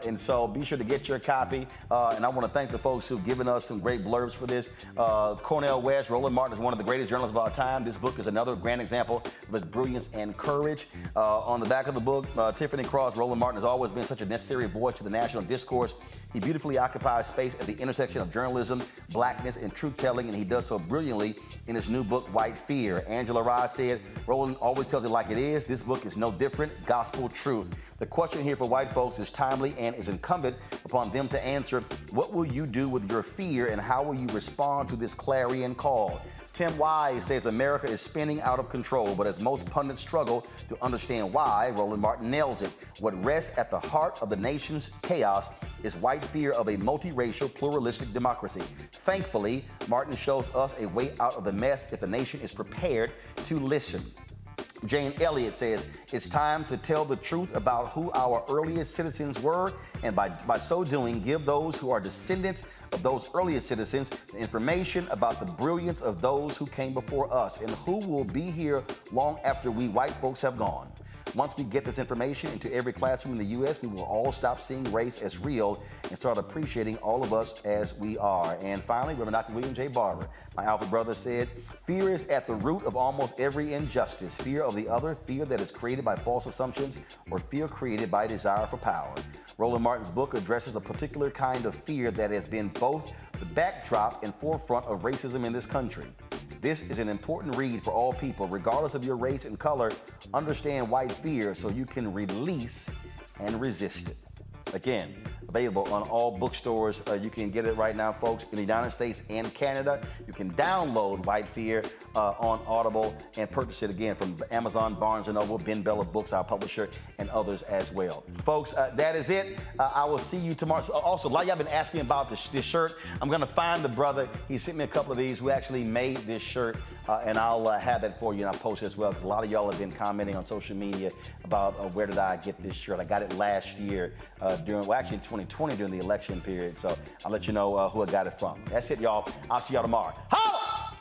Speaker 1: And so be sure to get your copy. And I want to thank the folks who've given us some great blurbs for this. Cornel West, Roland Martin is one of the greatest journalists of our time. This book is another grand example of his brilliance and courage. On the back of the book, Tiffany Cross, Roland Martin has always been such a necessary voice to the national discourse. He beautifully occupies space at the intersection of journalism, blackness, and truth-telling, and he does so brilliantly in his new book, White Fear. Angela Rye said, Roland always tells it like it is. This book is no different, gospel truth. The question here for white folks is timely and is incumbent upon them to answer, what will you do with your fear and how will you respond to this clarion call? Tim Wise says America is spinning out of control, but as most pundits struggle to understand why, Roland Martin nails it. What rests at the heart of the nation's chaos is white fear of a multiracial, pluralistic democracy. Thankfully, Martin shows us a way out of the mess if the nation is prepared to listen. Jane Elliott says, it's time to tell the truth about who our earliest citizens were, and by so doing, give those who are descendants of those earliest citizens the information about the brilliance of those who came before us and who will be here long after we white folks have gone. Once we get this information into every classroom in the U.S., we will all stop seeing race as real and start appreciating all of us as we are. And finally, Reverend Dr. William J. Barber, my alpha brother, said, fear is at the root of almost every injustice. Fear of the other, fear that is created by false assumptions, or fear created by desire for power. Roland Martin's book addresses a particular kind of fear that has been both the backdrop and forefront of racism in this country. This is an important read for all people, regardless of your race and color. Understand white fear so you can release and resist it. Again, available on all bookstores. You can get it right now, folks, in the United States and Canada. You can download White Fear on Audible and purchase it again from Amazon, Barnes & Noble, Ben Bella Books, our publisher, and others as well. Folks, that is it. I will see you tomorrow. Also, a lot of y'all been asking about this shirt. I'm going to find the brother. He sent me a couple of these who actually made this shirt, and I'll have that for you, and I'll post it as well, because a lot of y'all have been commenting on social media about where did I get this shirt. I got it last year actually in 2020 during the election period. So I'll let you know who I got it from. That's it, y'all. I'll see y'all tomorrow. Holla!